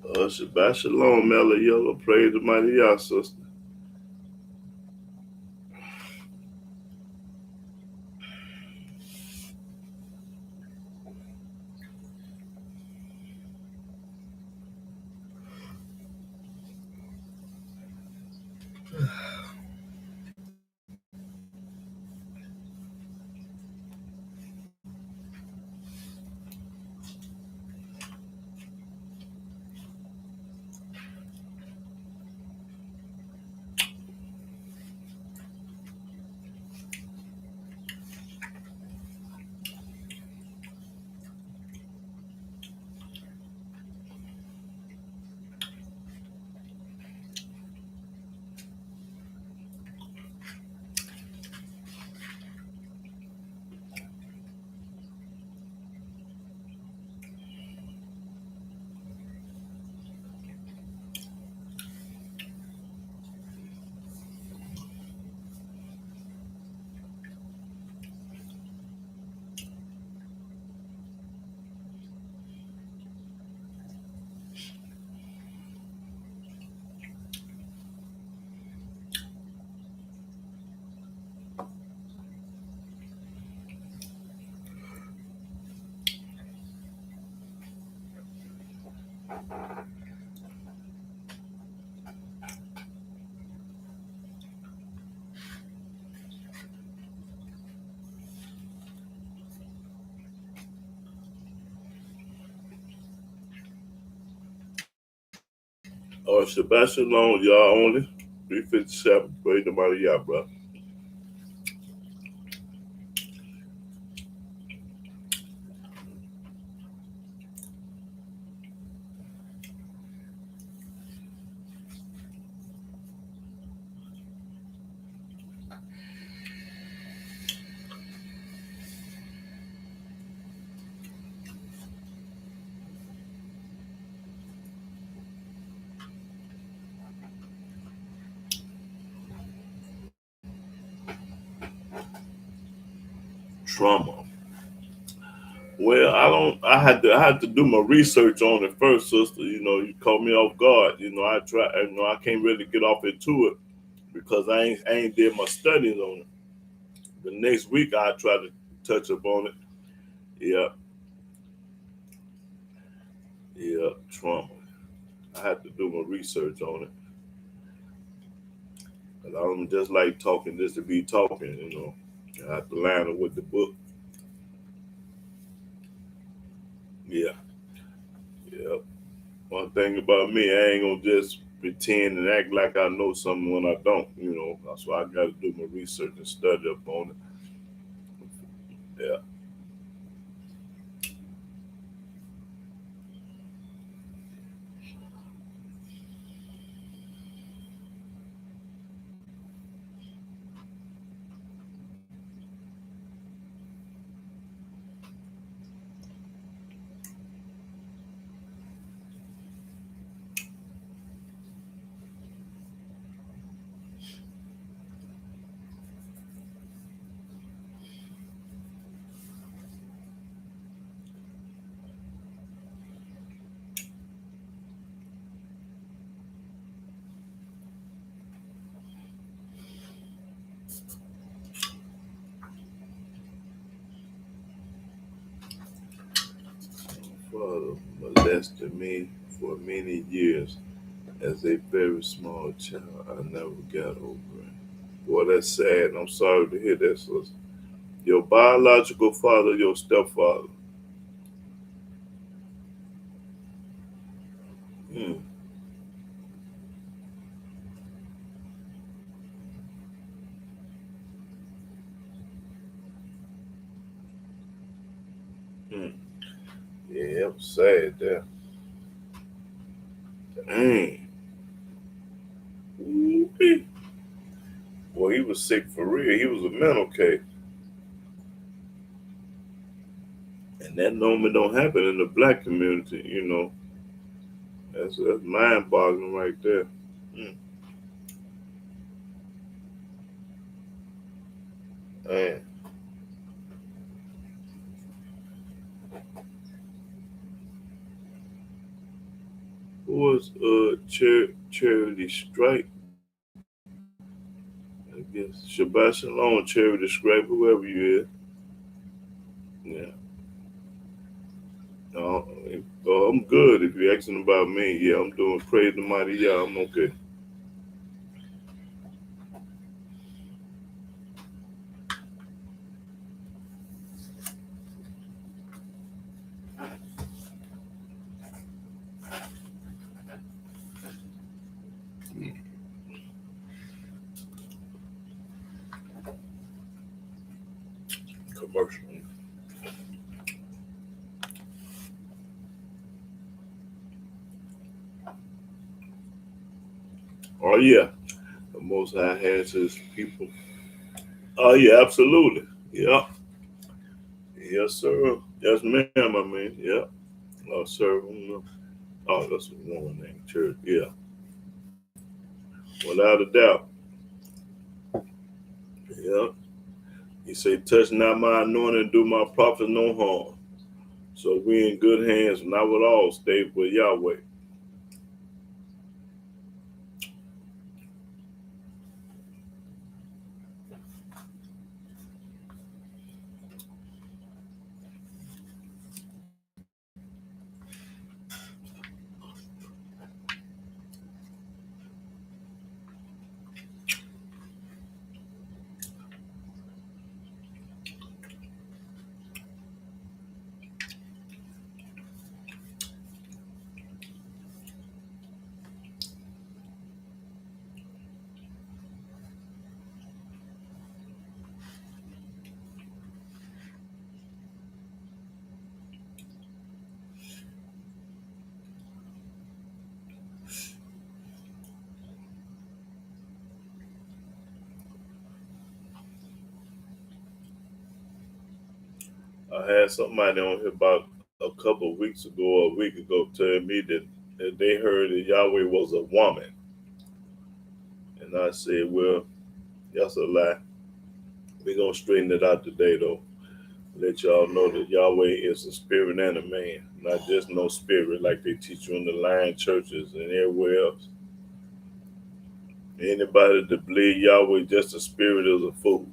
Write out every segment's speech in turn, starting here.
Shabbat shalom, Mela Yellow. Praise the mighty Yah, sister. Shabbat shalom, y'all only. 357. Praise the mighty Yah, bro. Trauma. Well, I had to do my research on it first, sister. You caught me off guard. I can't really get off into it because I ain't did my studies on it. The next week I try to touch up on it. Yeah, yeah, trauma. I had to do my research on it. 'Cause I don't just like talking just to be talking. I have to line it with the book. Yeah, yeah. One thing about me, I ain't gonna just pretend and act like I know something when I don't. That's why I got to do my research and study up on it. Yeah. father molested me for many years as a very small child. I never got over it. Boy, that's sad. I'm sorry to hear that, sister. Your biological father, your stepfather. Hmm. Hmm. Yeah, I'm sad there. Dang. Ooh-wee. Well, he was sick for real. He was a mental case. And that normally don't happen in the black community. That's mind boggling right there. Mm. Man, who was Charity Strike? I guess Shabbat Shalom, Charity Strike, whoever you is. Yeah. I'm good. If you're asking about me, yeah, I'm doing praise the mighty. Yeah, I'm okay. Commercial. Oh yeah, the Most High has His people. Oh yeah, absolutely. Yeah. Yes, sir. Yes, ma'am. I mean, yeah. Oh, sir. Oh, that's a woman named Church. Yeah, without a doubt. Yeah. He said, "Touch not my anointing, and do my prophets no harm." So we in good hands, not with all. Stay with Yahweh. I had somebody on here about a couple of weeks ago or a week ago tell me that they heard that Yahweh was a woman. And I said, well, that's a lie. We're going to straighten it out today, though. Let y'all know that Yahweh is a spirit and a man, not just no spirit like they teach you in the line churches and everywhere else. Anybody that believe Yahweh just a spirit is a fool,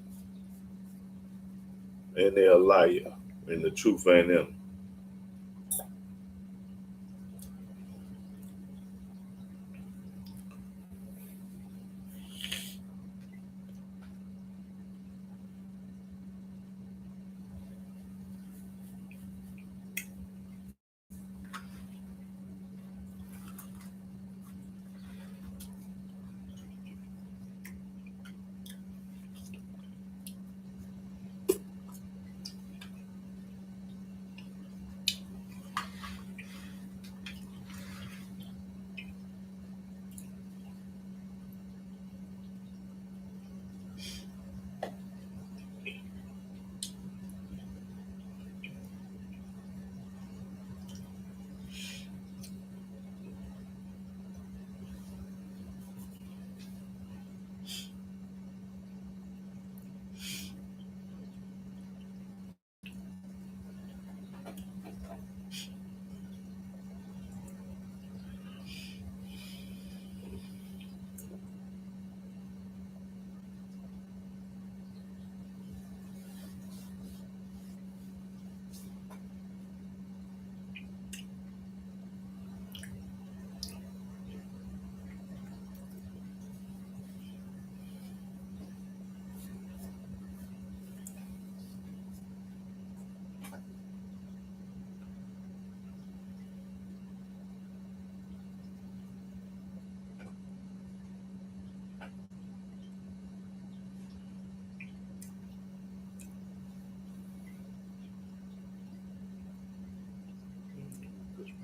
and they're a liar, and the truth ain't them.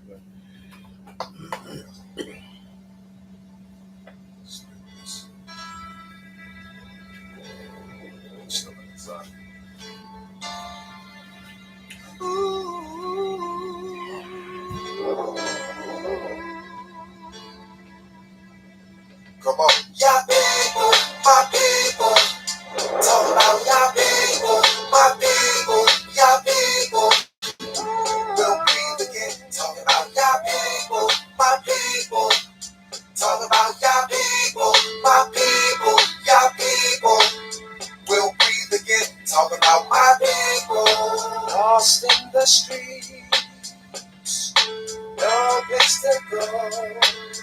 Come on. Y'all people, my people. Talk about y'all people, my people, y'all people. We'll breathe again. Talk about y'all people, my people. Talk about y'all people, my people, y'all people. We'll breathe again. Talk about my people. Lost in the streets, no place to go.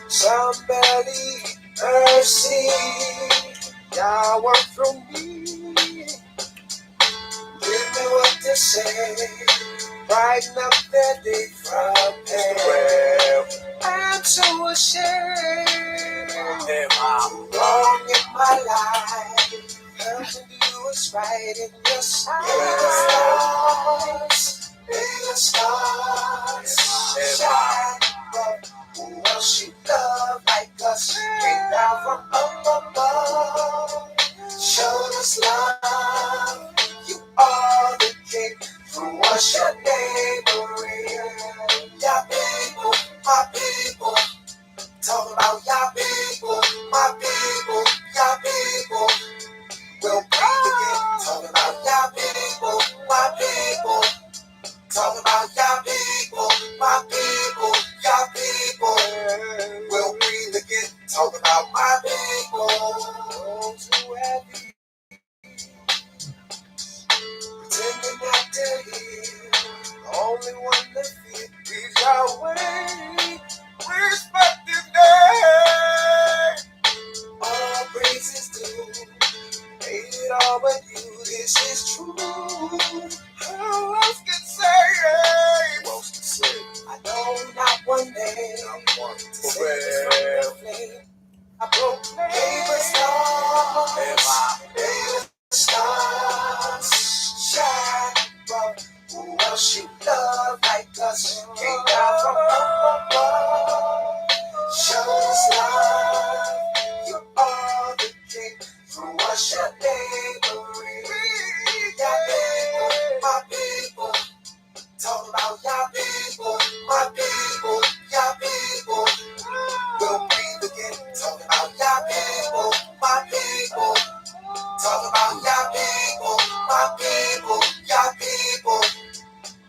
Somebody mercy. Y'all work through me. Give me what to say. Brighten up their day from pain. I'm so ashamed. I'm wrong in my life. Nothing to do is right in your sight. May the stars shine. But who else you love like us? Came down from up above. Showed us love. You are the king. Through us your name will ring. Your people, my people. Talk about your people, my people, your people. We'll breathe again. Talk about your people, my people. Talk about your people, my people, your people. We'll breathe again. Talk about my people. Those who have pretending not to hear. The only one that fear is YAHWEH. Respect His name. All praises due. Made it all but you. This is true. Who else can say it? Who else can say it? I know not one name. Not one. To save us from the flame. I proclaim the stars. The stars shine. But who else you love like us? Came down from above. Show us love. You are the king. Through us your name will ring. Your people, my people. Talk about your people, my people, your people. We'll breathe again. Talk about your people, my people. Talk about your people, my people, your people.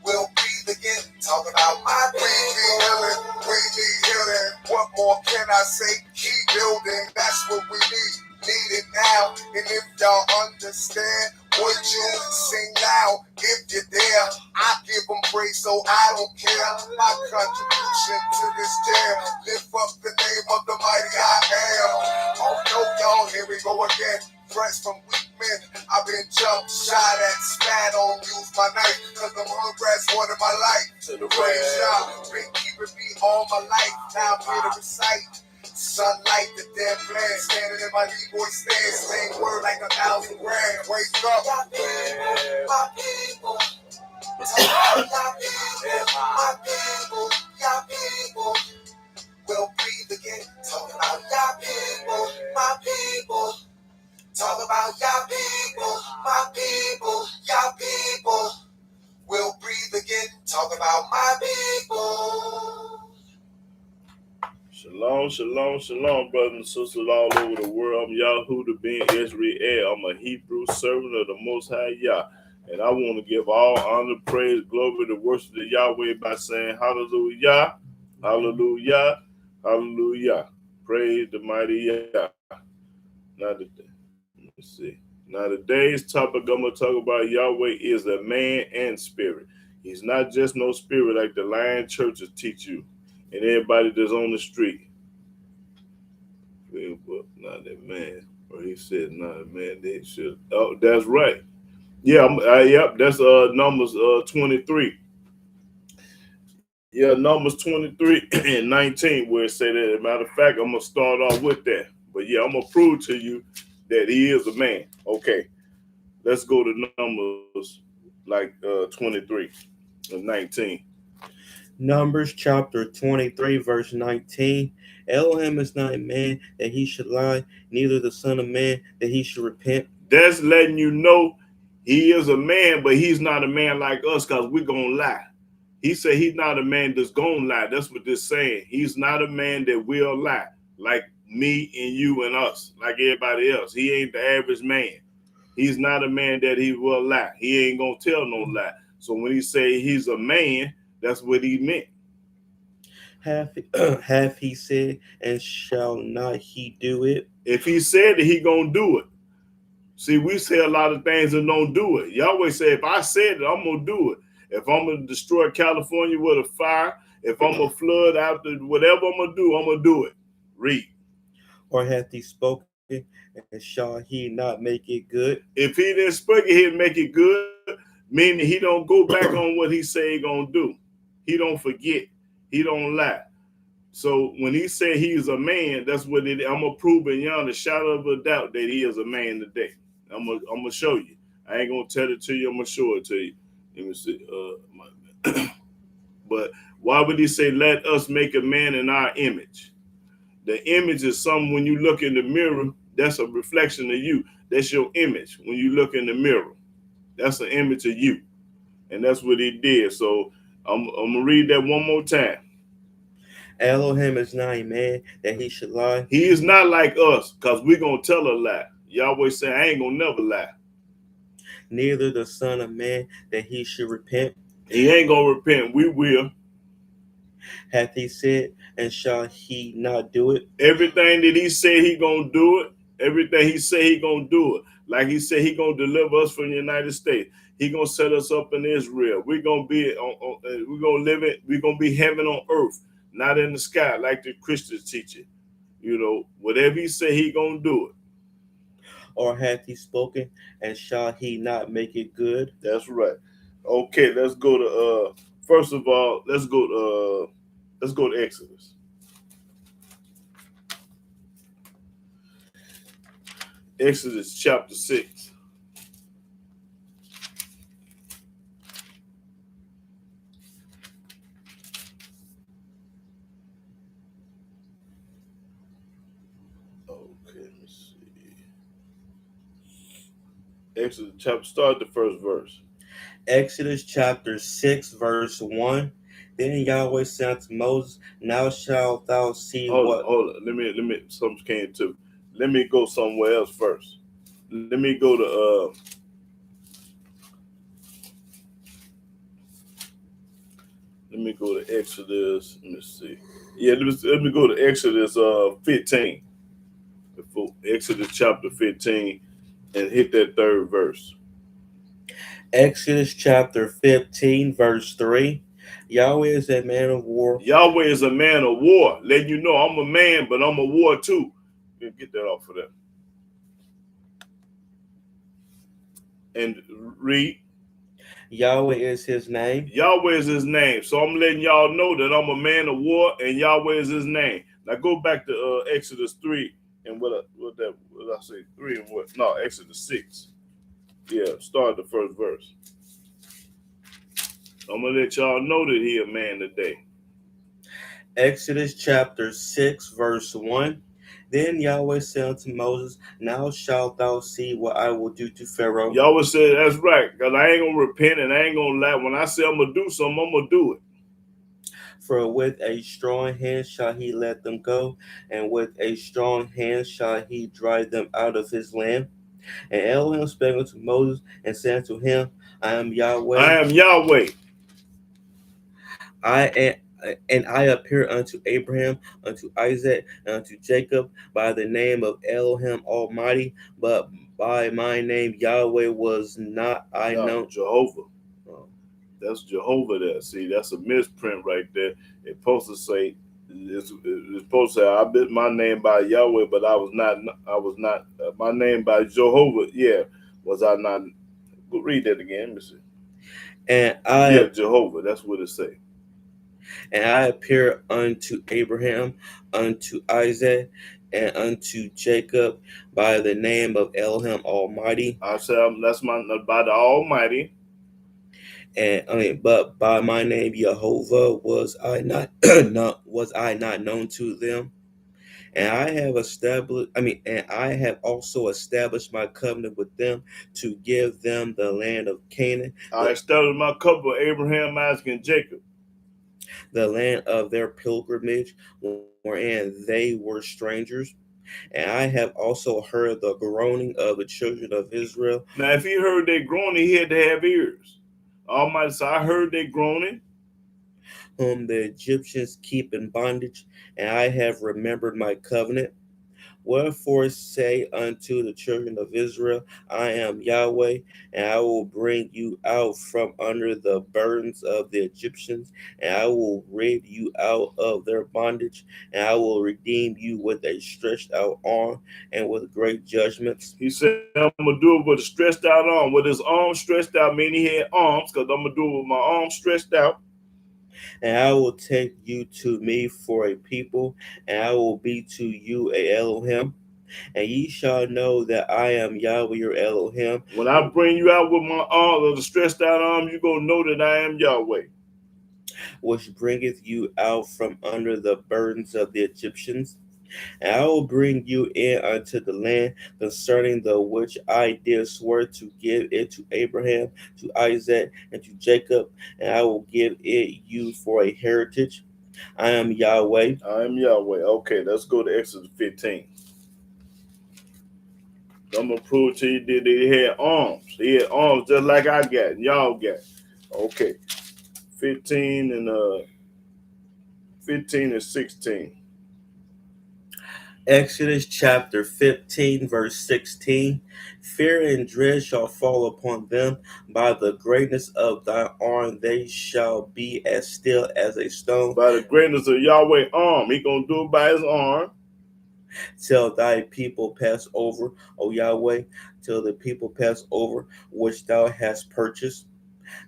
We'll breathe again. Talk about my people. We need healing. What more can I say? Keep building. That's what we need. Need it now. And if y'all understand, would you sing loud if you're there? I give them praise, so I don't care. My contribution to this jam. Lift up the name of the mighty I am. Oh no, y'all, here we go again. Fresh from weak men. I've been jumped, shot at, spat on, used my knife. Cause the hood rats wanted my life. To the praise y'all, been keeping me all my life. Now I'm here to recite. Sunlight, the dead plan, standing in my D-boy stand, same word like 1,000 grand. Wake up, my people. Talk about your people, my people, your people. We'll breathe again. Talk about your people, my people. Talk about your people, my people, your people. We'll breathe again. Talk about my people. Shalom, shalom, shalom, brothers and sisters all over the world. I'm YAHWEH ben Israel. I'm a Hebrew servant of the Most High Yah. And I want to give all honor, praise, glory, to worship to Yahweh by saying hallelujah, hallelujah, hallelujah. Praise the mighty Yah. Let's see. Now today's topic I'm going to talk about Yahweh is a man and spirit. He's not just no spirit like the lying churches teach you. And everybody that's on the street. Not that man. Or he said, not a man, they should. Oh, that's right. Yeah, yep, that's Numbers 23. Yeah, Numbers 23 and 19, where it say that. As a matter of fact, I'm going to start off with that. But yeah, I'm going to prove to you that he is a man. Okay, let's go to Numbers like 23 and 19. Numbers chapter 23, verse 19. Elohim is not a man that he should lie, neither the Son of Man that he should repent. That's letting you know he is a man, but he's not a man like us because we're going to lie. He said he's not a man that's going to lie. That's what this saying. He's not a man that will lie like me and you and us, like everybody else. He ain't the average man. He's not a man that he will lie. He ain't going to tell no lie. So when he say he's a man, that's what he meant. Hath he said, and shall not he do it? If he said that he going to do it. See, we say a lot of things and don't do it. Yahweh say, if I said it, I'm going to do it. If I'm going to destroy California with a fire, if I'm going to flood out whatever I'm going to do it. Read. Or hath he spoken, and shall he not make it good? If he didn't speak it, he'd make it good, meaning he don't go back on what he say he going to do. He don't forget. He don't lie. So when he said he is a man, that's what it is. I'm going to prove beyond a shadow of a doubt that he is a man today. I'm gonna show you. I ain't gonna tell it to you. I'm gonna show it to you. Let me see. But why would he say, "Let us make a man in our image"? The image is something when you look in the mirror. That's a reflection of you. That's your image when you look in the mirror. That's an image of you, and that's what he did. So I'm gonna read that one more time. Elohim is not a man that he should lie. He is not like us, cause we're gonna tell a lie. Yahweh say, I ain't gonna never lie. Neither the Son of Man that he should repent. He ain't gonna repent. We will. Hath he said, and shall he not do it? Everything that he said he gonna do it. Everything he said he gonna do it. Like he said he gonna deliver us from the United States. He gonna set us up in Israel. We're gonna be we're gonna live it. We're gonna be heaven on earth, not in the sky like the Christians teach it. You know, whatever he said he gonna do it. Or hath he spoken, and shall he not make it good? That's right. Okay, let's go to first of all, let's go to Exodus. Exodus chapter 6. Okay, let me see. Exodus chapter, start the first verse. Exodus chapter 6, verse 1. Then Yahweh said to Moses, Now shalt thou see what. Hold on. Let me. Something came to. Let me go somewhere else first. Let me go to. Let me go to Exodus. Let me see. Yeah, let me go to Exodus 15. Before Exodus chapter 15, and hit that third verse. Exodus chapter 15, verse 3. Yahweh is a man of war. Yahweh is a man of war. Letting you know I'm a man, but I'm a war too. Get that off of that. And read. Yahweh is his name. Yahweh is his name. So I'm letting y'all know that I'm a man of war, and Yahweh is his name. Now go back to Exodus 3 and what I say 3 and what? No, Exodus 6. Yeah, start the first verse. I'm gonna let y'all know that he a man today. Exodus chapter 6, verse 1. Then Yahweh said unto Moses, Now shalt thou see what I will do to Pharaoh. Yahweh said, that's right, because I ain't going to repent and I ain't going to lie. When I say I'm going to do something, I'm going to do it. For with a strong hand shall he let them go, and with a strong hand shall he drive them out of his land. And Elohim spake unto Moses and said unto him, I am Yahweh. I am Yahweh. And I appear unto Abraham, unto Isaac, and unto Jacob by the name of Elohim Almighty, but by my name Yahweh was not I known. Jehovah. That's Jehovah there. See, that's a misprint right there. It's supposed to say, it's supposed to say, I bet my name by Yahweh, but I was not, my name by Jehovah, yeah, was I not. Go read that again, let me see. And Jehovah, that's what it say. And I appear unto Abraham, unto Isaac, and unto Jacob by the name of Elohim Almighty. I said that's by the Almighty. And but by my name Jehovah was I not known to them? And I have established, and I have also established my covenant with them to give them the land of Canaan, I established my covenant with Abraham, Isaac, and Jacob. the land of their pilgrimage, wherein they were strangers. And I have also heard the groaning of the children of Israel, Now, if he heard they groaning, he had to have ears. Almighty said, I heard they groaning. whom the Egyptians keep in bondage, and I have remembered my covenant. Wherefore say unto the children of Israel, I am Yahweh, and I will bring you out from under the burdens of the Egyptians, and I will rid you out of their bondage, and I will redeem you with a stretched out arm and with great judgments. He said, I'm going to do it with a stretched out arm. With his arm stretched out, meaning he had arms, because I'm going to do it with my arm stretched out. And I will take you to me for a people, and I will be to you a Elohim. And ye shall know that I am Yahweh your Elohim, When I bring you out with my arm, or the stretched out arm, you're going to know that I am Yahweh. which bringeth you out from under the burdens of the Egyptians. And I will bring you in unto the land concerning the which I did swear to give it to Abraham, to Isaac, and to Jacob, and I will give it you for a heritage. I am Yahweh. I am Yahweh. Okay, let's go to Exodus 15. I'm going to prove to you that they had arms. They had arms just like I got and y'all got. Okay, 15 and 16. Exodus chapter 15, verse 16. Fear and dread shall fall upon them. By the greatness of thy arm, they shall be as still as a stone. By the greatness of Yahweh's arm, he going to do it by his arm. Till thy people pass over, O Yahweh, till the people pass over, which thou hast purchased.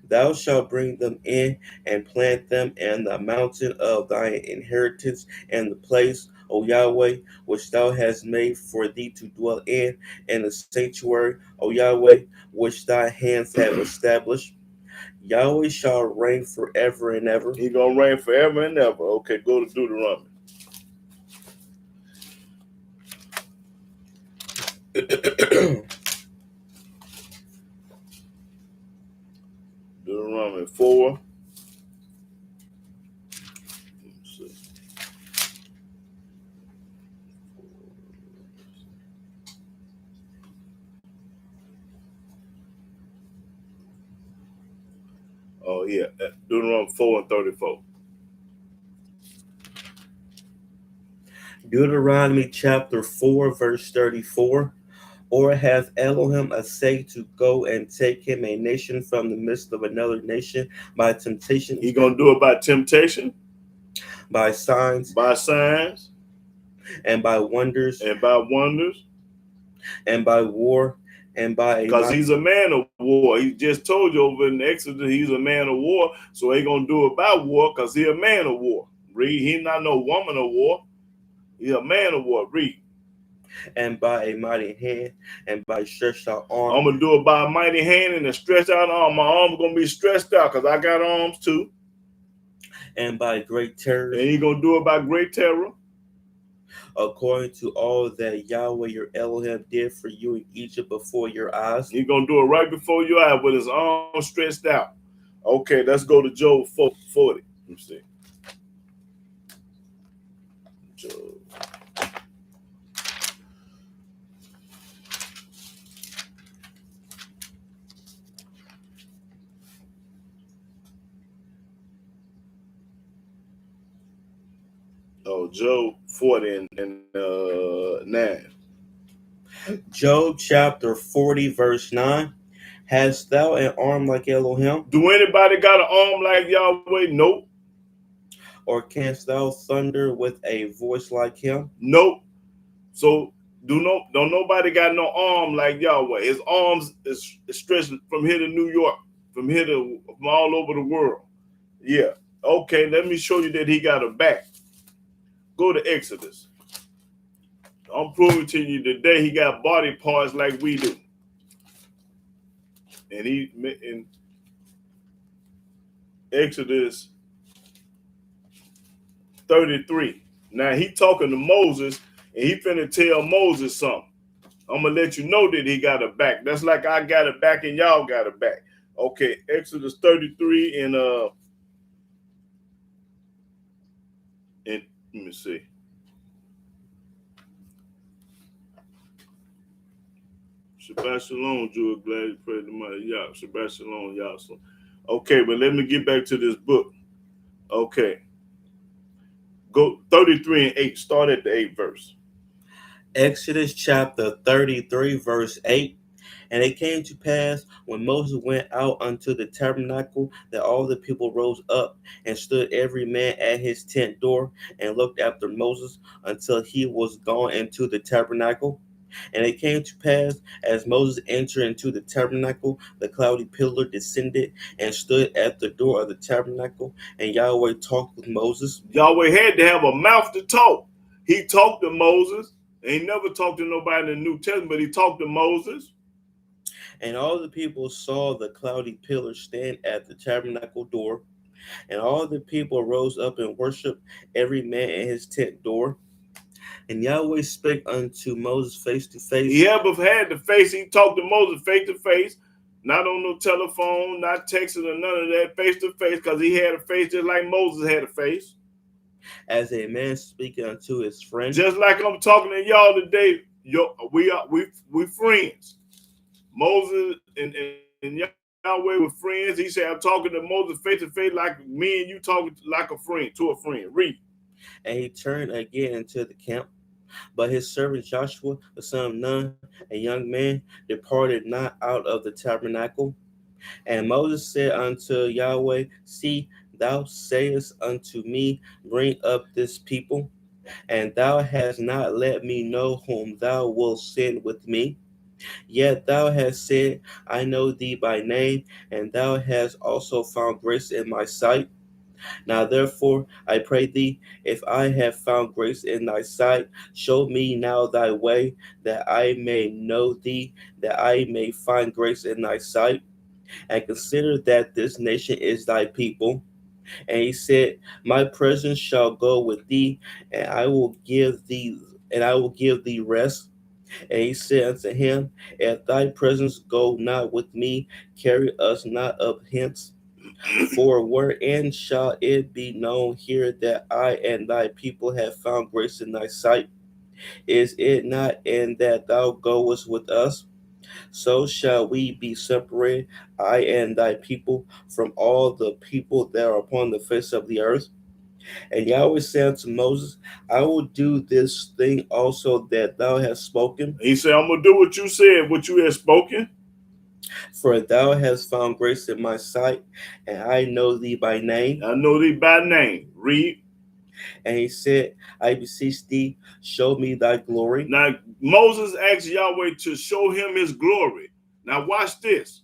Thou shalt bring them in and plant them in the mountain of thy inheritance, and the place, O Yahweh, which thou hast made for thee to dwell in the sanctuary, O Yahweh, which thy hands have established. Yahweh shall reign forever and ever. He going to reign forever and ever. Okay, go to Deuteronomy. Deuteronomy 4. Let's see. Oh, yeah. Deuteronomy 4 and 34. Deuteronomy chapter 4, verse 34. Or hath Elohim essayed to go and take him a nation from the midst of another nation by temptation? He going to do it by temptation, by signs, and by wonders, and by wonders, and by war, and by because he's a man of war. He just told you over in Exodus he's a man of war, so he gonna do it by war because he's a man of war. Read, he's not no woman of war. He's a man of war. Read. And by a mighty hand, and by stretched out arm. I'm gonna do it by a mighty hand and a stretched out arm. My arm's gonna be stretched out because I got arms too. And by great terror. And he's gonna do it by great terror. According to all that Yahweh your Elohim did for you in Egypt before your eyes. He's going to do it right before your eyes with his arm stretched out. Okay, let's go to Job 40. Let me see. Job. Oh, Job 40 and 9. Job chapter 40, verse 9. Hast thou an arm like Elohim? Do anybody got an arm like Yahweh? Nope. Or canst thou thunder with a voice like him? Nope. So don't nobody got no arm like Yahweh. His arms is stretched from here to New York, from all over the world. Yeah. Okay, let me show you that he got a back. Go to Exodus. I'm proving to you today he got body parts like we do. And Exodus 33. Now he talking to Moses, and he finna tell Moses something. I'm gonna let you know that he got a back. That's like I got a back and y'all got a back. Okay, Exodus 33 and let me see. Shabbat Shalom, Jew, glad you prayed the money. Yeah, Shabbat Shalom, y'all. So, okay, but let me get back to this book. Okay. Go 33 and 8. Start at the 8th verse. Exodus chapter 33, verse 8. And it came to pass when Moses went out unto the tabernacle that all the people rose up and stood every man at his tent door and looked after Moses until he was gone into the tabernacle. And it came to pass, as Moses entered into the tabernacle, the cloudy pillar descended and stood at the door of the tabernacle, and Yahweh talked with Moses. Yahweh had to have a mouth to talk. He talked to Moses. And he never talked to nobody in the New Testament, but he talked to Moses. And all the people saw the cloudy pillar stand at the tabernacle door. And all the people rose up and worshiped, every man at his tent door. And Yahweh spake unto Moses face to face. He ever had the face. He talked to Moses face to face, not on no telephone, not texting or none of that, face to face, because he had a face just like Moses had a face. As a man speaking unto his friend. Just like I'm talking to y'all today, we friends. Moses and Yahweh were friends. He said, I'm talking to Moses face to face like me and you talking like a friend to a friend. Read. And he turned again into the camp. But his servant Joshua, the son of Nun, a young man, departed not out of the tabernacle. And Moses said unto Yahweh, See, thou sayest unto me, Bring up this people, and thou hast not let me know whom thou wilt send with me. Yet thou hast said, I know thee by name, and thou hast also found grace in my sight. Now therefore, I pray thee, if I have found grace in thy sight, show me now thy way, that I may know thee, that I may find grace in thy sight. And consider that this nation is thy people. And he said, My presence shall go with thee, and I will give thee rest. And he said unto him, If thy presence go not with me, carry us not up hence. For wherein shall it be known here that I and thy people have found grace in thy sight? Is it not in that thou goest with us? So shall we be separated, I and thy people, from all the people that are upon the face of the earth. And Yahweh said unto Moses, I will do this thing also that thou hast spoken. He said, I'm going to do what you said, what you had spoken. For thou hast found grace in my sight, and I know thee by name. I know thee by name. Read. And he said, I beseech thee, show me thy glory. Now, Moses asked Yahweh to show him his glory. Now, watch this.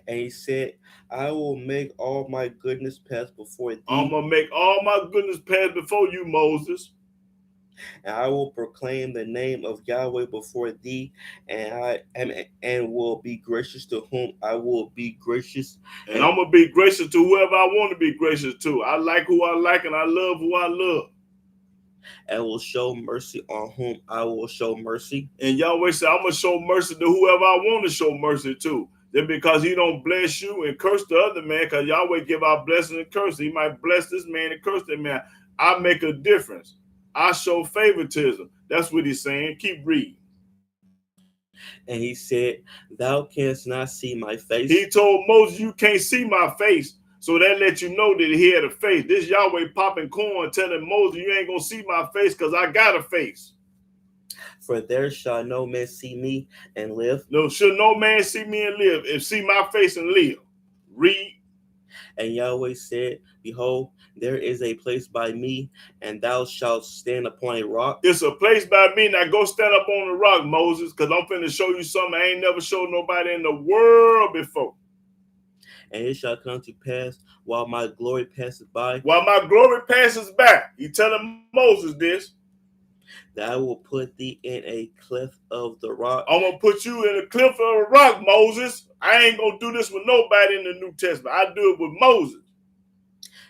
And he said, I will make all my goodness pass before thee. I'm going to make all my goodness pass before you, Moses. And I will proclaim the name of Yahweh before thee, and will be gracious to whom I will be gracious. And I'm going to be gracious to whoever I want to be gracious to. I like who I like, and I love who I love. And will show mercy on whom I will show mercy. And Yahweh said, I'm going to show mercy to whoever I want to show mercy to. Then because he don't bless you and curse the other man, because Yahweh give our blessing and curse. He might bless this man and curse that man. I make a difference. I show favoritism. That's what he's saying. Keep reading. And he said, Thou canst not see my face. He told Moses, you can't see my face. So that let you know that he had a face. This Yahweh popping corn telling Moses, you ain't going to see my face because I got a face. For there shall no man see me and live. No, should no man see me and live, and see my face and live. Read. And Yahweh said, Behold, there is a place by me, and thou shalt stand upon a rock. It's a place by me. Now go stand up on the rock, Moses, because I'm finna show you something I ain't never showed nobody in the world before. And it shall come to pass while my glory passes by. While my glory passes by. He telling Moses this. That I will put thee in a cleft of the rock. I'm going to put you in a cliff of a rock, Moses. I ain't going to do this with nobody in the New Testament. I do it with Moses.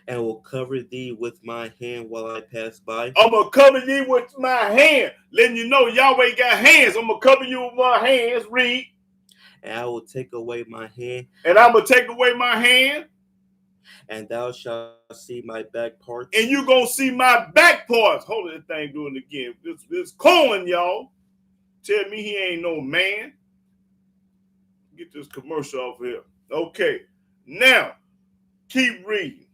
and will cover thee with my hand while I pass by. I'm going to cover you with my hand. Letting you know Yahweh got hands. I'm going to cover you with my hands. Read. And I will take away my hand. And I'm going to take away my hand. And thou shalt see my back parts. And you going to see my back parts. Hold that thing doing it again. This Cohen, y'all. Tell me he ain't no man. Get this commercial off here. Okay. Now, keep reading.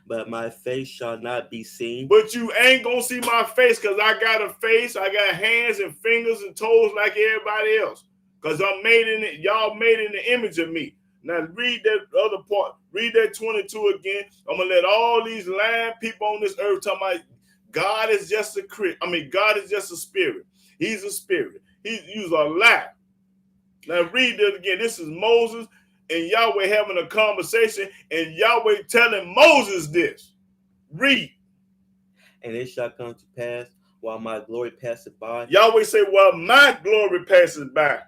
But my face shall not be seen. But you ain't going to see my face because I got a face. I got hands and fingers and toes like everybody else. Because I'm made in it. Y'all made in the image of me. Now read that other part. Read that 22 again. I'm going to let all these lying people on this earth talk about God is just a God is just a spirit. He's a spirit. He's a lie. Now read that again. This is Moses and Yahweh having a conversation, and Yahweh telling Moses this. Read. And it shall come to pass while my glory passeth by. Yahweh say, while my glory passes by,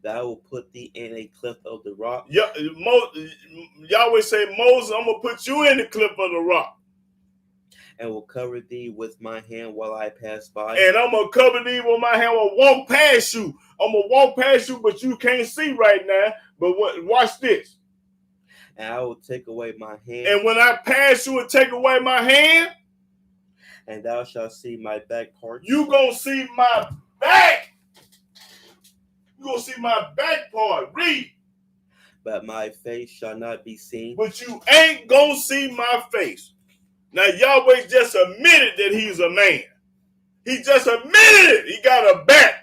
that I will put thee in a cleft of the rock. Yahweh say, Moses, I'm going to put you in the cleft of the rock. And will cover thee with my hand while I pass by. And I'm going to cover thee with my hand. I'm going to walk past you. I'm going to walk past you, but you can't see right now. But watch this. And I will take away my hand. And when I pass you and take away my hand, and thou shalt see my back parts. You going to see my back. You going to see my back part. Read. But my face shall not be seen. But you ain't going to see my face. Now, Yahweh just admitted that he's a man. He just admitted it. He got a back.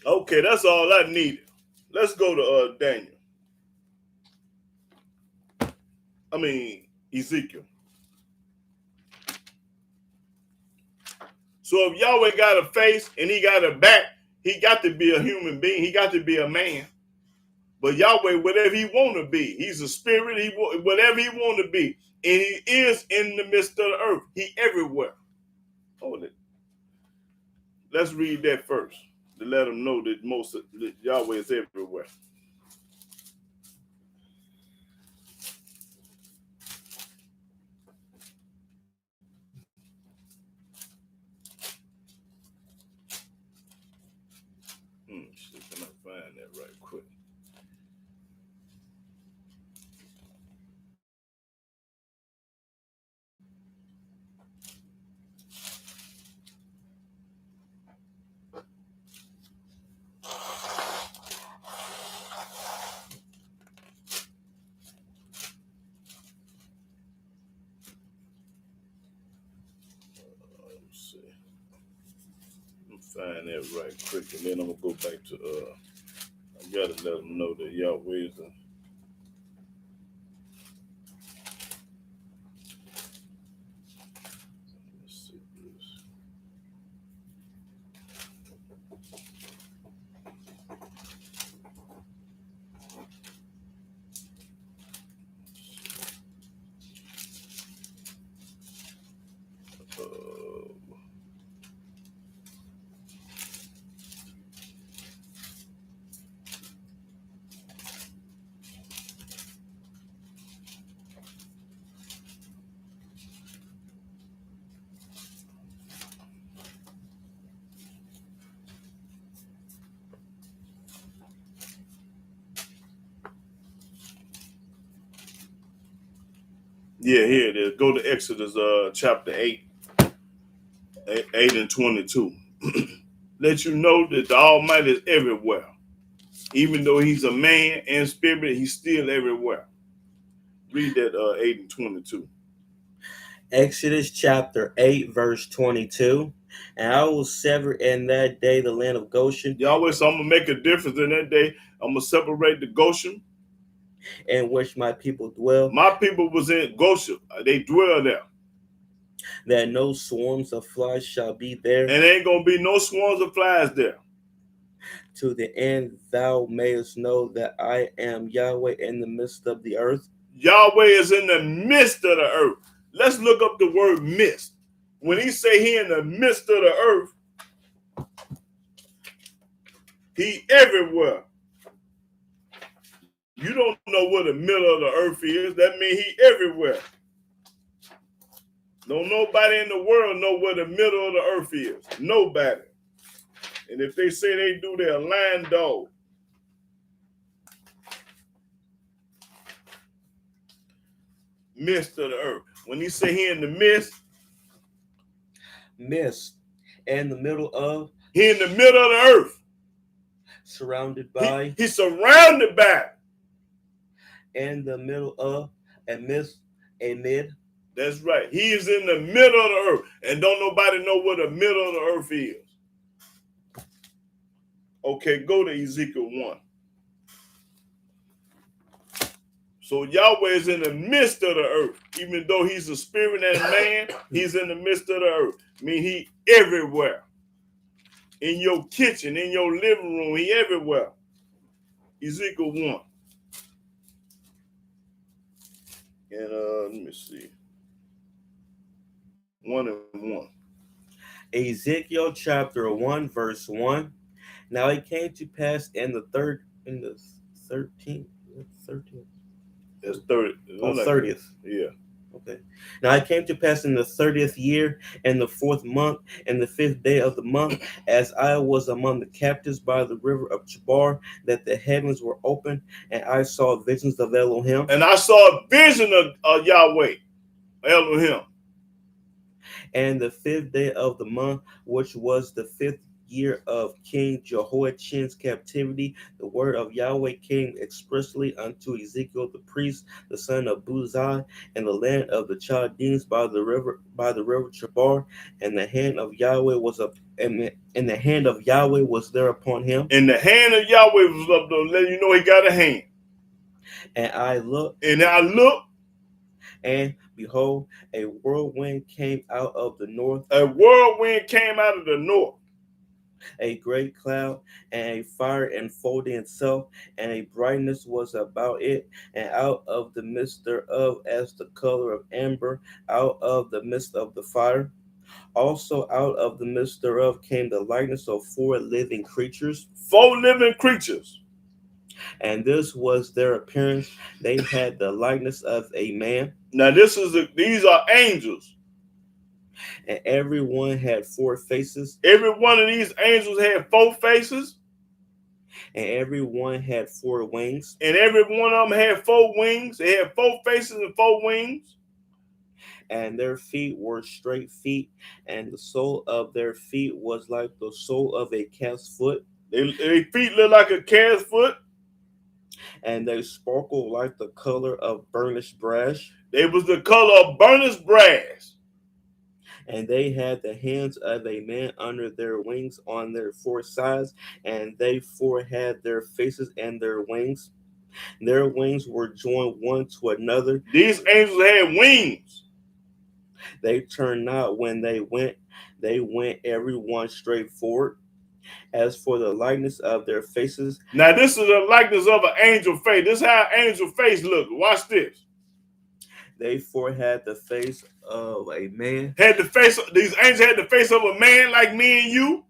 Okay, that's all I needed. Let's go to Daniel. Ezekiel. So if Yahweh got a face and he got a back, he got to be a human being. He got to be a man. But Yahweh, whatever he want to be, he's a spirit. Whatever he want to be, and he is in the midst of the earth. He everywhere. Hold it. Let's read that first to let them know that Yahweh is everywhere. Can I find that right quick? Let's see. I'm find that right quick, and then I'm gonna go back to I gotta let them know that Yahweh is a yeah, here it is. Go to Exodus chapter 8 and 22. Let you know that the Almighty is everywhere. Even though he's a man and spirit, he's still everywhere. Read that 8 and 22. Exodus chapter 8, verse 22. And I will sever in that day the land of Goshen. Yahweh, so I'm going to make a difference in that day. I'm going to separate the Goshen. In which my people dwell. My people was in Goshen. They dwell there. That no swarms of flies shall be there. And there ain't going to be no swarms of flies there. To the end thou mayest know that I am Yahweh in the midst of the earth. Yahweh is in the midst of the earth. Let's look up the word midst. When he say he in the midst of the earth, he everywhere. You don't know where the middle of the earth is. That means he everywhere. Don't nobody in the world know where the middle of the earth is. Nobody. And if they say they do, they're a lying dog. Midst of the earth. When he say he in the midst, in the middle of, he in the middle of the earth. Surrounded by. He's surrounded by. In the middle of, amid. That's right. He is in the middle of the earth. And don't nobody know where the middle of the earth is. Okay, go to Ezekiel 1. So Yahweh is in the midst of the earth. Even though he's a spirit and a man, he's in the midst of the earth. I mean, he everywhere. In your kitchen, in your living room, he everywhere. Ezekiel 1. And let me see. 1 and 1. Ezekiel chapter 1, verse 1. Now it came to pass in the 13th. That's 30. Oh, 30th. Yeah. Okay. Now it came to pass in the 30th year, in the 4th month, in the 5th day of the month, as I was among the captives by the river of Chabar, that the heavens were opened, and I saw visions of Elohim. And I saw a vision of Yahweh, Elohim. And the 5th day of the month, which was the 5th year of King Jehoiachin's captivity, the word of Yahweh came expressly unto Ezekiel the priest, the son of Buzai, in the land of the Chaldeans by the river Chabar, and the hand of Yahweh was up, and the hand of Yahweh was there upon him. And the hand of Yahweh was up to let you know he got a hand. And I looked, and behold, a whirlwind came out of the north. A whirlwind came out of the north. A great cloud, and a fire enfolding itself, and a brightness was about it, and out of the midst thereof, as the color of amber, out of the midst of the fire. Also out of the midst thereof came the likeness of 4 living creatures. 4 living creatures. And this was their appearance. They had the likeness of a man. Now these are angels. And every one had 4 faces. Every one of these angels had 4 faces. And every one had 4 wings. And every one of them had 4 wings. They had 4 faces and 4 wings. And their feet were straight feet, and the sole of their feet was like the sole of a calf's foot. Their feet look like a calf's foot. And they sparkled like the color of burnished brass. They was the color of burnished brass. And they had the hands of a man under their wings on their 4 sides, and they 4 had their faces and their wings. Their wings were joined one to another. These angels had wings. They turned not when they went every one straight forward. As for the likeness of their faces. Now this is the likeness of an angel face. This is how an angel face looks. Watch this. They 4 had the face of a man. These angels had the face of a man like me and you.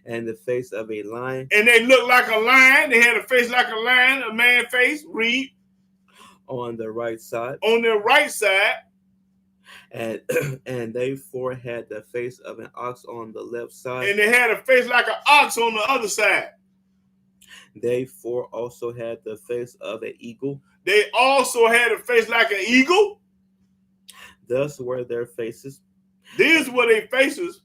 And the face of a lion. And they looked like a lion. They had a face like a lion, a man face. Read. On the right side. On their right side. And they 4 had the face of an ox on the left side. And they had a face like an ox on the other side. They 4 also had the face of an eagle. They also had a face like an eagle. Thus were their faces. These were their faces.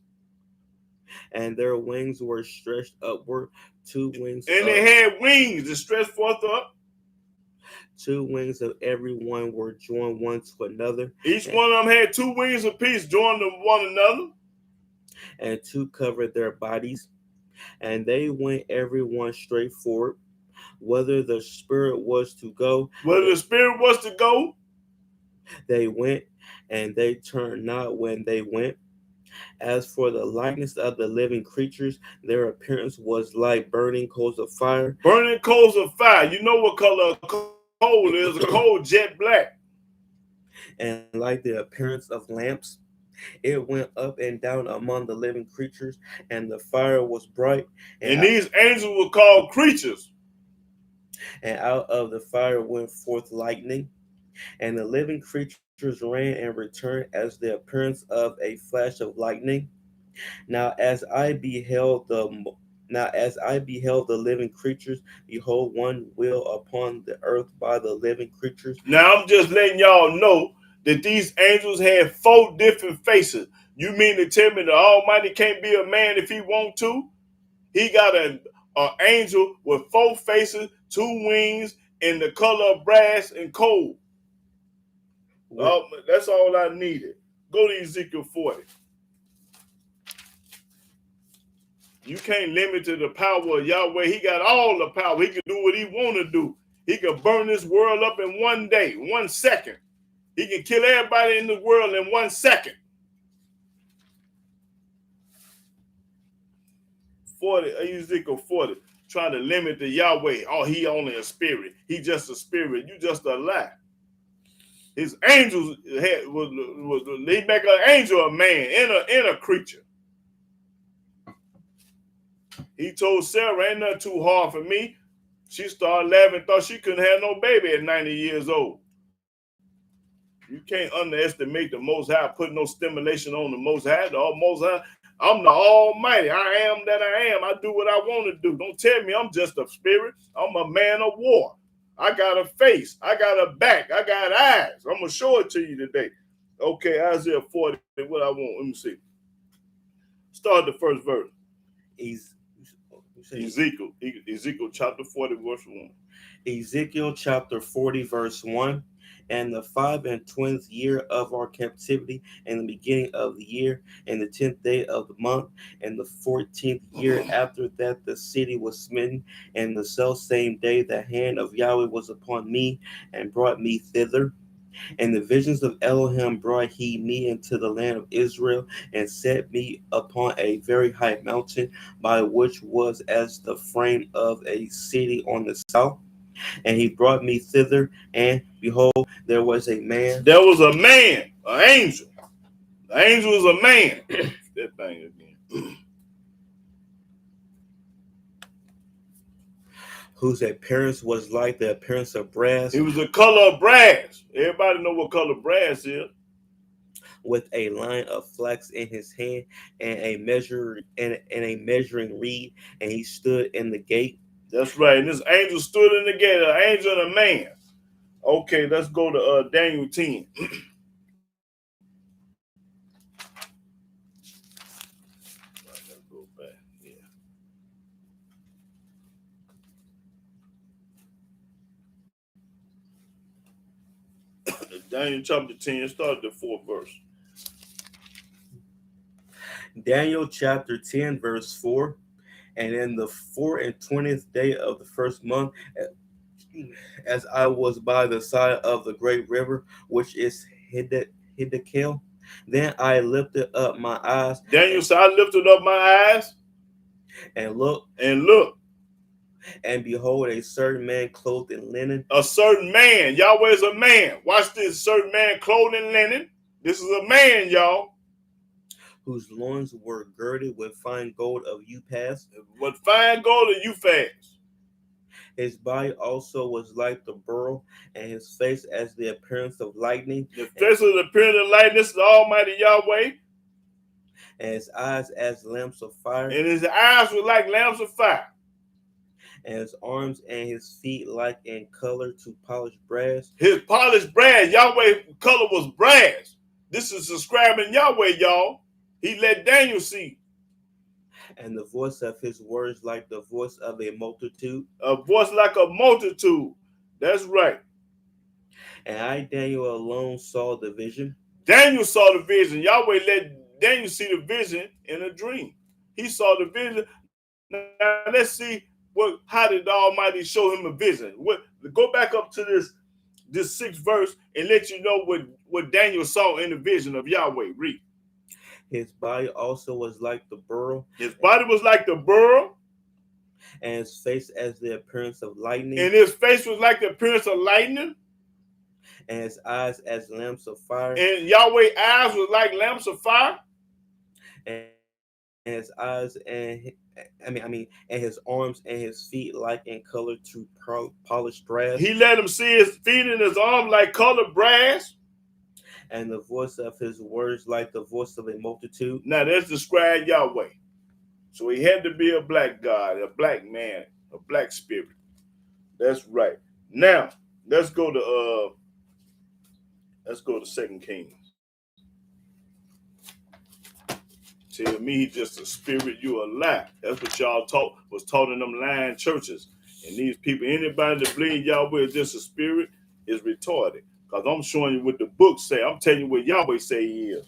And their wings were stretched upward, 2 wings. And they had wings that stretched forth up. 2 wings of every one were joined one to another. Each one of them had 2 wings apiece joined to one another. And 2 covered their bodies. And they went every one straight forward. Whether the spirit was to go. They went, and they turned not when they went. As for the likeness of the living creatures, their appearance was like burning coals of fire. Burning coals of fire. You know what color coal is? A coal jet black. And like the appearance of lamps, it went up and down among the living creatures, and the fire was bright. And these angels were called creatures. And out of the fire went forth lightning, and the living creatures ran and returned as the appearance of a flash of lightning. Now as I beheld the now as I beheld the living creatures, behold, one wheel upon the earth by the living creatures. Now I'm just letting y'all know that these angels had 4 different faces. You mean to tell me the Almighty can't be a man if he want to? He got an angel with 4 faces, 2 wings, and the color of brass and coal. That's all I needed. Go to Ezekiel 40. You can't limit to the power of Yahweh. He got all the power. He can do what he want to do. He can burn this world up in 1 day, 1 second. He can kill everybody in the world in 1 second. 40, Ezekiel 40, trying to limit the Yahweh. Oh, he only a spirit. He just a spirit. You just a lie. His angels they make an angel a man in a creature. He told Sarah, ain't nothing too hard for me. She started laughing, thought she couldn't have no baby at 90 years old. You can't underestimate the Most High, put no stimulation on the Most High. The Most High, I'm the Almighty. I am that I am. I do what I want to do. Don't tell me I'm just a spirit. I'm a man of war. I got a face. I got a back. I got eyes. I'm going to show it to you today. Okay, Isaiah 40, what I want. Let me see. Start the first verse. Ezekiel chapter 40, verse 1. Ezekiel chapter 40, verse 1. And the 25th year of our captivity, and the beginning of the year, and the 10th day of the month, and the 14th year after that the city was smitten, and the self same day the hand of Yahweh was upon me, and brought me thither. And the visions of Elohim brought he me into the land of Israel, and set me upon a very high mountain, by which was as the frame of a city on the south. And he brought me thither, and behold, there was a man. There was a man, an angel. The angel is a man. That thing again. Whose appearance was like the appearance of brass. He was the color of brass. Everybody know what color brass is. With a line of flax in his hand, and a measuring reed, and he stood in the gate. That's right. And this angel stood in the gate, an angel and a man. Okay, let's go to Daniel 10. Let's go back. Yeah. Daniel chapter 10, start the 4th verse. Daniel chapter 10, verse 4. And in the 24th day of the first month, as I was by the side of the great river, which is Hiddekel, then I lifted up my eyes. Daniel said, I lifted up my eyes and looked, and behold, a certain man clothed in linen. A certain man. Yahweh is a man. Watch this. Certain man clothed in linen. This is a man, y'all. Whose loins were girded with fine gold of Uphaz. With fine gold of Uphaz. His body also was like the beryl, and his face as the appearance of lightning. The face of the appearance of lightning is the Almighty Yahweh. And his eyes as lamps of fire. And his eyes were like lamps of fire. And his arms and his feet like in color to polished brass. His polished brass. Yahweh color was brass. This is describing Yahweh, y'all. He let Daniel see. And the voice of his words like the voice of a multitude. A voice like a multitude. That's right. And I, Daniel, alone saw the vision. Daniel saw the vision. Yahweh let Daniel see the vision in a dream. He saw the vision. Now let's see how did the Almighty show him a vision. Go back up to this 6th verse and let you know what Daniel saw in the vision of Yahweh. Read. His body also was like the beryl. His body was like the beryl. And his face as the appearance of lightning. And his face was like the appearance of lightning. And his eyes as lamps of fire. And Yahweh's eyes was like lamps of fire. And and his eyes and his arms and his feet like in color to polished brass, He let him see his feet and his arm like colored brass. and the voice of his words like the voice of a multitude. Now that's described Yahweh. So he had to be a black God, a black man, a black spirit. That's right. Now let's go to Second Kings. Tell me he just a spirit, you a lie. That's what y'all was taught in them lying churches. And these people, anybody that believe Yahweh is just a spirit is retarded. Because I'm showing you what the book say. I'm telling you what Yahweh say he is.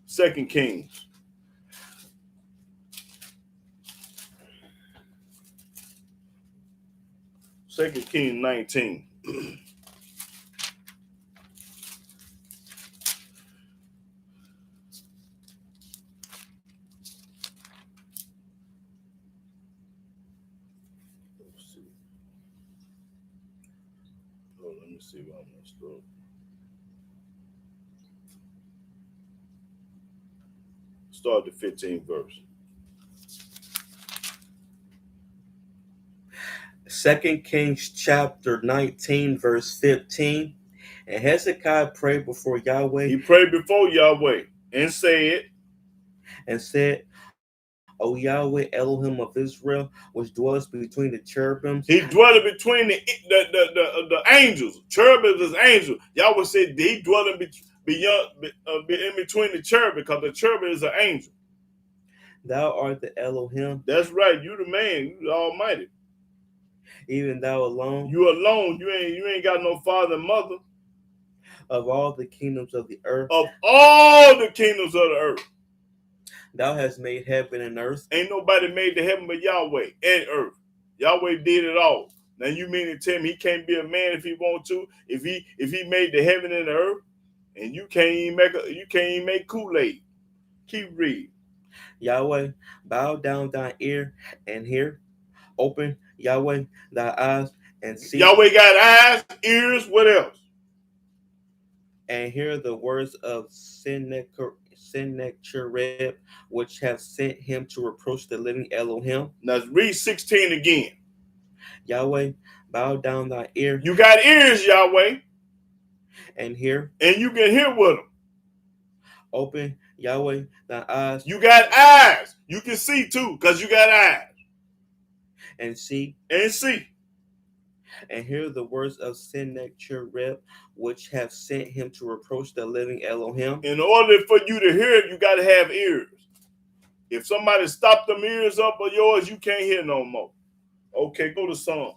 Second Kings. Second Kings 19. Let's see. Oh, let me see what I'm messed up. Start the 15th verse. 2 Kings chapter 19, verse 15. And Hezekiah prayed before Yahweh. He prayed before Yahweh and said, and said, O Yahweh, Elohim of Israel, which dwellest between the cherubims. He dwelled between the angels. Cherubims is angels. Yahweh said he dwelled in between the cherubim because the cherubim is an angel. Thou art the Elohim. That's right. You the man. You the Almighty. Even thou alone. You alone. You ain't got no father and mother. Of all the kingdoms of the earth. Of all the kingdoms of the earth. Thou hast made heaven and earth. Ain't nobody made the heaven but Yahweh and earth. Yahweh did it all. Now you mean to tell me he can't be a man if he want to? If he made the heaven and the earth, and you can't even make Kool-Aid. Keep reading. Yahweh, bow down thy ear and hear. Open, Yahweh, thy eyes and see. Yahweh got eyes, ears, what else? And hear the words of Sennacherib, which have sent him to reproach the living Elohim. Now read 16 again. Yahweh, bow down thy ear. You got ears, Yahweh. And hear. And you can hear with them. Open, Yahweh, thy eyes. You got eyes. You can see too, because you got eyes. And see. And see. And hear the words of Sennacherib, which have sent him to reproach the living Elohim. In order for you to hear it, you got to have ears. If somebody stopped them ears up of yours, you can't hear no more. Okay, go to Psalms.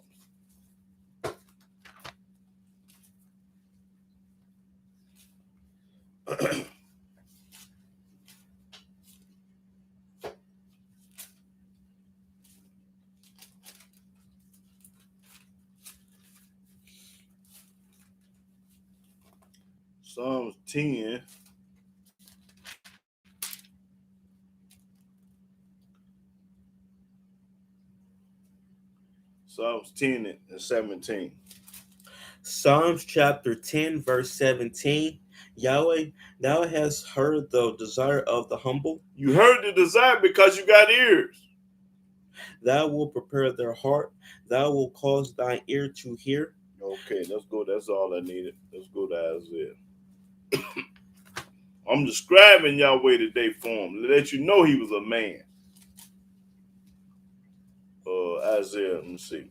Psalms 10. Psalms 10 and 17. Psalms chapter 10, verse 17. Yahweh, thou hast heard the desire of the humble. You heard the desire because you got ears. Thou wilt prepare their heart. Thou wilt cause thine ear to hear. Okay, let's go. That's all I needed. Let's go to Isaiah. I'm describing Yahweh today for him to let you know he was a man. Isaiah, let me see.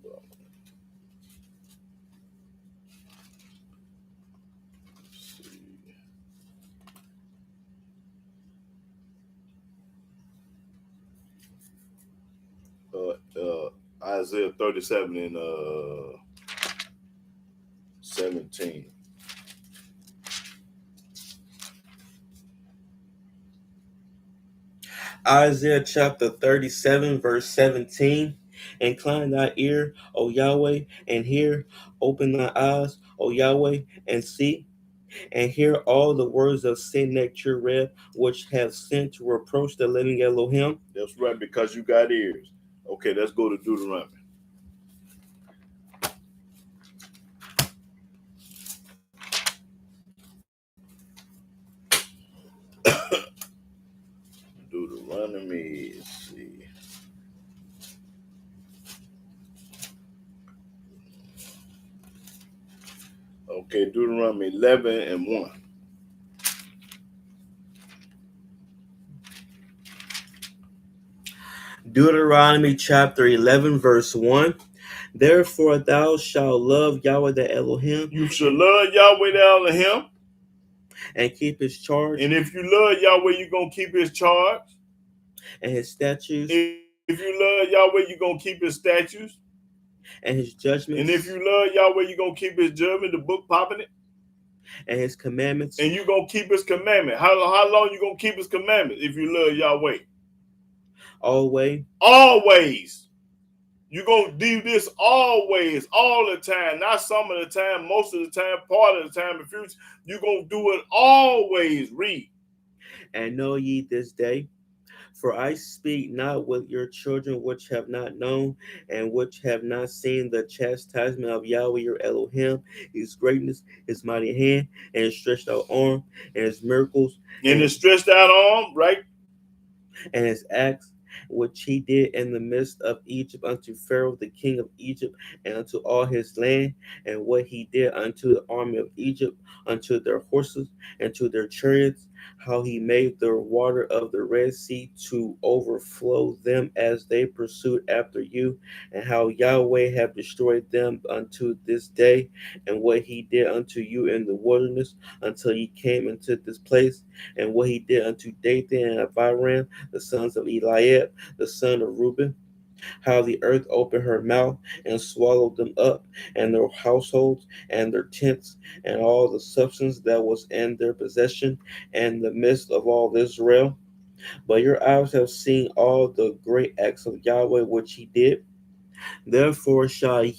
Isaiah 37 and 17. Isaiah chapter 37, verse 17. Incline thy ear, O Yahweh, and hear. Open thy eyes, O Yahweh, and see. And hear all the words of Sennacherib, which have sent to reproach the living Elohim. That's right, because you got ears. Okay, let's go to Deuteronomy. Deuteronomy Okay, Deuteronomy 11 and 1. Deuteronomy chapter 11, verse 1. Therefore thou shalt love Yahweh the Elohim. You should love Yahweh the Elohim. And keep his charge. And if you love Yahweh, you're going to keep his charge. And his statutes. If you love Yahweh, you're going to keep his statutes. And his judgments. And if you love Yahweh, you're going to keep his judgment, the book popping it. And his commandments. And you're going to keep his commandment. How long you going to keep his commandment if you love Yahweh? Always. Always. You're going to do this always, all the time. Not some of the time, most of the time, part of the time. In future, you're going to do it always. Read. And know ye this day, for I speak not with your children which have not known, and which have not seen the chastisement of Yahweh your Elohim, his greatness, his mighty hand, and his stretched out arm, and his miracles, and his stretched out arm, right? And his acts which he did in the midst of Egypt unto Pharaoh the king of Egypt, and unto all his land, and what he did unto the army of Egypt, unto their horses, and to their chariots, how he made the water of the Red Sea to overflow them as they pursued after you, and how Yahweh have destroyed them unto this day, and what he did unto you in the wilderness until ye came into this place, and what he did unto Dathan and Abiram, the sons of Eliab, the son of Reuben, how the earth opened her mouth and swallowed them up, and their households, and their tents, and all the substance that was in their possession, in the midst of all Israel. But your eyes have seen all the great acts of Yahweh which he did. Therefore shall ye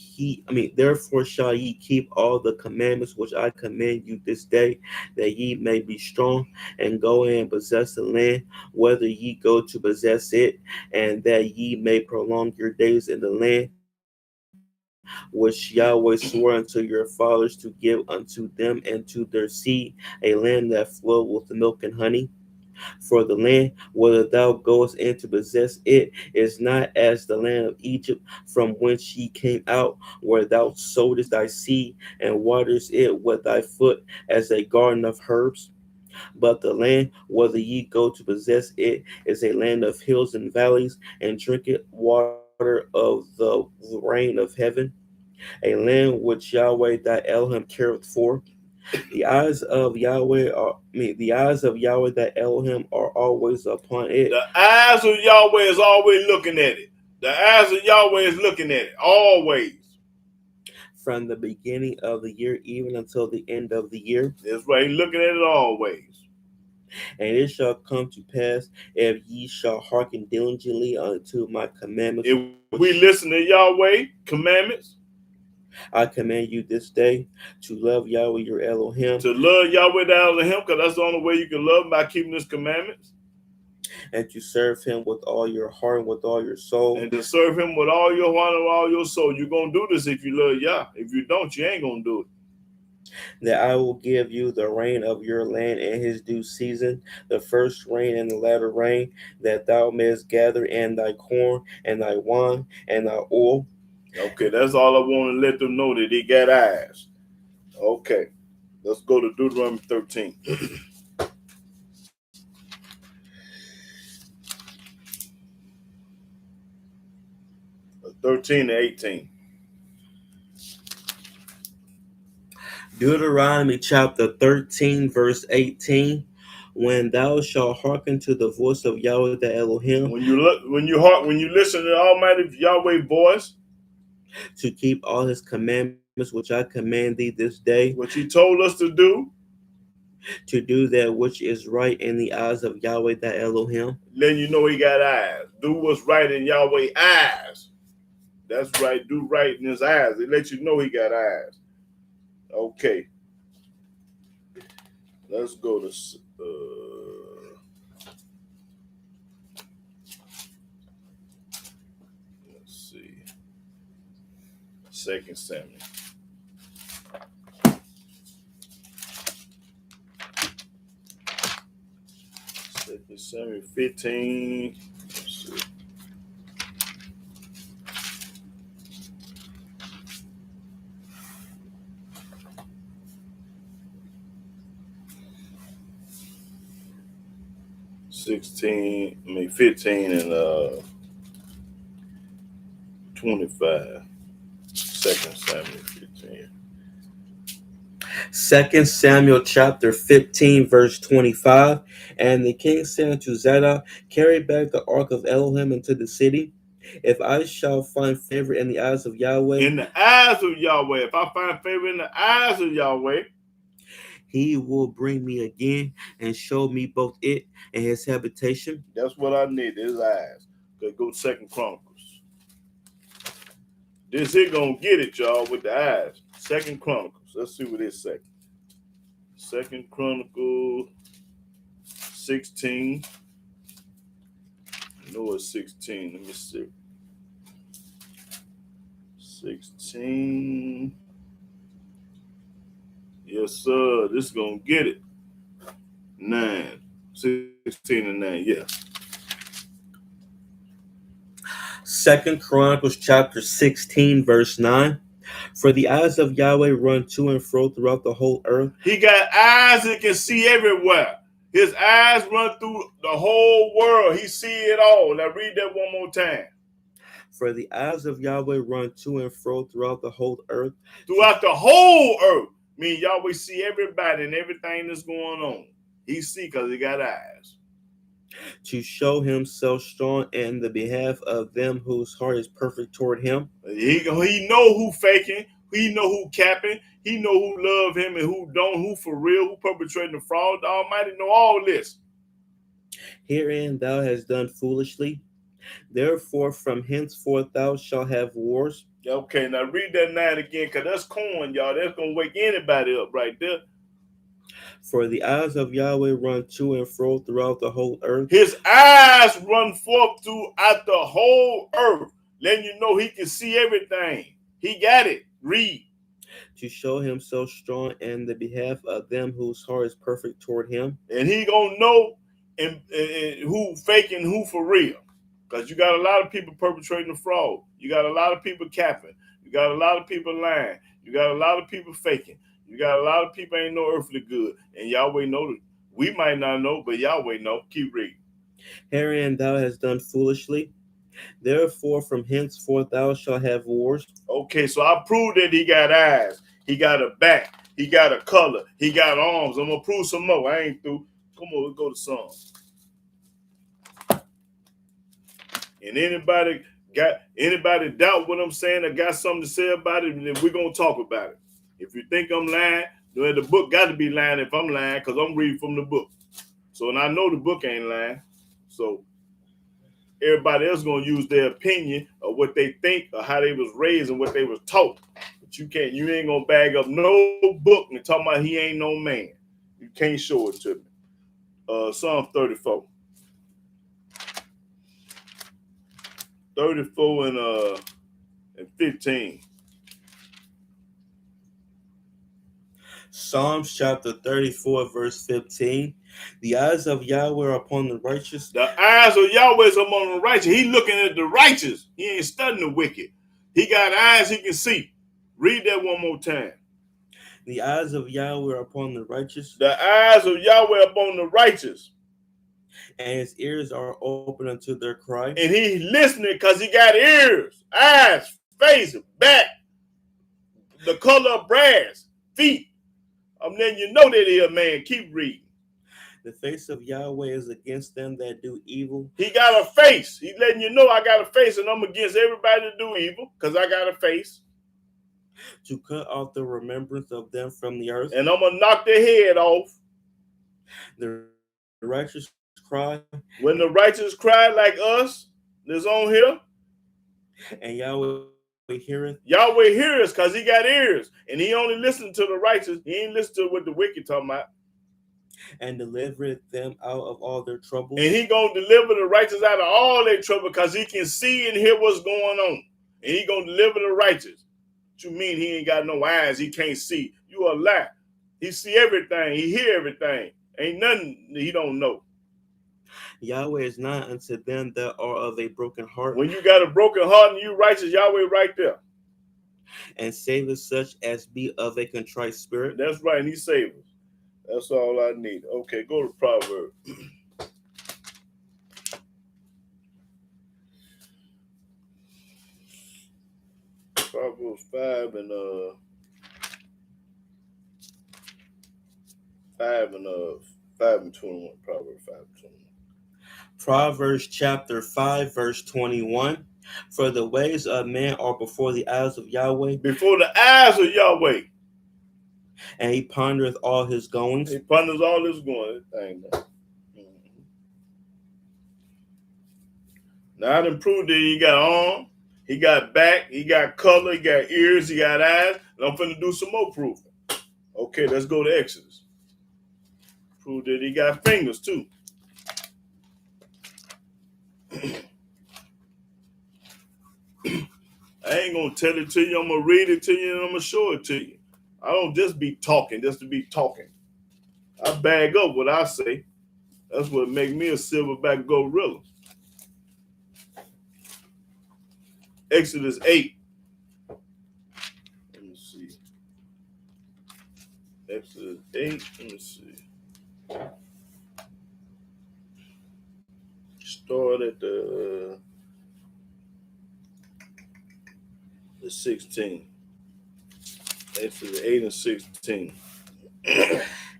keep all the commandments which I command you this day, that ye may be strong, and go in and possess the land, whether ye go to possess it, and that ye may prolong your days in the land which Yahweh swore unto your fathers to give unto them and to their seed, a land that flowed with milk and honey. For the land, whether thou goest in to possess it, is not as the land of Egypt, from whence ye came out, where thou sowest thy seed, and waters it with thy foot, as a garden of herbs. But the land, whether ye go to possess it, is a land of hills and valleys, and drink it water of the rain of heaven, a land which Yahweh thy Elohim careth for. The eyes of Yahweh that Elohim are always upon it. The eyes of Yahweh is always looking at it. The eyes of Yahweh is looking at it always. From the beginning of the year even until the end of the year. That's right, he's looking at it always. And it shall come to pass, if ye shall hearken diligently unto my commandments, if we listen to Yahweh commandments, I command you this day to love Yahweh your Elohim. To love Yahweh the Elohim, because that's the only way you can love him, by keeping his commandments. And to serve him with all your heart and with all your soul. And to serve him with all your heart and all your soul. You're going to do this if you love Yah. If you don't, you ain't going to do it. That I will give you the rain of your land in his due season, the first rain and the latter rain, that thou mayest gather in thy corn and thy wine and thy oil. Okay, that's all I want to let them know, that they got eyes. Okay, let's go to Deuteronomy 13. 13 to 18. Deuteronomy chapter 13, verse 18. When thou shalt hearken to the voice of Yahweh the Elohim, when you listen to the Almighty Yahweh's voice, to keep all his commandments which I command thee this day, which he told us to do that which is right in the eyes of Yahweh the Elohim. Then you know he got eyes. Do what's right in Yahweh's eyes. That's right. Do right in his eyes. It lets you know he got eyes. Okay. Let's go to let's see. 2 Samuel. 2 Samuel 15. Let's see. 15 and 25. 2 Samuel 15. 2 Samuel chapter 15, verse 25. And the king said unto Zadok, carry back the ark of Elohim into the city. If I shall find favor in the eyes of Yahweh, In the eyes of Yahweh, if I find favor in the eyes of Yahweh, he will bring me again and show me both it and his habitation. that's what I need, his eyes. Go to 2 Chronicles. This here gonna get it, y'all, with the eyes. 2 Chronicles. Let's see what it say. 2 Chronicles 16. I know it's 16. Let me see. 16. Yes, sir. This is gonna get it. 9. 16 and 9. Yeah. 2 Chronicles chapter 16, verse 9. For the eyes of Yahweh run to and fro throughout the whole earth. He got eyes that can see everywhere. His eyes run through the whole world. He see it all. Now read that one more time. For the eyes of Yahweh run to and fro throughout the whole earth. Throughout the whole earth. I mean, Yahweh see everybody and everything that's going on. He see because he got eyes. To show himself strong in the behalf of them whose heart is perfect toward him. He know who faking. He know who capping. He know who love him and who don't. Who for real. Who perpetrating the fraud. The Almighty know all this. Herein thou hast done foolishly. Therefore from henceforth thou shalt have wars. Okay, now read that 9 again, because that's corn, y'all. That's going to wake anybody up right there. For the eyes of Yahweh run to and fro throughout the whole earth. His eyes run forth throughout the whole earth, letting you know he can see everything. He got it. Read. To show himself strong in the behalf of them whose heart is perfect toward him. And he going to know and who faking, who for real. Because you got a lot of people perpetrating the fraud. You got a lot of people capping. You got a lot of people lying. You got a lot of people faking. You got a lot of people ain't no earthly good. And Yahweh know that. We might not know, but Yahweh know. Keep reading. Herein thou hast done foolishly. Therefore from henceforth thou shalt have wars. Okay, so I proved that he got eyes. He got a back. He got a color. He got arms. I'm going to prove some more. I ain't through. Come on, let's go to Psalms. And anybody doubt what I'm saying or got something to say about it, then we're going to talk about it. If you think I'm lying, then the book got to be lying if I'm lying, because I'm reading from the book. So, and I know the book ain't lying. So everybody else going to use their opinion of what they think or how they was raised and what they was taught. But you ain't going to bag up no book and talk about he ain't no man. You can't show it to me. Psalm 34. 34 and 15. Psalms chapter 34, verse 15. The eyes of Yahweh are upon the righteous. The eyes of Yahweh is upon the righteous. He looking at the righteous. He ain't studying the wicked. He got eyes he can see. Read that one more time. The eyes of Yahweh are upon the righteous. The eyes of Yahweh upon the righteous. And his ears are open unto their cry. And he listening because he got ears, eyes, face, back, the color of brass, feet. I'm letting you know that he a man. Keep reading. The face of Yahweh is against them that do evil. He got a face. He's letting you know I got a face and I'm against everybody that do evil because I got a face. To cut off the remembrance of them from the earth. And I'm going to knock their head off. The righteous cry. When the righteous cry like us, that's on here. And Yahweh heareth. Yahweh hears because he got ears. And he only listens to the righteous. He ain't listen to what the wicked talking about. And delivereth them out of all their troubles. And he going to deliver the righteous out of all their trouble because he can see and hear what's going on. And he going to deliver the righteous. What you mean he ain't got no eyes, he can't see? You a lie. He see everything. He hear everything. Ain't nothing he don't know. Yahweh is not unto them that are of a broken heart. When you got a broken heart and you righteous, Yahweh right there. And saveth such as be of a contrite spirit. That's right, and he saved us. That's all I need. Okay, go to Proverbs. Proverbs 5 and 21. Proverbs 5 and 21. Proverbs chapter 5, verse 21. For the ways of man are before the eyes of Yahweh, Before the eyes of Yahweh, and he pondereth all his goings. he ponders all this going. Thing. Now I done proved that he got arm, he got back, he got color, he got ears, he got eyes, and I'm finna do some more proving. Okay, let's go to Exodus. Prove that he got fingers too. I ain't gonna tell it to you, I'm gonna read it to you, and I'm gonna show it to you. I don't just be talking just to be talking. I bag up what I say. That's what make me a silverback gorilla. Exodus 8. Let me see. Exodus 8. Let me see. Start at the 16. Exodus 8 and 16.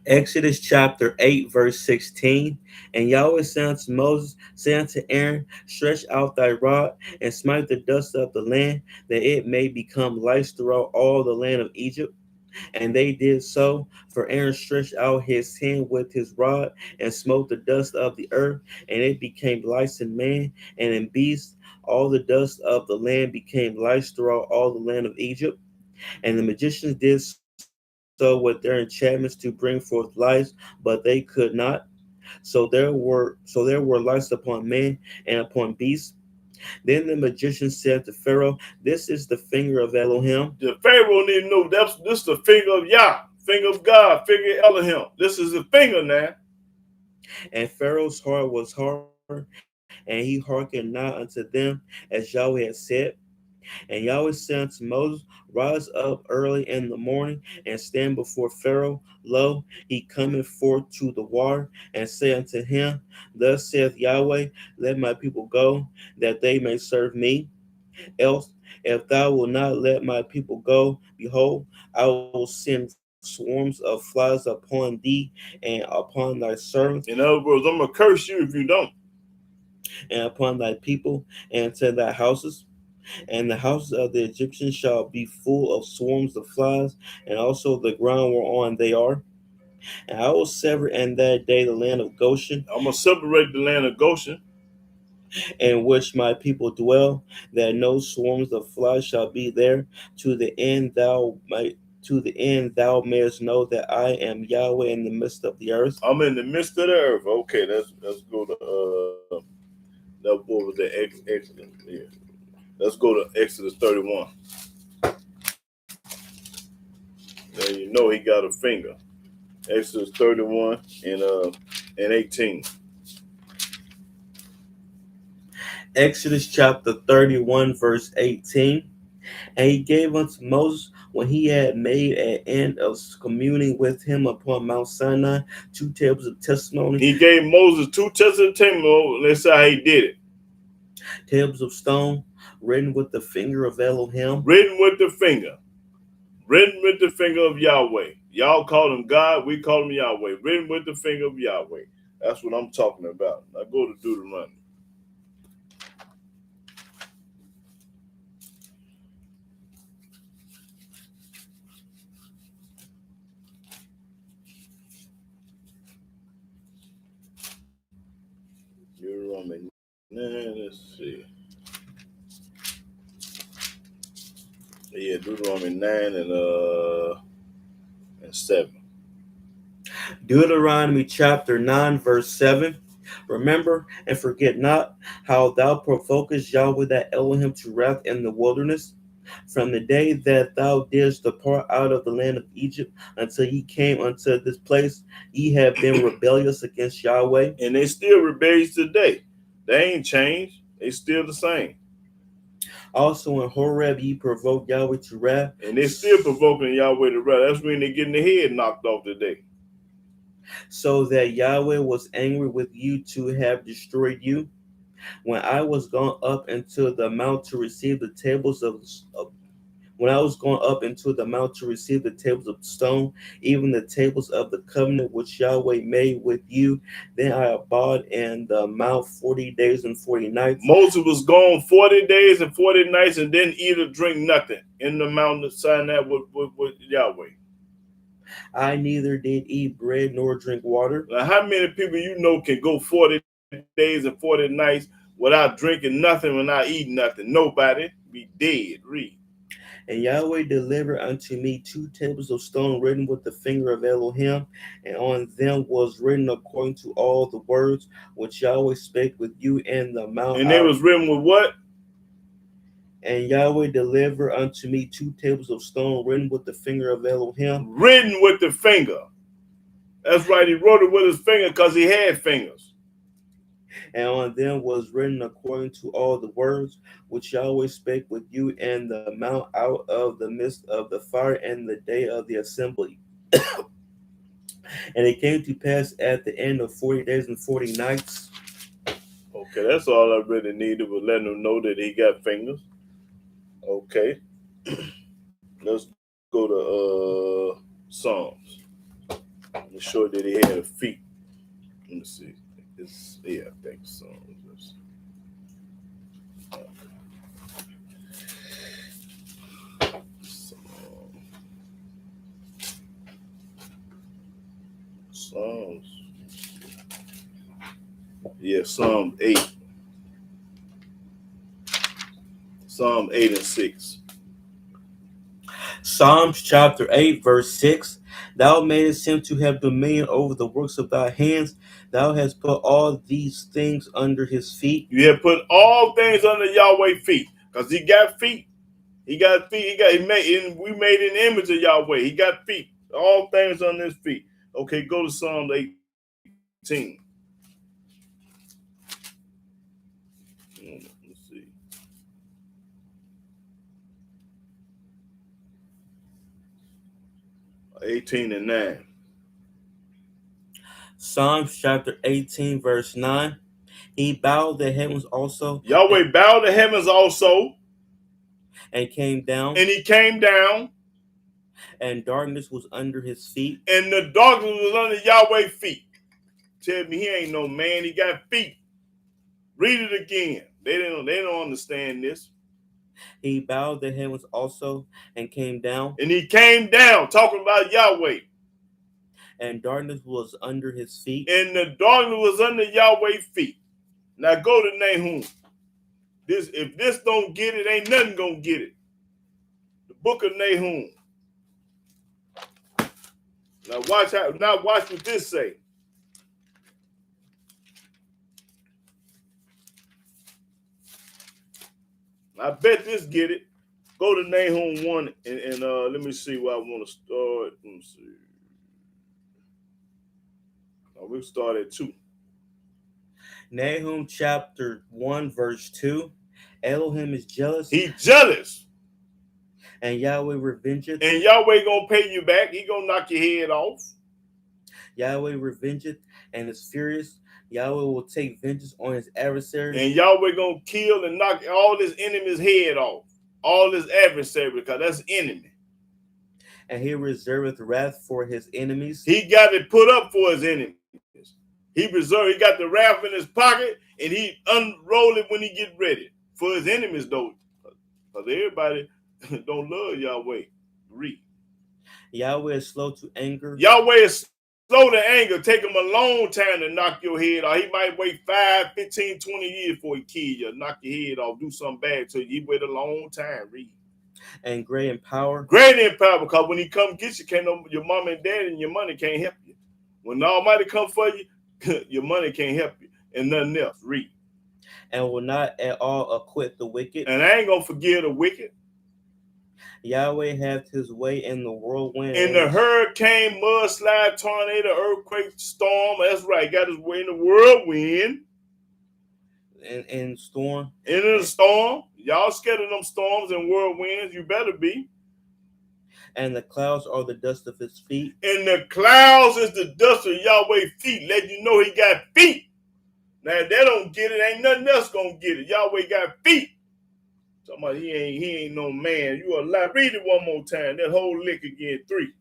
Exodus chapter 8, verse 16. And Yahweh said unto Moses, say unto Aaron, stretch out thy rod, and smite the dust of the land, that it may become lice throughout all the land of Egypt. And they did so, for Aaron stretched out his hand with his rod, and smote the dust of the earth, and it became lice in man and in beast. All the dust of the land became lice throughout all the land of Egypt. And the magicians did so with their enchantments to bring forth lice, but they could not. So there were lice upon man and upon beasts. Then the magician said to Pharaoh, this is the finger of Elohim. The Pharaoh need to know this is the finger of Yah, finger of God, finger of Elohim. This is the finger now. And Pharaoh's heart was hard, and he hearkened not unto them, as Yahweh had said. And Yahweh said unto Moses, rise up early in the morning, and stand before Pharaoh. Lo, he cometh forth to the water, and say unto him, thus saith Yahweh, let my people go, that they may serve me. Else, if thou wilt not let my people go, behold, I will send swarms of flies upon thee and upon thy servants In other words, I'm gonna curse you if you don't. and upon thy people and to thy houses. And the houses of the Egyptians shall be full of swarms of flies, and also the ground whereon they are. And I will sever in that day the land of Goshen, I'm gonna separate the land of Goshen. in which my people dwell, that no swarms of flies shall be there, to the end thou mayest know that I am Yahweh in the midst of the earth. I'm in the midst of the earth. Okay, let's go to that what was the Exodus? Yeah. Let's go to Exodus 31. Now you know he got a finger. Exodus 31 and 18. Exodus chapter 31, verse 18. And he gave unto Moses, when he had made an end of communing with him upon Mount Sinai, 2 tables of testimony, He gave Moses 2 of testimony. Let's see how he did it. tables of stone, written with the finger of Elohim. Written with the finger. Written with the finger of Yahweh. Y'all call him God, we call him Yahweh. Written with the finger of Yahweh. That's what I'm talking about. Now go to Deuteronomy. Deuteronomy 9, let's see. Yeah, Deuteronomy 9 and 7. Deuteronomy chapter 9, verse 7. Remember and forget not how thou provokest Yahweh thy Elohim to wrath in the wilderness, from the day that thou didst depart out of the land of Egypt until ye came unto this place. Ye have been rebellious against Yahweh. And they still rebellious today. They ain't changed. They still the same. Also in Horeb ye provoked Yahweh to wrath. And they still provoking Yahweh to wrath. That's when they getting their head knocked off today. So that Yahweh was angry with you to have destroyed you. When I was gone up into the mount to receive the tables of When I was going up into the mount to receive the tables of stone, even the tables of the covenant which Yahweh made with you, then I abode in the mount 40 days and 40 nights. Moses was gone 40 days and 40 nights and didn't eat or drink nothing in the mountain of Sinai with Yahweh. I neither did eat bread nor drink water. Now, how many people you know can go 40 days and 40 nights without drinking nothing, without eating nothing? Nobody. Be dead. Read. And Yahweh delivered unto me 2 tables of stone written with the finger of Elohim, and on them was written according to all the words which Yahweh spake with you in the mount. And they was written with what? And Yahweh delivered unto me 2 tables of stone written with the finger of Elohim. Written with the finger. That's right. He wrote it with his finger because he had fingers. And on them was written according to all the words which Yahweh spake with you in the mount out of the midst of the fire in the day of the assembly. And it came to pass at the end of 40 days and 40 nights. Okay, that's all I really needed was letting him know that he got fingers. Okay. Let's go to Psalms. Let me show that he had feet. Let me see. I think Psalms. Psalms. Yeah, Psalm 8. Psalm 8 and 6. Psalms chapter 8, verse 6. Thou madest him to have dominion over the works of thy hands. Thou hast put all these things under his feet. You have put all things under Yahweh's feet. Because he got feet. He got feet. We made an image of Yahweh. He got feet. All things on his feet. Okay, go to Psalm 18. Let's see. (18 and 9). Psalms chapter 18, verse 9. He bowed the heavens also. Yahweh bowed the heavens also. And came down. And he came down. And darkness was under his feet. And the darkness was under Yahweh's feet. Tell me he ain't no man. He got feet. Read it again. They don't understand this. He bowed the heavens also and came down. And he came down, talking about Yahweh. And darkness was under his feet. And the darkness was under Yahweh's feet. Now go to Nahum. If this don't get it, ain't nothing gonna get it. The book of Nahum. Now watch what this say. I bet this get it. Go to Nahum 1 and let me see where I want to start. Let me see. We'll start at 2. Nahum chapter 1, verse 2. Elohim is jealous. He's jealous. And Yahweh revengeth. And Yahweh gonna pay you back. He gonna knock your head off. Yahweh revengeth and is furious. Yahweh will take vengeance on his adversaries. And Yahweh gonna kill and knock all his enemies' head off. All his adversaries, because that's enemy. And he reserveth wrath for his enemies. He got it put up for his enemies. He got the wrath in his pocket, and he unroll it when he get ready. For his enemies, though. Because everybody don't love Yahweh. Read. Yahweh is slow to anger. Yahweh is slow to anger. Take him a long time to knock your head off. He might wait 5, 15, 20 years before he kill you, knock your head off, do something bad to you. He wait a long time. Read. And great in power. Great in power, because when he come get you, your mom and dad and your money can't help you. When the Almighty come for you, your money can't help you. And nothing else. Read. And will not at all acquit the wicked. And I ain't going to forgive the wicked. Yahweh hath his way in the whirlwind. In the hurricane, mudslide, tornado, earthquake, storm. That's right. Got his way in the whirlwind. In storm. In the storm. Y'all scared of them storms and whirlwinds. You better be. And the clouds are the dust of his feet. And the clouds is the dust of Yahweh's feet. Let you know he got feet. Now, if they don't get it, ain't nothing else going to get it. Yahweh got feet. Talking about he ain't no man. You a lie. Read it one more time. That whole lick again. 3.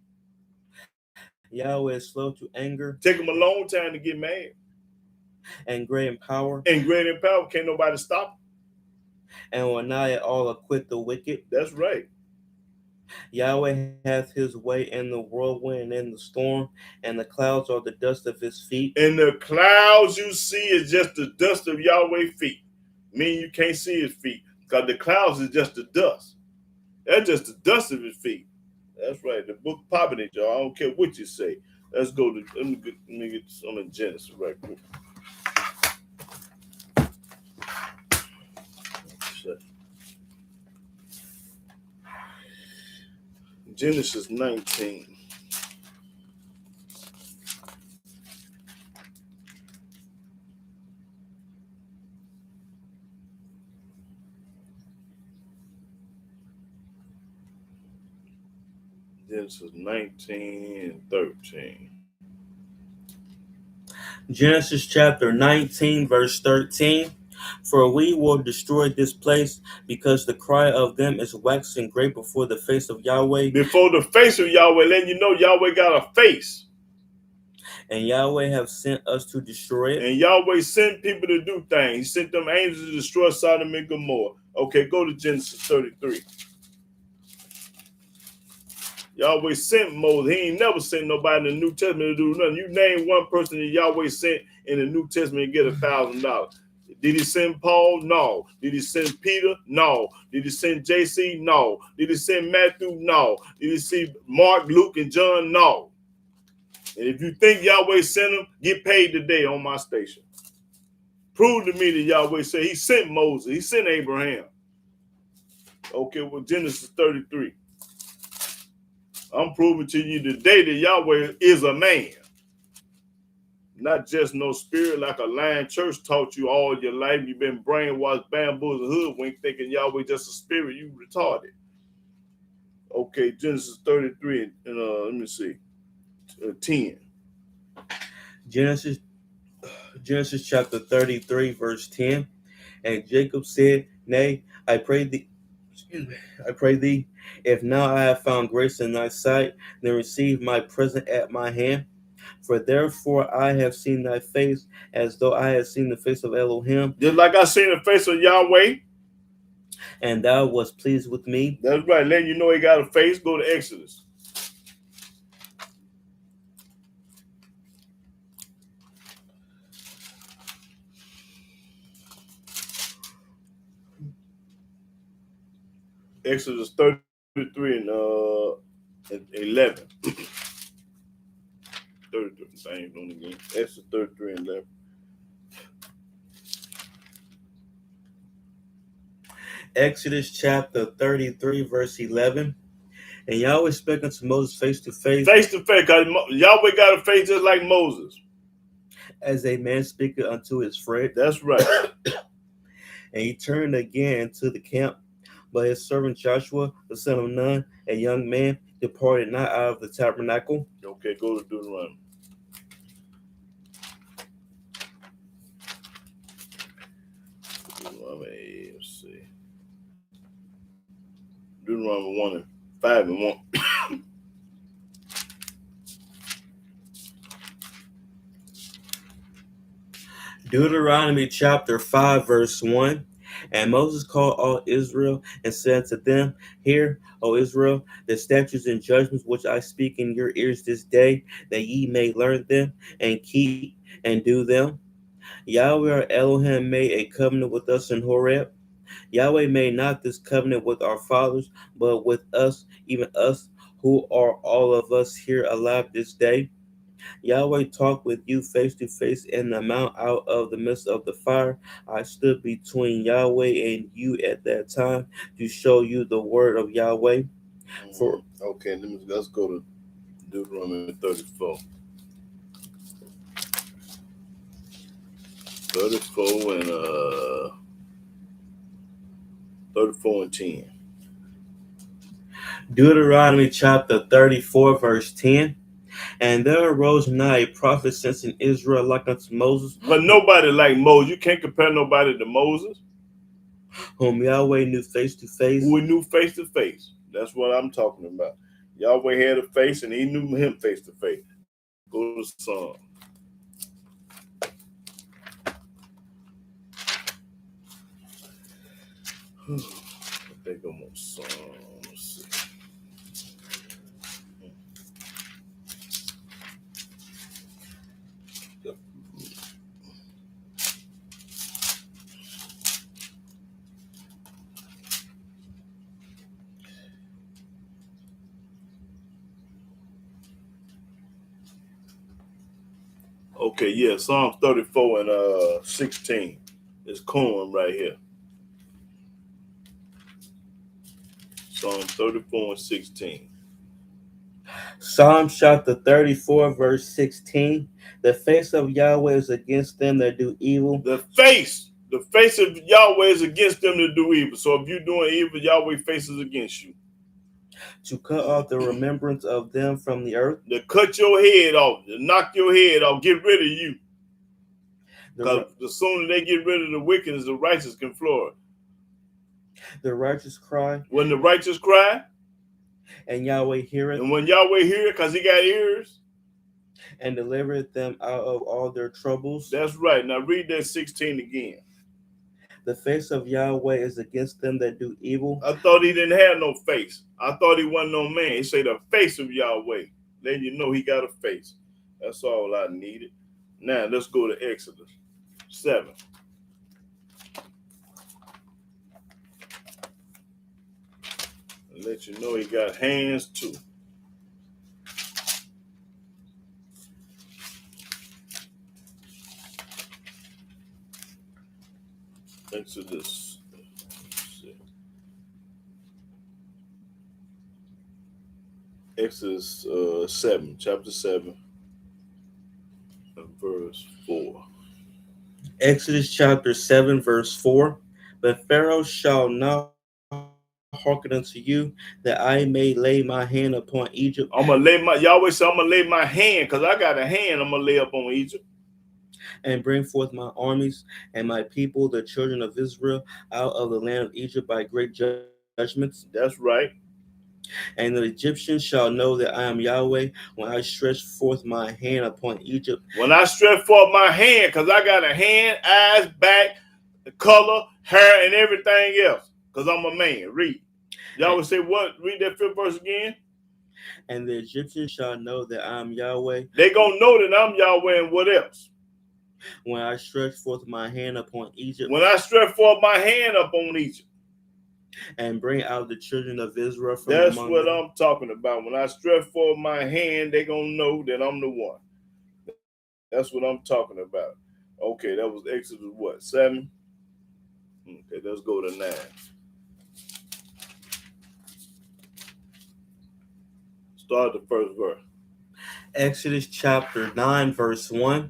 Yahweh is slow to anger Take him a long time to get mad. and great in power, And great in power. Can't nobody stop him. and will not at all acquit the wicked. That's right. Yahweh hath his way in the whirlwind and in the storm, and the clouds are the dust of his feet. And the clouds you see is just the dust of Yahweh's feet. Meaning you can't see his feet. Because the clouds is just the dust. That's just the dust of his feet. That's right. The book popping it, y'all. I don't care what you say. Let's go to let me get some of Genesis right quick. Genesis 19. Genesis 19 and 13. Genesis chapter 19, verse 13. For we will destroy this place, because the cry of them is waxing great before the face of Yahweh. Before the face of Yahweh, letting you know Yahweh got a face. And Yahweh have sent us to destroy it. And Yahweh sent people to do things. He sent them angels to destroy Sodom and Gomorrah. Okay, go to Genesis 33. Yahweh sent Moses. He ain't never sent nobody in the New Testament to do nothing. You name one person that Yahweh sent in the New Testament and get $1,000. Did he send Paul? No. Did he send Peter? No. Did he send JC? No. Did he send Matthew? No. Did he send Mark, Luke, and John? No. And if you think Yahweh sent them, get paid today on my station. Prove to me that Yahweh said he sent Moses. He sent Abraham. Okay, well, Genesis 33. I'm proving to you today that Yahweh is a man. Not just no spirit like a lying church taught you all your life. You've been brainwashed, bamboozled, hoodwinked, thinking Yahweh just a spirit. You retarded. Okay, Genesis 33 and let me see, 10. Genesis chapter 33, verse 10. And Jacob said, Nay, I pray thee, if now I have found grace in thy sight, then receive my present at my hand. For therefore I have seen thy face, as though I had seen the face of Elohim. Just like I seen the face of Yahweh. And thou wast pleased with me. That's right. Letting you know he got a face, go to Exodus. Exodus 33 and 11. 33. I ain't doing it again. Exodus 33 and 11. Exodus chapter 33, verse 11. And Yahweh spake unto Moses face to face. Face to face, because Yahweh got a face just like Moses. As a man speaketh unto his friend. That's right. And he turned again to the camp. But his servant Joshua, the son of Nun, a young man, departed not out of the tabernacle. Okay, go to Deuteronomy. Let's see. Deuteronomy 1 and 5 and 1. Deuteronomy chapter 5, verse 1. And Moses called all Israel and said to them, Hear, O Israel, the statutes and judgments which I speak in your ears this day, that ye may learn them and keep and do them. Yahweh our Elohim made a covenant with us in Horeb. Yahweh made not this covenant with our fathers, but with us, even us, who are all of us here alive this day. Yahweh talked with you face to face in the mount out of the midst of the fire. I stood between Yahweh and you at that time to show you the word of Yahweh. Okay, let's go to Deuteronomy 34. 34 and 10. Deuteronomy chapter 34, verse 10. And there arose not a prophet since in Israel like unto Moses. But nobody like Moses. You can't compare nobody to Moses. whom Yahweh knew face to face. Who he knew face to face. That's what I'm talking about. Yahweh had a face, and he knew him face to face. Go to Psalm. I think I'm on Psalm. Let's see. Okay, yeah, Psalm 34 and 16. It's corn right here. Psalm 34 and 16. Psalm chapter 34, verse 16. The face of Yahweh is against them that do evil. The face of Yahweh is against them to do evil. So if you're doing evil, Yahweh faces against you. To cut off the remembrance of them from the earth. To cut your head off, to knock your head off, get rid of you. Because the sooner they get rid of the wickedness, the righteous can flourish. The righteous cry. When the righteous cry, and Yahweh heareth. And when Yahweh heareth, because he got ears. And delivereth them out of all their troubles. That's right. Now read that 16 again. The face of Yahweh is against them that do evil. I thought he didn't have no face. I thought he wasn't no man. He said the face of Yahweh. Then you know he got a face. That's all I needed. Now let's go to Exodus 7. And let you know he got hands too. Exodus. Exodus 7, chapter 7, verse 4. Exodus chapter 7, verse 4. But Pharaoh shall not hearken unto you, that I may lay my hand upon Egypt. Yahweh said, I'm gonna lay my hand, because I got a hand I'm gonna lay up on Egypt. And bring forth my armies and my people, the children of Israel, out of the land of Egypt by great judgments. That's right. And the Egyptians shall know that I am Yahweh when I stretch forth my hand upon Egypt. When I stretch forth my hand, because I got a hand, eyes, back, the color, hair, and everything else. Because I'm a man. Read. Yahweh say what? Read that 5th verse again. And the Egyptians shall know that I am Yahweh. They gonna know that I'm Yahweh, and what else? When I stretch forth my hand upon Egypt. When I stretch forth my hand upon Egypt. And bring out the children of Israel from That's among what them. I'm talking about. When I stretch forth my hand, they gonna know that I'm the one. That's what I'm talking about. Okay, that was Exodus what? 7? Okay, let's go to 9. Start the first verse. Exodus chapter 9, verse 1.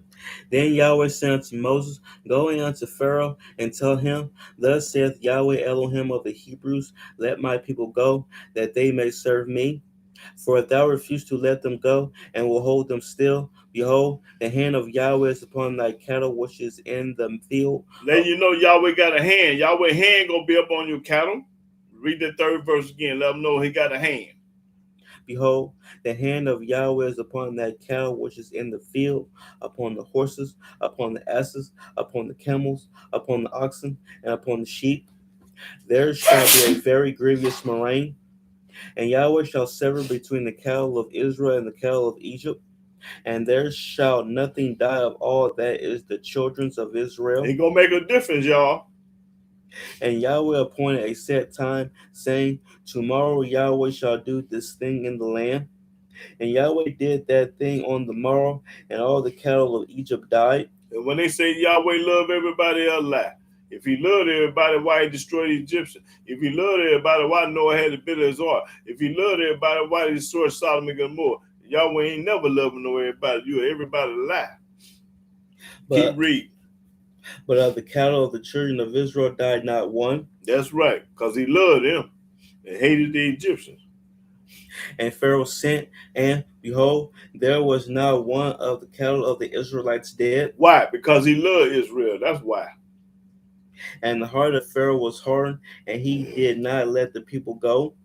Then Yahweh said unto Moses, Go in unto Pharaoh, and tell him, Thus saith Yahweh Elohim of the Hebrews, Let my people go, that they may serve me. For if thou refuse to let them go, and will hold them still, behold, the hand of Yahweh is upon thy cattle which is in the field. Let you know Yahweh got a hand. Yahweh hand gonna be up on your cattle. Read the 3rd verse again. Let them know he got a hand. Behold, the hand of Yahweh is upon that cattle which is in the field, upon the horses, upon the asses, upon the camels, upon the oxen, and upon the sheep. There shall be a very grievous murrain, and Yahweh shall sever between the cattle of Israel and the cattle of Egypt, and there shall nothing die of all that is the children of Israel. Ain't gonna make a difference, y'all. And Yahweh appointed a set time, saying, Tomorrow Yahweh shall do this thing in the land. And Yahweh did that thing on the morrow, and all the cattle of Egypt died. And when they say Yahweh love everybody, they'll lie. If he loved everybody, why he destroyed the Egyptians? If he loved everybody, why Noah had to build his ark? If he loved everybody, why did he destroy Sodom and Gomorrah? Yahweh ain't never loving no everybody. You everybody lie. Keep reading. But of the cattle of the children of Israel died not one. That's right, because he loved them and hated the Egyptians. And Pharaoh sent, and behold, there was not one of the cattle of the Israelites dead. Why? Because he loved Israel. That's why. And the heart of Pharaoh was hardened, and he did not let the people go.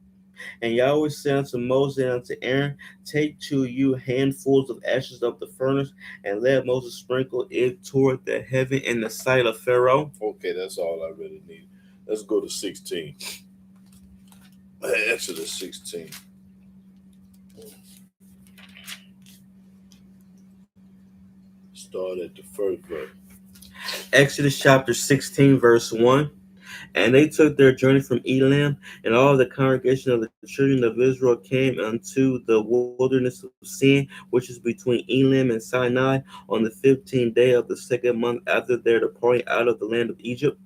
And Yahweh said unto Moses and unto Aaron, take to you handfuls of ashes of the furnace, and let Moses sprinkle it toward the heaven in the sight of Pharaoh. Okay, that's all I really need. Let's go to 16. Exodus 16. Start at the first verse. Exodus chapter 16, verse 1. And they took their journey from Elam, and all the congregation of the children of Israel came unto the wilderness of Sin, which is between Elam and Sinai, on the 15th day of the second month after their departing out of the land of Egypt.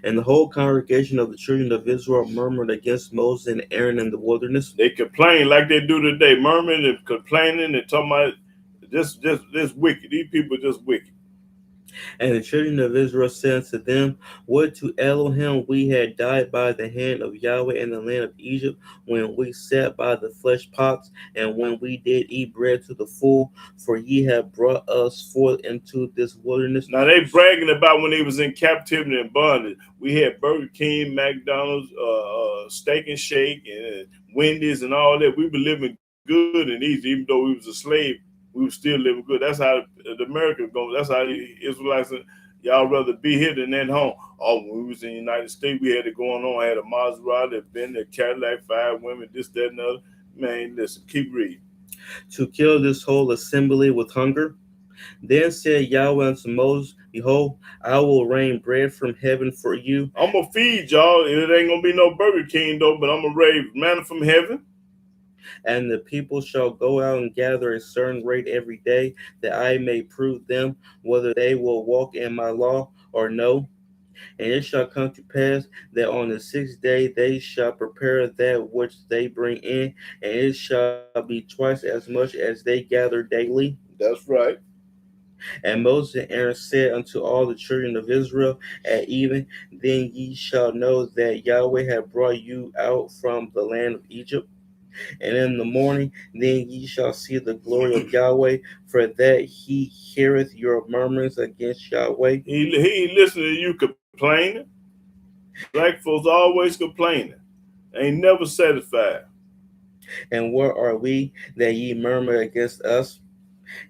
And the whole congregation of the children of Israel murmured against Moses and Aaron in the wilderness. They complain like they do today, murmuring and complaining and talking about this wicked. These people are just wicked. And the children of Israel said unto them, would to Elohim we had died by the hand of Yahweh in the land of Egypt, when we sat by the flesh pots, and when we did eat bread to the full, for ye have brought us forth into this wilderness. Now they bragging about when they was in captivity and bondage. We had Burger King, McDonald's, Steak and Shake, and Wendy's, and all that. We were living good and easy, even though we was a slave. We were still living good. That's how the Americans go. That's how the Israelites. Y'all rather be here than at home. Oh, when we was in the United States, we had it going on. I had a Maserati, a Bentley, a Cadillac, 5 women, this, that, and other. Man, listen, keep reading. To kill this whole assembly with hunger. Then said Yahweh unto Moses, behold, I will rain bread from heaven for you. I'm going to feed y'all. It ain't going to be no Burger King, though, but I'm going to rain manna from heaven. And the people shall go out and gather a certain rate every day, that I may prove them whether they will walk in my law or no. And it shall come to pass that on the 6th day they shall prepare that which they bring in, and it shall be twice as much as they gather daily. That's right. And Moses and Aaron said unto all the children of Israel at even, then ye shall know that Yahweh hath brought you out from the land of Egypt. And in the morning, then ye shall see the glory of Yahweh, for that he heareth your murmurings against Yahweh. He ain't listening to you complaining. Black folks always complaining. Ain't never satisfied. And where are we that ye murmur against us?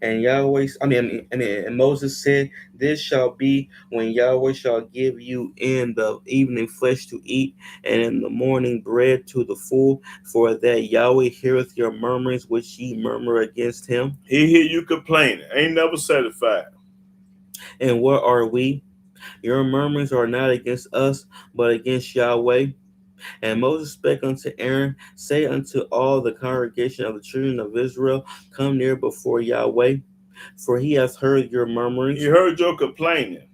And and Moses said, this shall be when Yahweh shall give you in the evening flesh to eat, and in the morning bread to the full, for that Yahweh heareth your murmurings which ye murmur against him. He hear you complaining. Ain't never satisfied. And where are we? Your murmurings are not against us, but against Yahweh. And Moses spake unto Aaron, say unto all the congregation of the children of Israel, come near before Yahweh, for he hath heard your murmurings. He heard your complaining.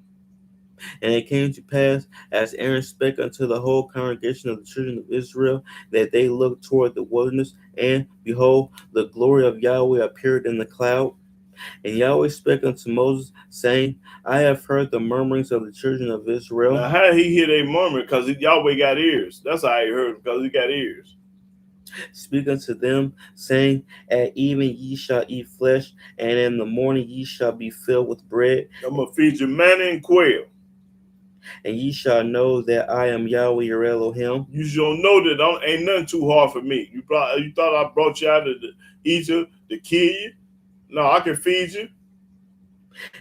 And it came to pass, as Aaron spake unto the whole congregation of the children of Israel, that they looked toward the wilderness, and behold, the glory of Yahweh appeared in the cloud. And Yahweh spake unto Moses, saying, I have heard the murmurings of the children of Israel. Now, how he hear they murmur? Because Yahweh got ears. That's how he heard him, because he got ears. Speak unto them, saying, at even ye shall eat flesh, and in the morning ye shall be filled with bread. I'm going to feed you manna and quail. And ye shall know that I am Yahweh your Elohim. You shall know that ain't nothing too hard for me. You thought I brought you out of Egypt to kill you? No, I can feed you.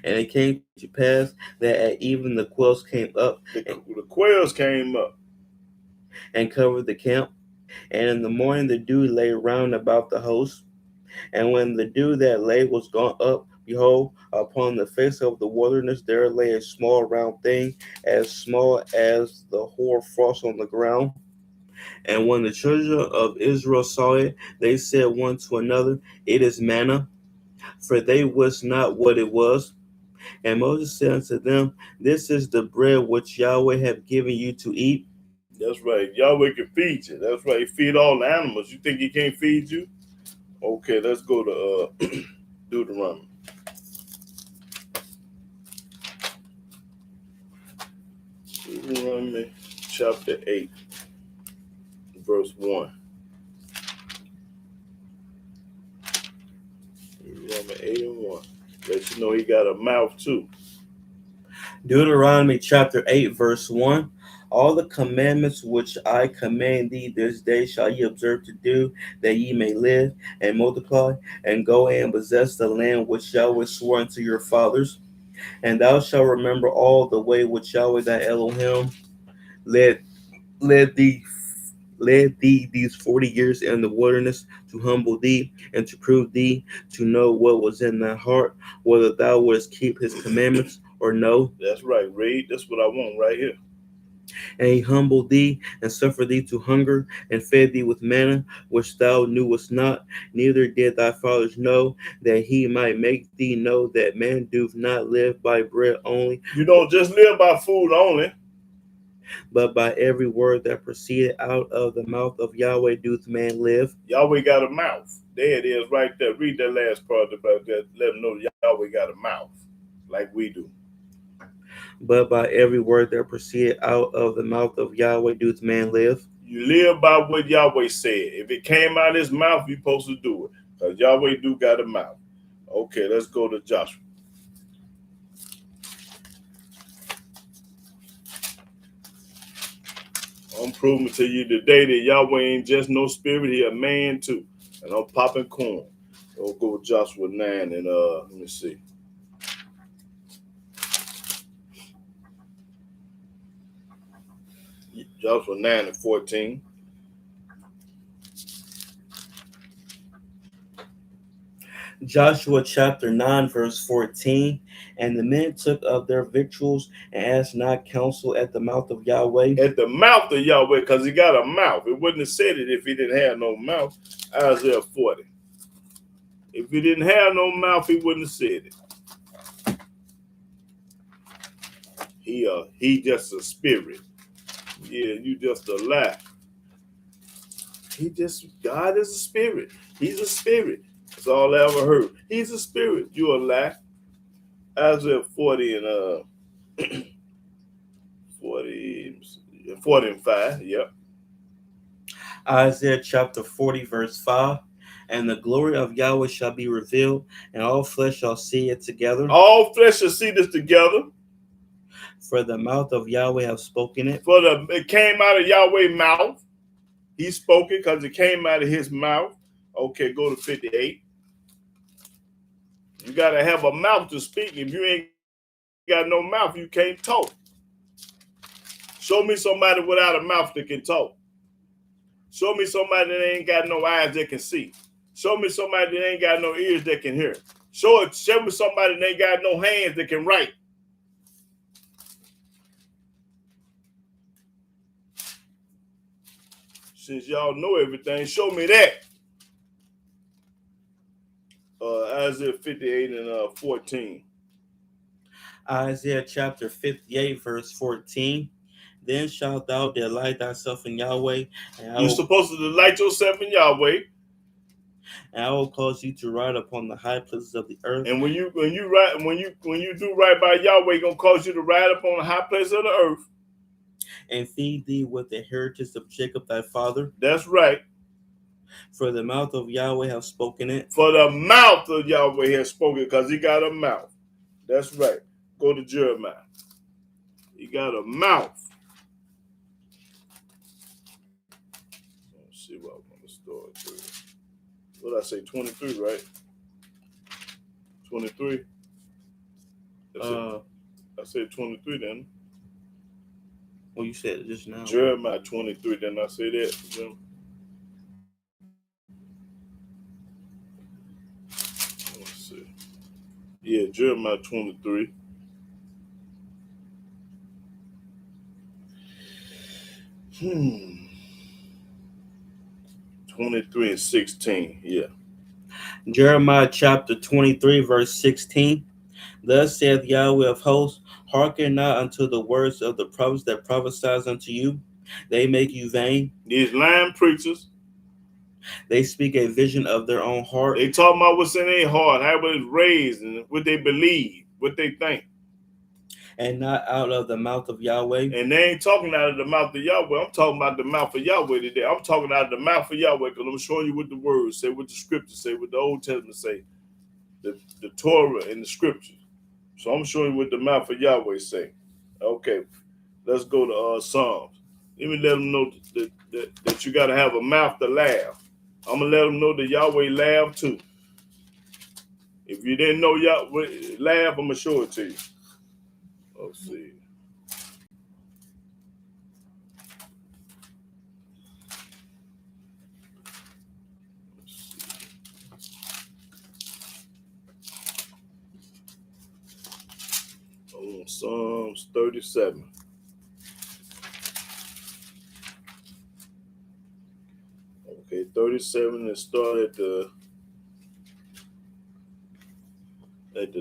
And it came to pass that at even the quails came up. The quails came up. And covered the camp. And in the morning the dew lay round about the host. And when the dew that lay was gone up, behold, upon the face of the wilderness there lay a small round thing, as small as the hoar frost on the ground. And when the children of Israel saw it, they said one to another, it is manna, for they wist not what it was. And Moses said unto them, this is the bread which Yahweh hath given you to eat. That's right. Yahweh can feed you. That's right. He feed all the animals. You think he can't feed you? Okay, let's go to Deuteronomy. Deuteronomy chapter 8, verse 1. Deuteronomy 8 and 1. Let you know he got a mouth too. Deuteronomy chapter 8, verse 1. All the commandments which I command thee this day shall ye observe to do, that ye may live and multiply, and go and possess the land which Yahweh swore unto your fathers. And thou shalt remember all the way which Yahweh thy Elohim led led thee led thee these 40 years in the wilderness, to humble thee and to prove thee, to know what was in thy heart, whether thou wouldst keep his commandments or no. That's right. Read. That's what I want right here. And he humbled thee and suffered thee to hunger, and fed thee with manna which thou knewest not, neither did thy fathers know, that he might make thee know that man doth not live by bread only, You don't just live by food only. but by every word that proceeded out of the mouth of Yahweh doth man live. Yahweh got a mouth. There it is right there. Read that last part about that. Let them know Yahweh got a mouth like we do. But by every word that proceeded out of the mouth of Yahweh doth man live. You live by what Yahweh said. If it came out of his mouth, you're supposed to do it. Because Yahweh do got a mouth. Okay, let's go to Joshua. I'm proving to you today that Yahweh ain't just no spirit, he a man too. And I'm popping corn. We'll go with Joshua 9 and let me see. Joshua 9 and 14. Joshua chapter 9, verse 14. And the men took of their victuals and asked not counsel at the mouth of Yahweh. At the mouth of Yahweh, because he got a mouth. It wouldn't have said it if he didn't have no mouth. Isaiah 40. If he didn't have no mouth, he wouldn't have said it. He just a spirit. Yeah, you just a lie. God is a spirit. He's a spirit. That's all I ever heard. He's a spirit. You a lie. Isaiah 40 and 40 and 5. Yep. Isaiah chapter 40, verse 5. And the glory of Yahweh shall be revealed, and all flesh shall see it together. All flesh shall see this together. For the mouth of Yahweh have spoken it. It came out of Yahweh's mouth. He spoke it because it came out of his mouth. Okay, go to 58. You got to have a mouth to speak. If you ain't got no mouth, you can't talk. Show me somebody without a mouth that can talk. Show me somebody that ain't got no eyes that can see. Show me somebody that ain't got no ears that can hear. Show me somebody that ain't got no hands that can write. Since y'all know everything, show me that. Isaiah 58 and 14. Isaiah chapter 58, verse 14. Then shalt thou delight thyself in Yahweh, and You're supposed to delight yourself in Yahweh. And I will cause you to ride upon the high places of the earth. And when you do right by Yahweh, He's gonna cause you to ride upon the high places of the earth. And feed thee with the heritage of Jacob thy father. That's right. For the mouth of Yahweh have spoken it. For the mouth of Yahweh has spoken, because he got a mouth. That's right. Go to Jeremiah. He got a mouth. Let's see what I'm going to start with. What did I say? 23, right? 23. I said 23 then. Well, you said it just now. Jeremiah 23, didn't I say that, Jim? Let's see. Yeah, Jeremiah 23. Hmm. 23 and 16, yeah. Jeremiah chapter 23, verse 16. Thus saith Yahweh of hosts, hearken not unto the words of the prophets that prophesies unto you. They make you vain. These lying preachers. They speak a vision of their own heart. They talk about what's in their heart, how it was raised, and what they believe, what they think. And not out of the mouth of Yahweh. And they ain't talking out of the mouth of Yahweh. I'm talking about the mouth of Yahweh today. I'm talking out of the mouth of Yahweh because I'm showing you what the words say, what the scriptures say, what the Old Testament say, the Torah and the scriptures. So I'm showing you what the mouth of Yahweh say. Okay, let's go to Psalms. Let me let them know that you got to have a mouth to laugh. I'm going to let them know that Yahweh laugh too. If you didn't know Yahweh laugh, I'm going to show it to you. Let's see. Psalms 37. Okay, 37 and start at the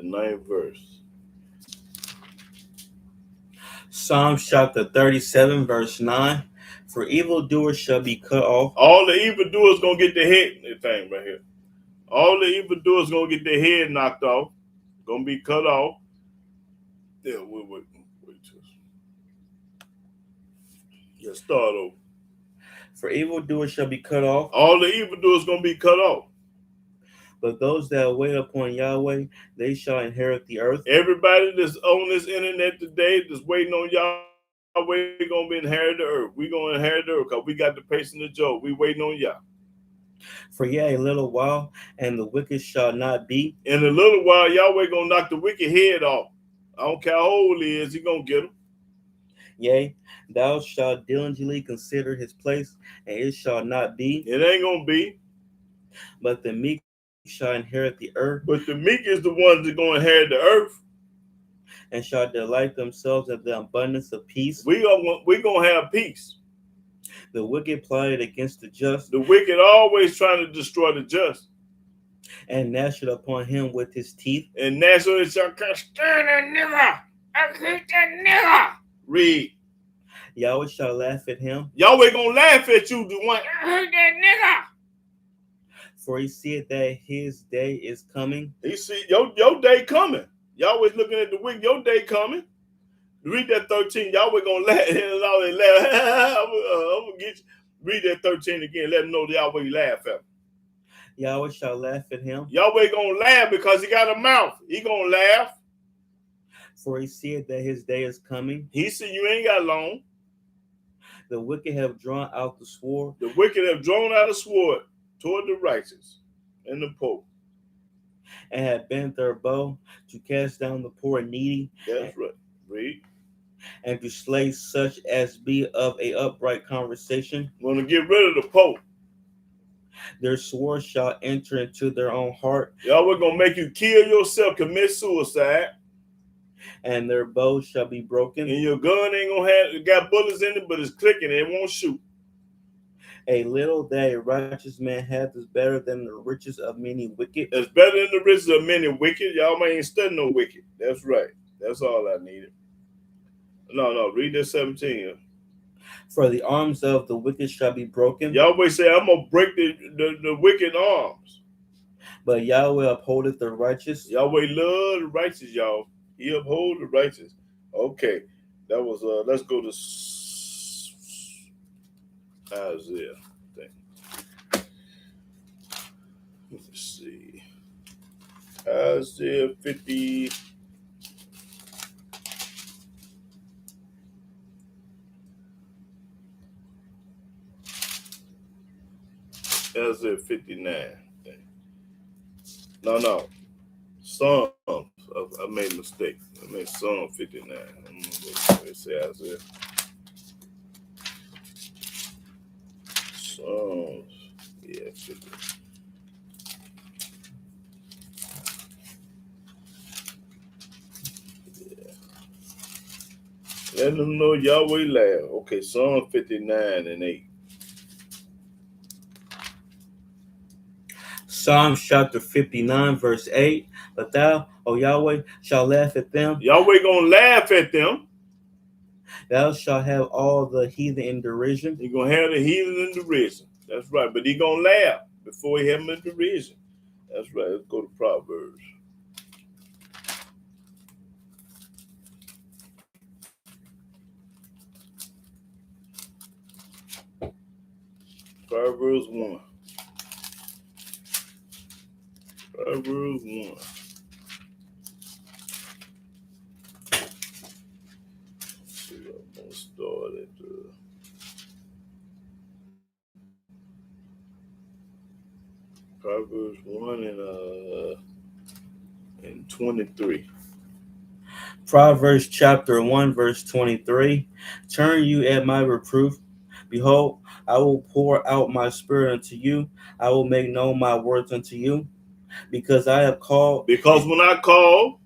ninth verse. Psalms chapter 37, verse 9. For evildoers shall be cut off. All the evildoers gonna get their head thing right here. All the evildoers gonna get their head knocked off, gonna be cut off. Yeah, wait. Yeah, start over. For evildoers shall be cut off. All the evildoers gonna be cut off. But those that wait upon Yahweh, they shall inherit the earth. Everybody that's on this internet today that's waiting on Yahweh gonna be inherit the earth. We gonna inherit the earth because we got the patience of Job. We waiting on Yah. For yet a little while, and the wicked shall not be. In a little while, Yahweh gonna knock the wicked head off. I don't care how old he is, he gonna get him. Yea, thou shalt diligently consider his place, and it shall not be. It ain't gonna be. But the meek shall inherit the earth. But the meek is the ones that gonna inherit the earth. And shall delight themselves in the abundance of peace. We gonna have peace. The wicked plotted against the just. The wicked always trying to destroy the just. And gnashed upon him with his teeth. And naturally shall stand that nigga. I hate that nigga. Read. Yahweh shall laugh at him. Yahweh gonna laugh at you, the one. I hate that nigga. For he seeth that his day is coming. He see your day coming. Yahweh's looking at the wicked. Your day coming. Read that 13. Yahweh gonna laugh. I'm gonna get you. Read that 13 again. Let him know that Yahweh laugh at him. Yahweh shall laugh at him. Yahweh gonna laugh because he got a mouth. He gonna laugh. For he seeth that his day is coming. He see you ain't got long. The wicked have drawn out the sword. The wicked have drawn out a sword toward the righteous and the poor. And have bent their bow to cast down the poor and needy. That's right. Read. And to slay such as be of a upright conversation. Want to get rid of the Pope. Their sword shall enter into their own heart. Yahweh gonna make you kill yourself, commit suicide. And their bow shall be broken. And your gun ain't gonna have, it got bullets in it, but it's clicking, it won't shoot. A little that a righteous man hath is better than the riches of many wicked. It's better than the riches of many wicked. Y'all ain't studying no wicked. That's right. That's all I needed. No, read that 17. For the arms of the wicked shall be broken. Yahweh say, I'm gonna break the wicked arms. But Yahweh upholdeth the righteous. Yahweh love the righteous, y'all. He uphold the righteous. Okay, that was let's go to Isaiah. Let's see. Isaiah 50. Isaiah 59. No. Psalms. I made a mistake. I made Psalm 59. I'm gonna go say Isaiah. Psalms. Yeah, 50. Yeah. Let them know Yahweh laugh. Okay, Psalm 59 and 8. Psalms chapter 59, verse 8. But thou, O Yahweh, shalt laugh at them. Yahweh gonna laugh at them. Thou shalt have all the heathen in derision. He gonna have the heathen in derision. That's right. But he gonna laugh before he have them in derision. That's right. Let's go to Proverbs. Proverbs 1. Proverbs 1. start at Proverbs 1 and 23. Proverbs chapter 1, verse 23. Turn you at my reproof. Behold, I will pour out my spirit unto you. I will make known my words unto you. Because I have called. Because when I call,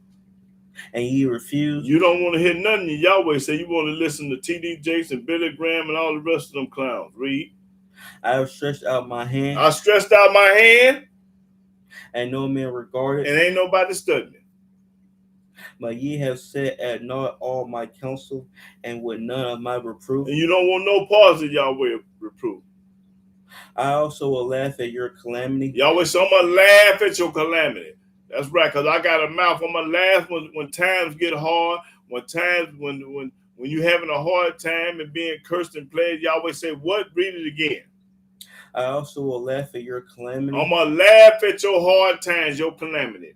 and ye refuse. You don't want to hear nothing Yahweh say. You want to listen to T.D. Jakes and Billy Graham and all the rest of them clowns. Read. I have stretched out my hand. I stretched out my hand. And no man regarded. And ain't nobody studying. But ye have set at naught all my counsel, and with none of my reproof. And you don't want no pause of Yahweh reproof. I also will laugh at your calamity. Yahweh said, I'm going to laugh at your calamity. That's right, because I got a mouth. I'm going to laugh when times get hard, when you're having a hard time and being cursed and plagued. Yahweh said, what? Read it again. I also will laugh at your calamity. I'm going to laugh at your hard times, your calamity.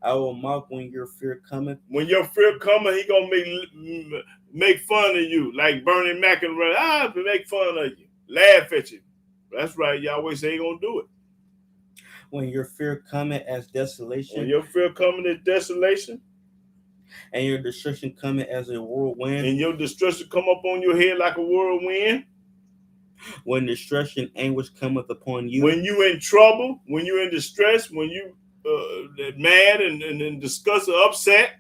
I will mock when your fear cometh. When your fear cometh, he going to make fun of you, like Bernie McEnroe. Make fun of you, laugh at you. That's right, Yahweh say he going to do it. When your fear cometh as desolation. When your fear cometh as desolation. And your destruction cometh as a whirlwind. And your destruction come up on your head like a whirlwind. When distress and anguish cometh upon you. When you in trouble, when you in distress, when you mad and disgusted, upset.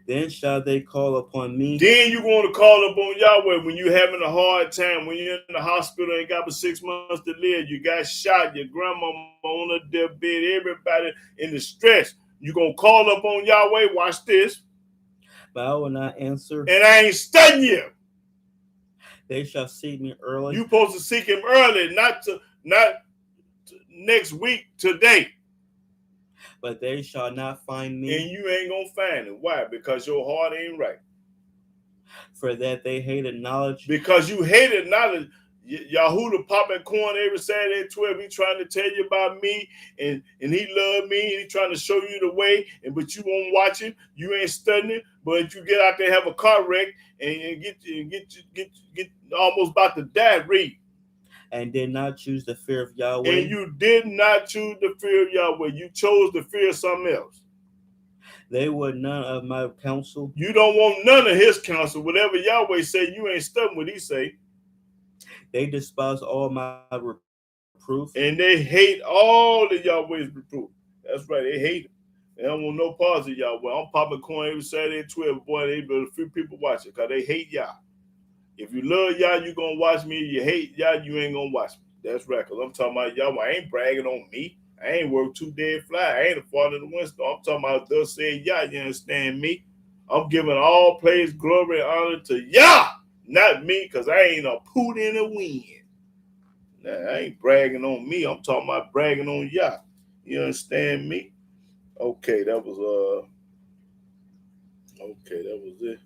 Then shall they call upon me. Then you're going to call upon Yahweh when you're having a hard time, when you're in the hospital, ain't got but 6 months to live. You got shot, your grandma on a deathbed, everybody in distress. You're going to call upon Yahweh. Watch this. But I will not answer. And I ain't studying you. They shall seek me early. You're supposed to seek him early, not next week, today. But they shall not find me. And you ain't going to find it. Why? Because your heart ain't right. For that they hated knowledge. Because you hated knowledge. Yahuwah popping corn every Saturday at 12. He trying to tell you about me, and he love me, and he trying to show you the way, but you won't watch it. You ain't studying it. But you get out there, have a car wreck, and get almost about to die. Read. And did not choose the fear of Yahweh. And you did not choose the fear of Yahweh. You chose the fear of something else. They would none of my counsel. You don't want none of his counsel. Whatever Yahweh say, you ain't studying what he say. They despise all my reproof. And they hate all of Yahweh's reproof. That's right, they hate it. They don't want no parts of Yahweh. I'm popping corn every Saturday at 12. Boy, but a few people watch it because they hate Yah. If you love Yah, you going to watch me. If you hate Yah, you ain't going to watch me. That's right, because I'm talking about Yahweh. I ain't bragging on me. I ain't worked 2 days fly. I ain't a father in the windstorm. I'm talking about thus said Yah. You understand me? I'm giving all praise, glory, and honor to Yah, not me, because I ain't a poot in the wind. Nah, I ain't bragging on me. I'm talking about bragging on Yah. You understand me? Okay, that was it.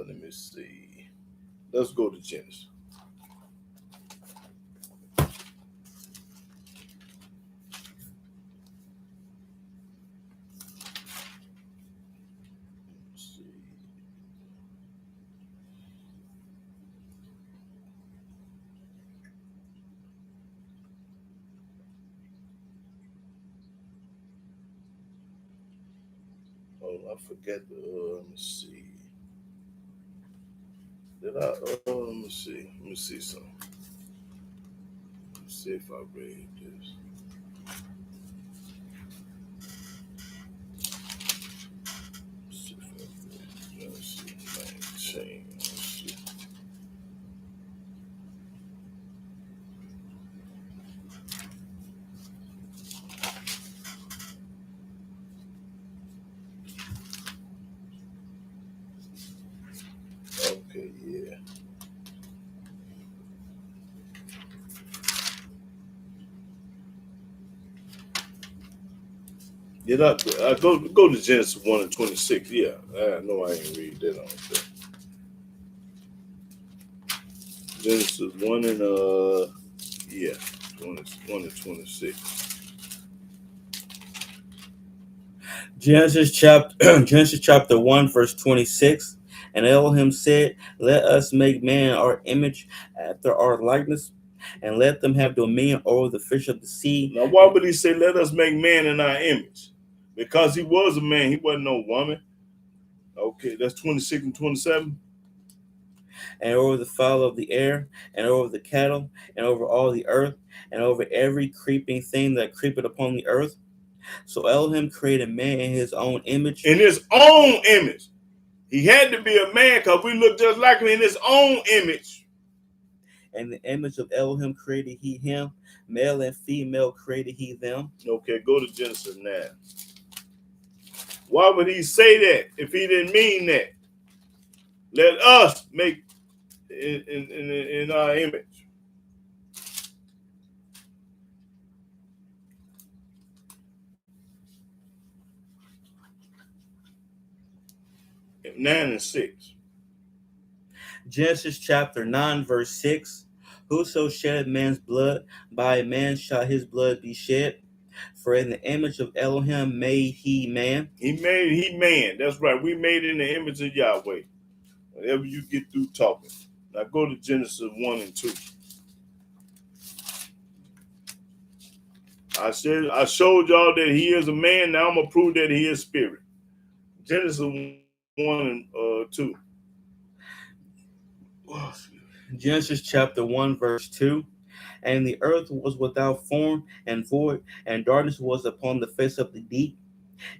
Let me see. Let's go to Genesis. Let's see. Oh, I forgot the. Let me see. Did I? Let me see. Let me see something. Let's see if I read this. Let's see if I read. Let's see. 19. Let's see. Okay, yeah. Did I go to Genesis 1:26? Yeah, I know I ain't read that on there. Genesis 1 and 1:26. Genesis chapter 1 verse 26. And Elohim said, "Let us make man our image after our likeness, and let them have dominion over the fish of the sea, Now, why would he say, let us make man in our image? Because he was a man, he wasn't no woman. Okay, that's 26 and 27. and over the fowl of the air, and over the cattle, and over all the earth, and over every creeping thing that creepeth upon the earth." So Elohim created man in his own image. In his own image. He had to be a man because we look just like him in his own image. And the image of Elohim created he him, male and female created he them. Okay, go to Genesis now. Why would he say that if he didn't mean that? Let us make in our image. Nine and 6. Genesis chapter 9, verse 6. Whoso sheddeth man's blood, by a man shall his blood be shed. For in the image of Elohim made he man. He man. That's right. We made in the image of Yahweh. Whenever you get through talking. Now go to Genesis 1 and 2. I showed y'all that he is a man. Now I'm gonna prove that he is spirit. Genesis 1 and 2. Genesis chapter 1, verse 2. And the earth was without form and void, and darkness was upon the face of the deep,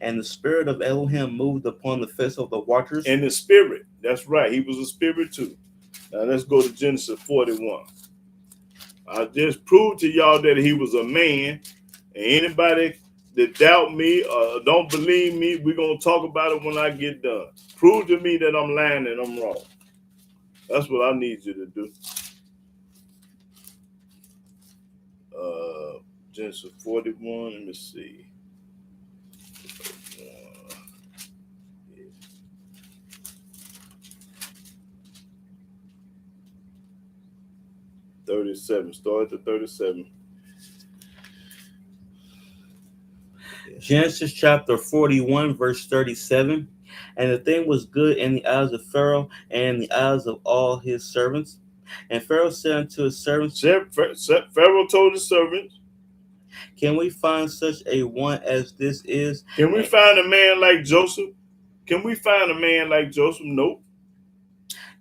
and the spirit of Elohim moved upon the face of the waters. And the spirit, that's right, he was a spirit too. Now let's go to Genesis 41. I just proved to y'all that he was a man. And anybody that doubt me or don't believe me, we're going to talk about it when I get done. Prove to me that I'm lying and I'm wrong. That's what I need you to do. Genesis 41, let me see. 37. Start at 37. Genesis chapter 41, verse 37. And the thing was good in the eyes of Pharaoh and in the eyes of all his servants. And Pharaoh said unto his servants, Pharaoh told his servants, "Can we find such a one as this is? Can we find a man like Joseph? Can we find a man like Joseph? Nope.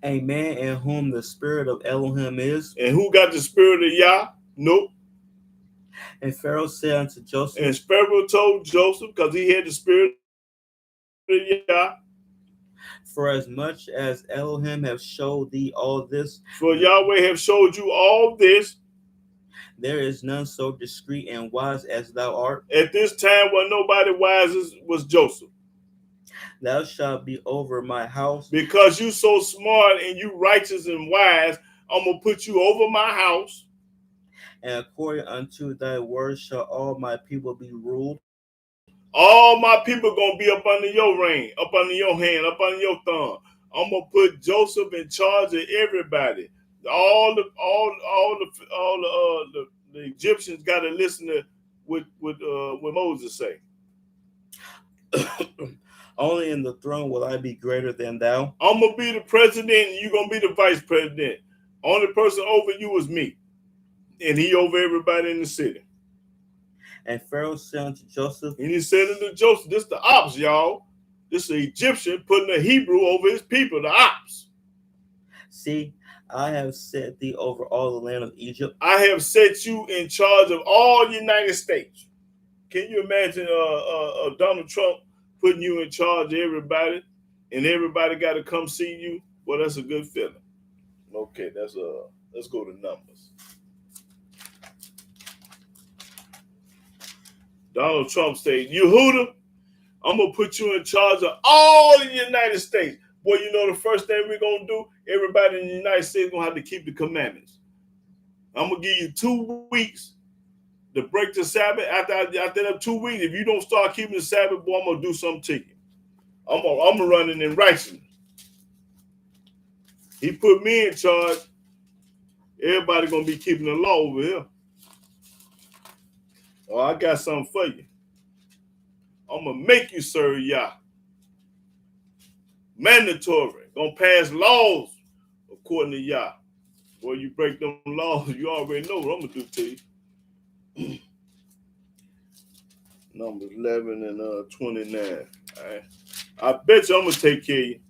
A man in whom the spirit of Elohim is." And who got the spirit of Yah? Nope. And Pharaoh said unto Joseph, and Pharaoh told Joseph, because he had the spirit of Yah, "For as much as Elohim have showed thee all this, for Yahweh have showed you all this, there is none so discreet and wise as thou art. At this time, when nobody wise was Joseph. Thou shalt be over my house. Because you so smart and you righteous and wise, I'm going to put you over my house. And according unto thy word shall all my people be ruled. All my people going to be up under your reign, up under your hand, up under your thumb. I'm going to put Joseph in charge of everybody. All the Egyptians got to listen to what Moses say. Only in the throne will I be greater than thou. I'm going to be the president and you're going to be the vice president. Only person over you is me. And he over everybody in the city. And Pharaoh said unto Joseph, and he said unto Joseph, this the ops, y'all. This is an Egyptian putting a Hebrew over his people, the ops. See, I have set thee over all the land of Egypt. I have set you in charge of all the United States. Can you imagine Donald Trump putting you in charge of everybody, and everybody got to come see you? Well, that's a good feeling. Okay, let's go to Numbers. Donald Trump said, Yehuda, I'm going to put you in charge of all the United States. Boy, you know the first thing we're going to do? Everybody in the United States is going to have to keep the commandments. I'm going to give you 2 weeks to break the Sabbath. After that 2 weeks, if you don't start keeping the Sabbath, boy, I'm going to do something to you. I'm going to run it in righteousness. He put me in charge. Everybody going to be keeping the law over here. Oh, I got something for you. I'm gonna make you serve Yah. Mandatory. Gonna pass laws according to Yah. Boy, you break them laws, you already know what I'm gonna do to you. Numbers 11 and 29. All right. I bet you I'm gonna take care of you.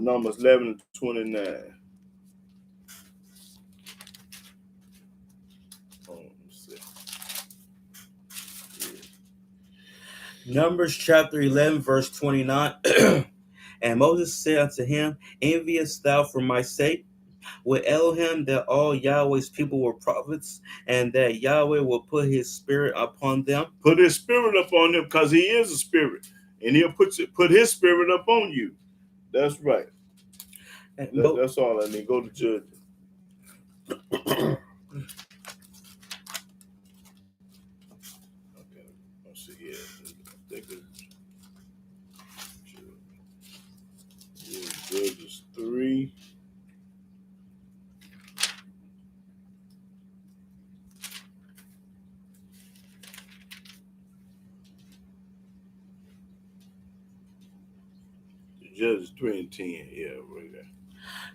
Numbers 11 and 29. Let me see. Numbers chapter 11, verse 29. And Moses said unto him, enviest thou for my sake? With Elohim that all Yahweh's people were prophets, and that Yahweh will put his spirit upon them? Put his spirit upon them, because he is a spirit. And he'll put his spirit upon you. That's right. That's all I need. Go to Judges. Okay, let's see here. I think it's Judges 3. Judges 3 and 10. Yeah, right there.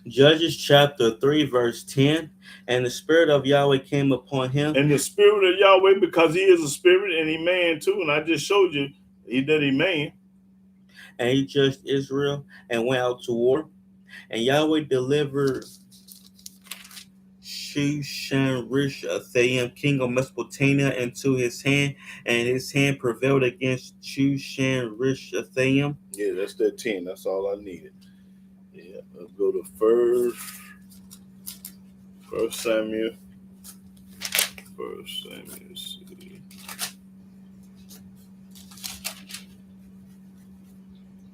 Judges chapter 3, verse 10. And the spirit of Yahweh came upon him. And the spirit of Yahweh, because he is a spirit and he man too. And I just showed you that he man. And he judged Israel and went out to war. And Yahweh delivered Shushan-Rishathaim, king of Mesopotamia, into his hand, and his hand prevailed against Shushan-Rishathaim. Yeah, that's that 10. That's all I needed. Yeah, let's go to First Samuel. First Samuel. See.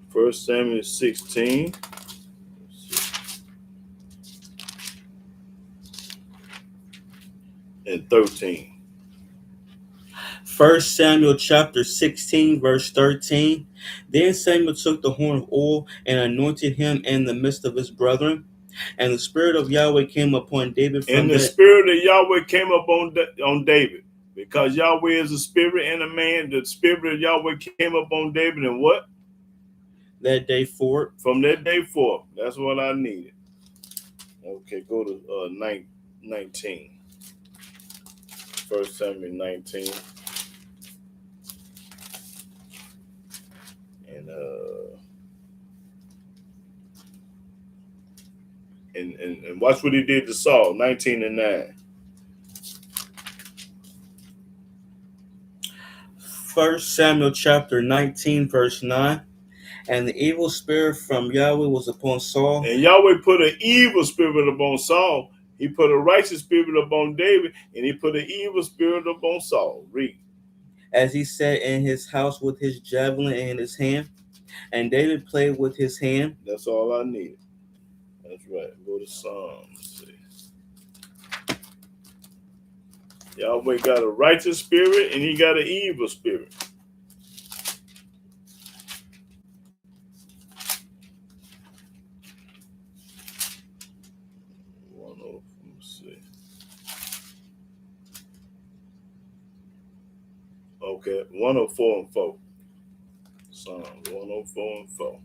First Samuel 16. And 13. First Samuel chapter 16, verse 13. Then Samuel took the horn of oil and anointed him in the midst of his brethren. And the spirit of Yahweh came upon David from And the spirit of Yahweh came up on David. Because Yahweh is a spirit and a man. The spirit of Yahweh came up on David and what? That day forward. From that day forth. That's what I needed. Okay, go to 19. First Samuel 19. And watch what he did to Saul. 19 and 9. First Samuel chapter 19, verse 9. And the evil spirit from Yahweh was upon Saul. And Yahweh put an evil spirit upon Saul. He put a righteous spirit upon David, and he put an evil spirit upon Saul. Read. As he sat in his house with his javelin in his hand, and David played with his hand. That's all I needed. That's right. Go to Psalms. Yahweh got a righteous spirit, and he got an evil spirit. Okay, 104 and 4. Psalm 104 and 4.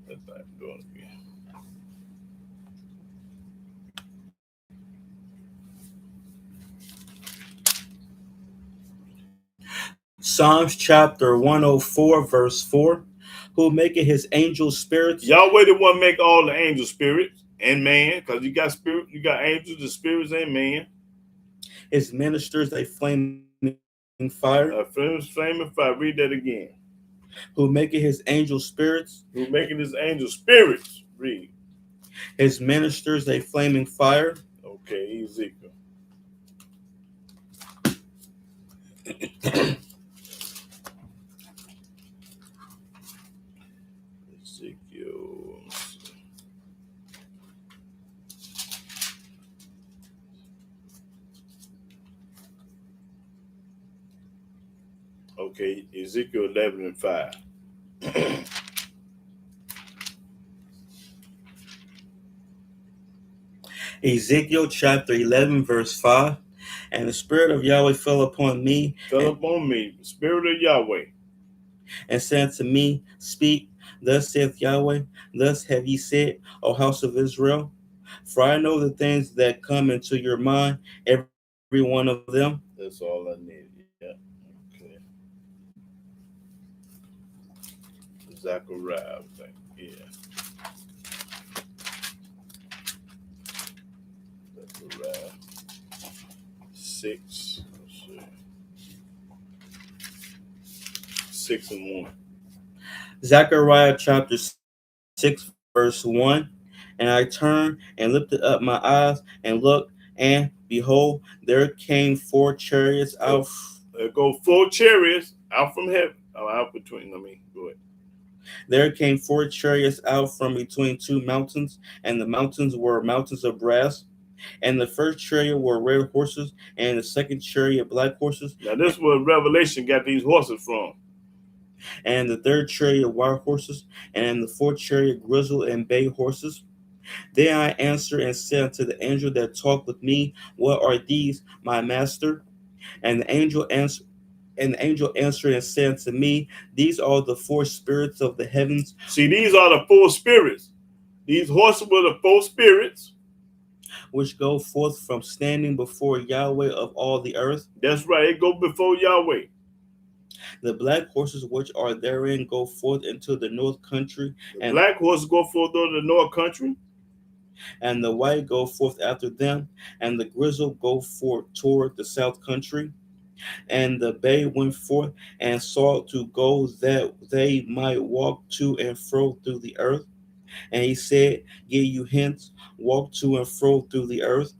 That's not doing it again. Psalms chapter 104, verse 4. Who maketh his angel spirits? Yahweh the one make all the angel spirits and man, because you got spirit, you got angels, the spirits, and man. His ministers a flaming fire. Flaming fire. Read that again. Who maketh his angel spirits? Who making his angel spirits? Read. His ministers a flaming fire. Okay, Ezekiel. Okay, Ezekiel 11 and 5. Ezekiel chapter 11, verse 5. And the Spirit of Yahweh fell upon me Fell upon me, Spirit of Yahweh. and said to me, Speak, thus saith Yahweh, thus have ye said, O house of Israel. For I know the things that come into your mind, every one of them. That's all I need. Yeah. Okay. Zechariah, I think. Yeah. Zechariah 6. Let's see. 6 and 1. Zechariah chapter 6, verse 1. And I turned and lifted up my eyes and looked, and behold, there came four chariots out. There go 4 chariots out from heaven. Oh, out between. Let me go ahead. There came four chariots out from between two mountains, and the mountains were mountains of brass. And the first chariot were red horses, and the second chariot black horses, Now, this is where Revelation got these horses from. and the third chariot white horses, and the fourth chariot grizzle and bay horses. Then I answered and said unto the angel that talked with me, What are these, my master? And the angel answered. And the angel answered and said to me, These are the four spirits of the heavens. See, these are the 4 spirits. These horses were the 4 spirits, which go forth from standing before Yahweh of all the earth. That's right. It go before Yahweh. The black horses which are therein go forth into the north country, The black horses go forth to the north country, and the white go forth after them, and the grizzle go forth toward the south country. And the bay went forth and sought to go that they might walk to and fro through the earth. And he said, Get you hence, walk to and fro through the earth.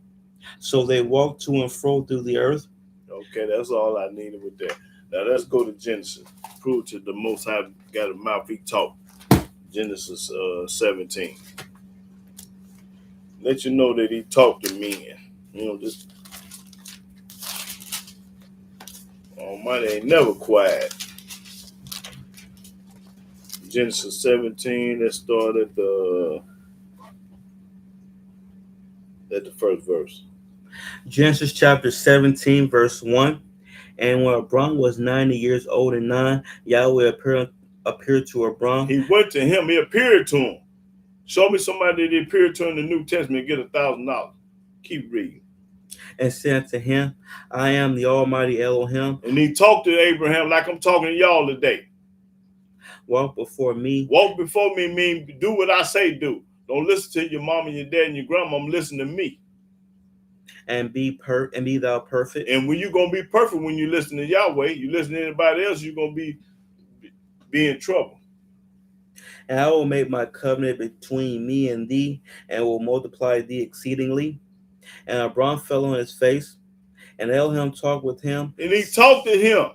So they walked to and fro through the earth. Okay, that's all I needed with that. Now let's go to Genesis. Prove to the Most High got a mouth he talk. Genesis 17. Let you know that he talked to men. You know, this Almighty ain't never quiet. Genesis 17. Let's start at the first verse. Genesis chapter 17, verse 1. And when Abram was 90 years old and 9, Yahweh appeared to Abram. He went to him. He appeared to him. Show me somebody that appeared to in the New Testament and get $1,000. Keep reading. And said to him, I am the Almighty Elohim. And he talked to Abraham like I'm talking to y'all today. Walk before me. Walk before me means do what I say do. Don't listen to your mom and your dad and your grandma. Listen to me. And be thou perfect. And when you're gonna be perfect when you listen to Yahweh, you listen to anybody else, you're gonna be in trouble. And I will make my covenant between me and thee, and will multiply thee exceedingly. And Abram fell on his face, and Elohim talked with him. And he talked to him.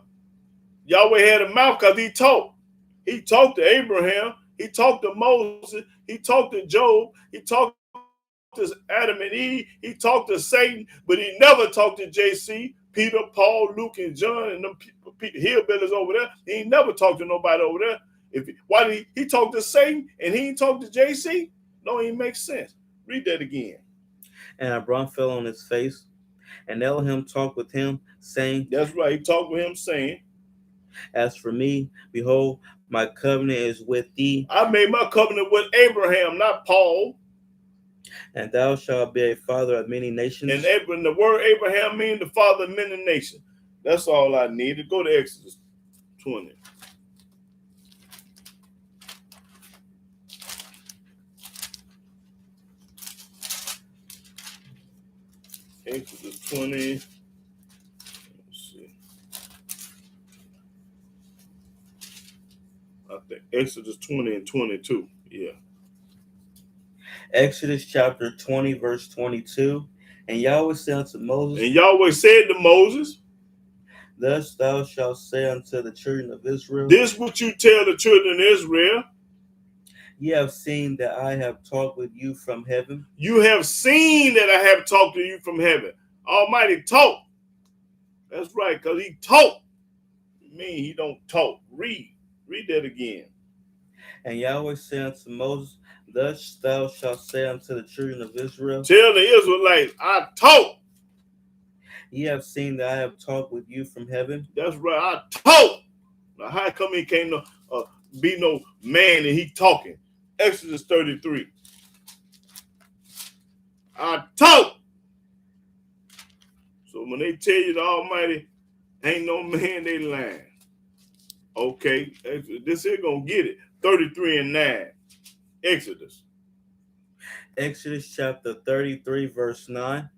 Yahweh had a mouth because he talked. He talked to Abraham. He talked to Moses. He talked to Job. He talked to Adam and Eve. He talked to Satan, but he never talked to JC, Peter, Paul, Luke, and John, and them hillbillies over there. He ain't never talked to nobody over there. Why did he talk to Satan and he ain't talk to JC? No, it makes sense. Read that again. And Abram fell on his face, and Elohim talked with him, saying, That's right. He talked with him, saying, As for me, behold, my covenant is with thee. I made my covenant with Abraham, not Paul. And thou shalt be a father of many nations. And the word Abraham means the father of many nations. That's all I needed. Go to Exodus 20. Exodus 20. Let's see. I think Exodus 20 and 22. Yeah. Exodus chapter 20, verse 22. And Yahweh said unto Moses, And Yahweh said to Moses, Thus thou shalt say unto the children of Israel, This what you tell the children of Israel. Ye have seen that I have talked with you from heaven. You have seen that I have talked to you from heaven. Almighty talk. That's right, because he talk. Mean he don't talk. Read that again. And Yahweh said unto Moses, Thus thou shalt say unto the children of Israel, Tell the Israelites, I talk. Ye have seen that I have talked with you from heaven. That's right. I talk. Now, how come he can't be no man and he talking? Exodus 33. I talk. So when they tell you the Almighty ain't no man, they lying. Okay, this here gonna get it. 33 and 9. Exodus. Exodus chapter 33, verse 9.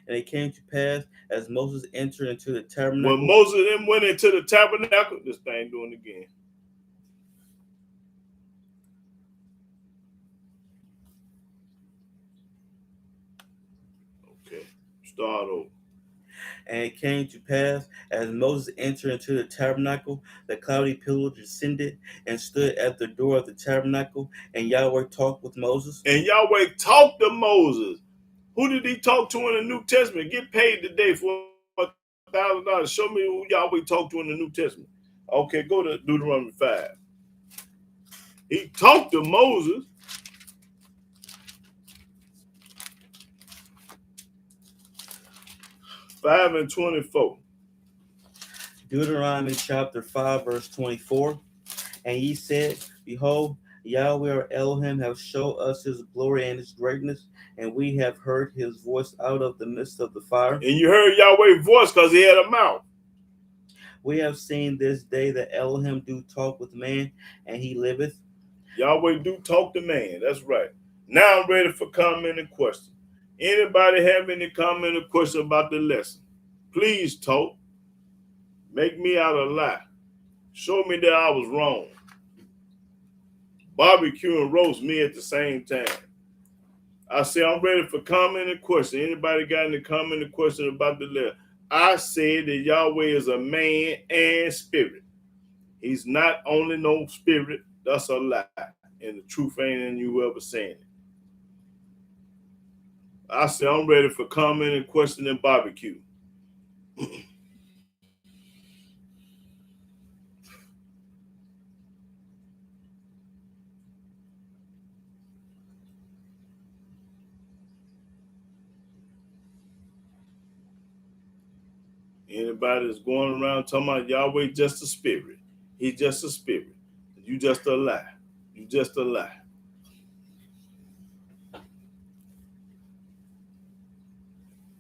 And it came to pass as Moses entered into the tabernacle. When Moses then went into the tabernacle, this thing doing it again. Okay, start over. And it came to pass, as Moses entered into the tabernacle, the cloudy pillar descended and stood at the door of the tabernacle, and Yahweh talked with Moses. And Yahweh talked to Moses. Who did he talk to in the New Testament? Get paid today for $1,000. Show me who Yahweh talked to in the New Testament. Okay, go to Deuteronomy 5. He talked to Moses. Five and 24. Deuteronomy chapter 5, verse 24. And ye said, Behold, Yahweh our Elohim have showed us his glory and his greatness, and we have heard his voice out of the midst of the fire. And you heard Yahweh's voice because he had a mouth. We have seen this day that Elohim do talk with man, and he liveth. Yahweh do talk to man. That's right. Now I'm ready for comment and question. Anybody have any comment or question about the lesson? Please talk. Make me out a lie. Show me that I was wrong. Barbecue and roast me at the same time. I say I'm ready for comment and question. Anybody got any comment or question about the lesson? I said that Yahweh is a man and spirit. He's not only no spirit. That's a lie. And the truth ain't in you ever saying it. I say I'm ready for comment and question and barbecue. Anybody that's going around talking about Yahweh just a spirit. He's just a spirit. You just a lie. You just a lie.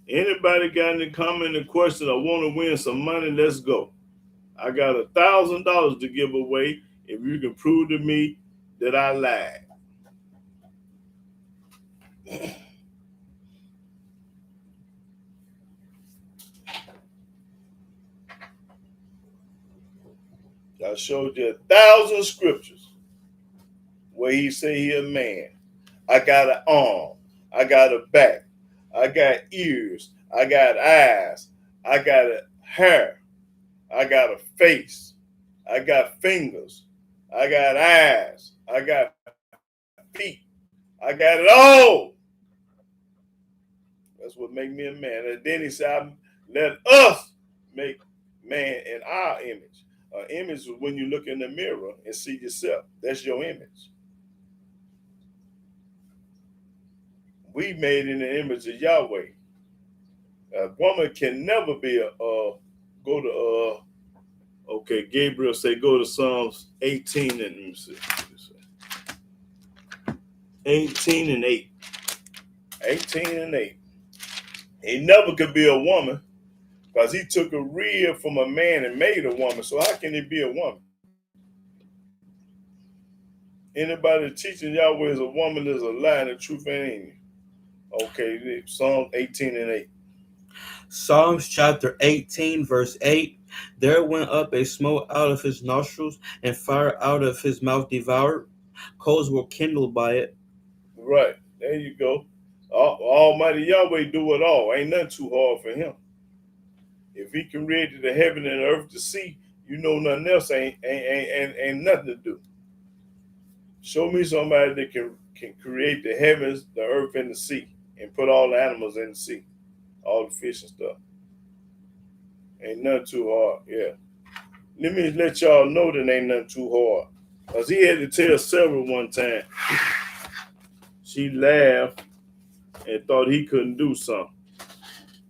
Anybody got any comment or question or want to win some money? Let's go. I got $1,000 to give away if you can prove to me that I lied. I showed you 1,000 scriptures where he say he a man. I got an arm. I got a back. I got ears. I got eyes. I got a hair. I got a face. I got fingers. I got eyes. I got feet. I got it all. That's what make me a man. And then he said, let us make man in our image. An image is when you look in the mirror and see yourself. That's your image. We made in the image of Yahweh. A woman can never be okay, Gabriel say go to Psalms 18 and let me see. 18 and 8. 18 and 8. He never could be a woman because he took a rib from a man and made a woman. So how can he be a woman? Anybody teaching Yahweh is a woman is a lie and the truth ain't in you. Okay, Psalm 18 and 8. Psalms chapter 18, verse 8. There went up a smoke out of his nostrils, and fire out of his mouth devoured. Coals were kindled by it. Right, there you go. Almighty Yahweh do it all. Ain't nothing too hard for him. If he created the heaven and the earth to see, you know nothing else ain't nothing to do. Show me somebody that can create the heavens, the earth, and the sea, and put all the animals in the sea, all the fish and stuff. Ain't nothing too hard. Yeah. Let me let y'all know that ain't nothing too hard. Because he had to tell Sarah one time. She laughed and thought he couldn't do something.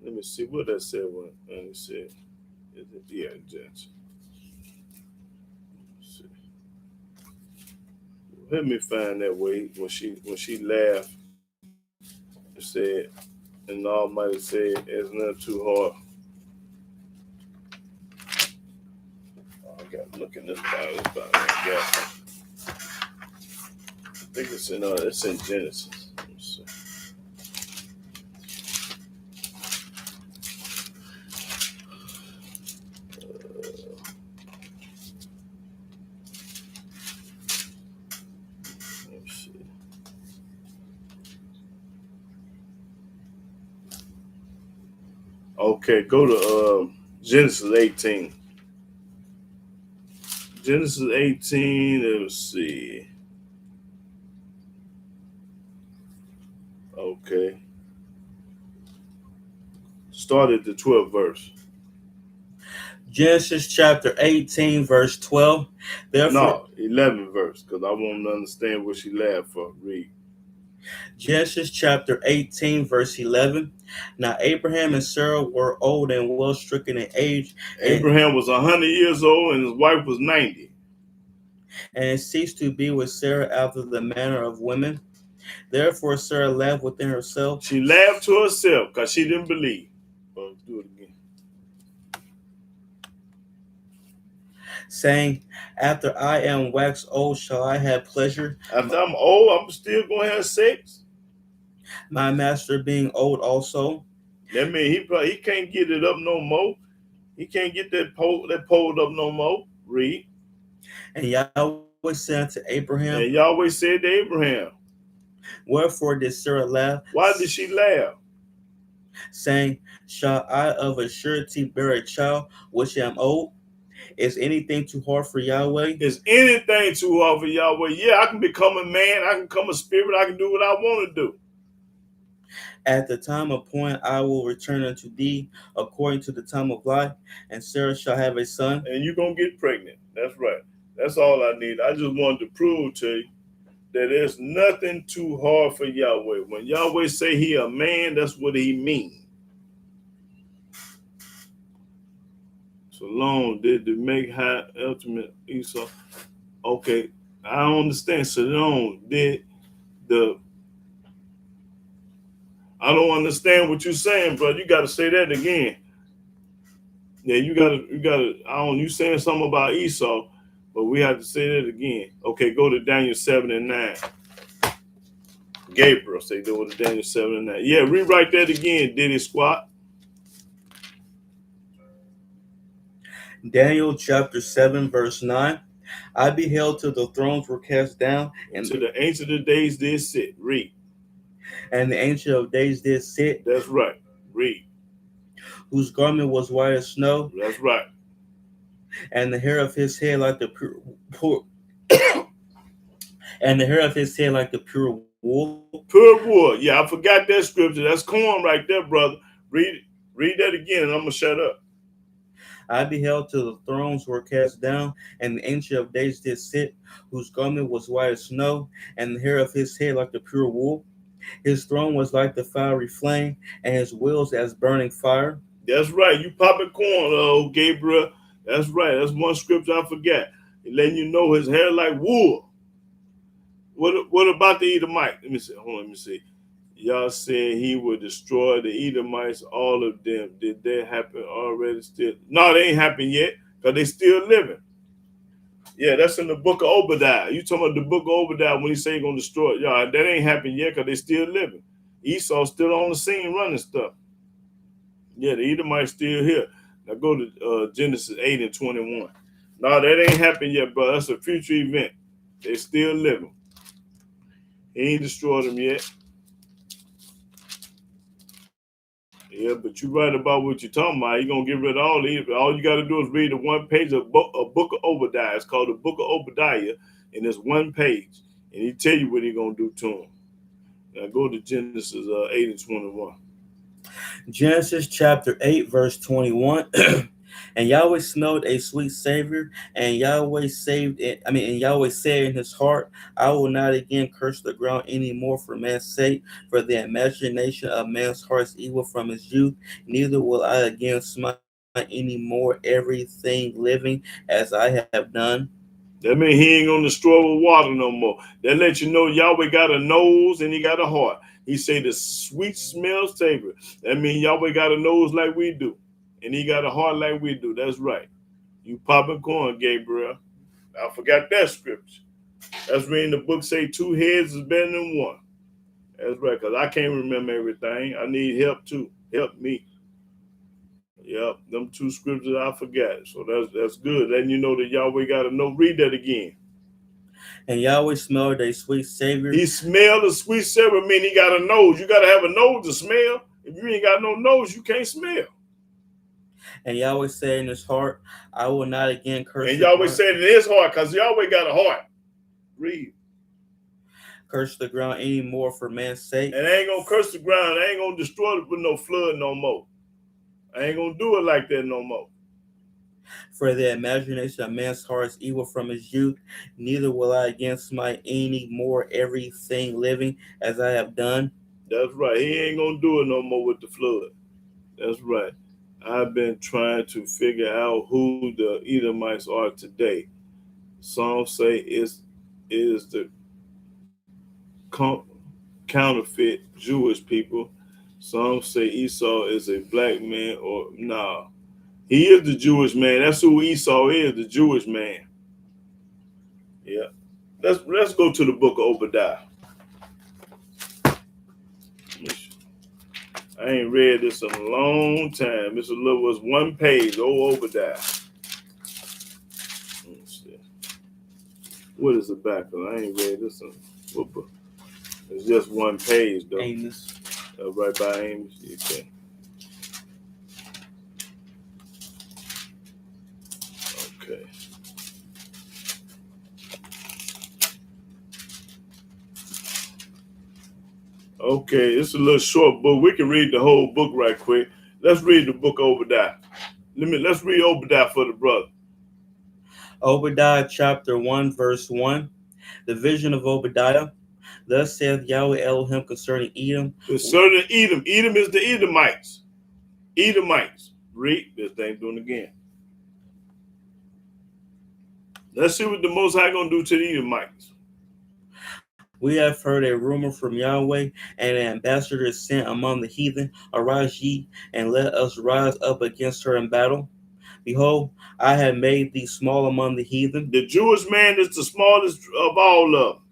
Let me see what that said. Let me see. Yeah, Genesis. Let me find that way when she laughed and said, and the Almighty said, "It's not too hard." Oh, I got to look in this Bible. This Bible I got. I think it's in Genesis. Let me see. Let me see. Okay, go to Genesis 18. Genesis 18. Let's see. Okay, start at the 12th verse. Genesis chapter 18, verse 12. Therefore, No, 11th verse, because I want to understand what she laughed for. Read. Genesis chapter 18, verse 11. Now Abraham and Sarah were old and well stricken in age, Abraham was 100 years old and his wife was 90. and it ceased to be with Sarah after the manner of women. Therefore Sarah laughed within herself, She laughed to herself because she didn't believe. Well, let's do it again. saying, After I am waxed old, shall I have pleasure? After I'm old, I'm still going to have sex. My master being old also. That means he can't get it up no more. He can't get that pole up no more. Read. And Yahweh said unto Abraham, And Yahweh said to Abraham, Wherefore did Sarah laugh? why did she laugh? Saying, Shall I of a surety bear a child which am old? Is anything too hard for Yahweh? Is anything too hard for Yahweh? Yeah, I can become a man. I can become a spirit. I can do what I want to do. At the time appointed, I will return unto thee according to the time of life, and Sarah shall have a son. And you're going to get pregnant. That's right. That's all I need. I just wanted to prove to you that there's nothing too hard for Yahweh. When Yahweh say he a man, that's what he means. So long did the make high ultimate Esau. Okay, I don't understand. So long did the. I don't understand what you're saying, bro. You got to say that again. Yeah, you gotta. I don't. You saying something about Esau, but we have to say that again. Okay, go to Daniel 7:9. Gabriel say go to Daniel 7:9. Yeah, rewrite that again, Diddy Squat. Daniel chapter 7, verse 9. I beheld till the thrones were cast down, And to the ancient of days did sit. Read. and the ancient of days did sit. That's right. Read. Whose garment was white as snow. That's right. And the hair of his head like the pure and the hair of his head like the pure wool. Pure wood. Yeah, I forgot that scripture. That's corn right there, brother. Read that again, and I'm gonna shut up. I beheld till the thrones were cast down, and the ancient of days did sit, whose garment was white as snow, and the hair of his head like the pure wool. His throne was like the fiery flame, and his wheels as burning fire. That's right. You popping corn, Gabriel. That's right. That's one scripture I forgot. Letting you know his hair like wool. What about the Edomite? Let me see. Hold on, let me see. Y'all said he would destroy the Edomites, all of them. Did that happen already? Still? No, they ain't happened yet, because they still living. Yeah, that's in the book of Obadiah. You talking about the book of Obadiah when he say he gonna destroy it. Y'all, that ain't happened yet, because they still living. Esau's still on the scene running stuff. Yeah, the Edomites still here. Now go to Genesis 8:21. No, that ain't happened yet, bro. That's a future event. They still living. He ain't destroyed them yet. Yeah, but you're right about what you're talking about. You're going to get rid of all these. All you got to do is read the one page of a book of Obadiah. It's called the book of Obadiah, and it's one page. And he tell you what he's going to do to him. Now go to Genesis 8:21. Genesis chapter 8, verse 21. And Yahweh smelled a sweet savor, and Yahweh saved it. And Yahweh said in his heart, I will not again curse the ground any more for man's sake, for the imagination of man's heart is evil from his youth. Neither will I again smite any more everything living as I have done. That means he ain't gonna destroy with water no more. That lets you know Yahweh got a nose and he got a heart. He say the sweet smell savor. That means Yahweh got a nose like we do, and he got a heart like we do. That's right. You popping corn, Gabriel. I forgot that scripture. That's reading the book say two heads is better than one. That's right, because I can't remember everything. I need help too. Help me. Yep, them two scriptures I forgot. So that's good. Letting you know that Yahweh got to know. Read that again. And Yahweh smelled a sweet savor. He smelled a sweet savor, mean he got a nose. You got to have a nose to smell. If you ain't got no nose, you can't smell. And Yahweh said in his heart, I will not again curse And the Yahweh ground. said in his heart, because Yahweh got a heart. Read. Curse the ground any more for man's sake. And I ain't going to curse the ground. I ain't going to destroy it with no flood no more. I ain't going to do it like that no more. For the imagination of man's heart is evil from his youth. Neither will I again smite any more everything living as I have done. That's right. He ain't going to do it no more with the flood. That's right. I've been trying to figure out who the Edomites are today. Some say is the counterfeit Jewish people. Some say Esau is a black man, or nah, he is the Jewish man. That's who Esau is, the Jewish man. Yeah. Let's go to the book of Obadiah. I ain't read this in a long time. This was one page. Oh, Obadiah. Let's see. What is the back of? I ain't read this in what book? It's just one page though. Amos. Right by Amos. Okay. Okay. Okay, it's a little short book. We can read the whole book right quick. Let's read the book of Obadiah. Let's read Obadiah for the brother. Obadiah chapter 1, verse 1. The vision of Obadiah. Thus saith Yahweh Elohim concerning Edom. Concerning Edom. Edom is the Edomites. Edomites. Read this thing doing again. Let's see what the Most High gonna do to the Edomites. We have heard a rumor from Yahweh, and an ambassador is sent among the heathen. Arise ye, and let us rise up against her in battle. Behold, I have made thee small among the heathen. The Jewish man is the smallest of all of them.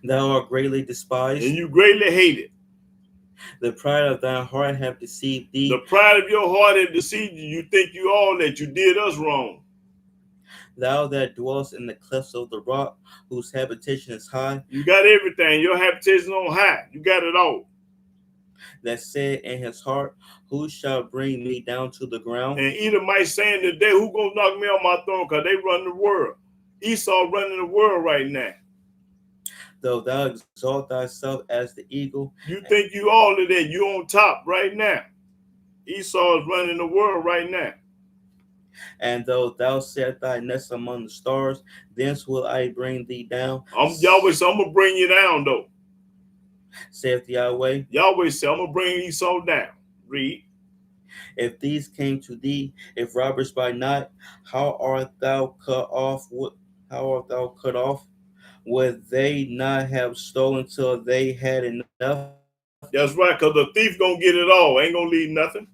Thou art greatly despised. And you greatly hated. The pride of thine heart hath deceived thee. The pride of your heart hath deceived you. You think you all that. You did us wrong. Thou that dwellest in the clefts of the rock, whose habitation is high. You got everything. Your habitation on high. You got it all. That said in his heart, who shall bring me down to the ground? And Edomite saying today, who gonna knock me on my throne? Because they run the world. Esau running the world right now. Though thou exalt thyself as the eagle. You think you all of that. You on top right now. Esau is running the world right now. And though thou set thy nest among the stars, thence will I bring thee down. Yahweh said, I'm going to bring you down, though. Saith Yahweh. Yahweh said, I'm going to bring Esau down. Read. If these came to thee, if robbers by night, how art thou cut off? How art thou cut off? Would they not have stolen till they had enough? That's right, because the thief going to get it all. Ain't going to leave nothing.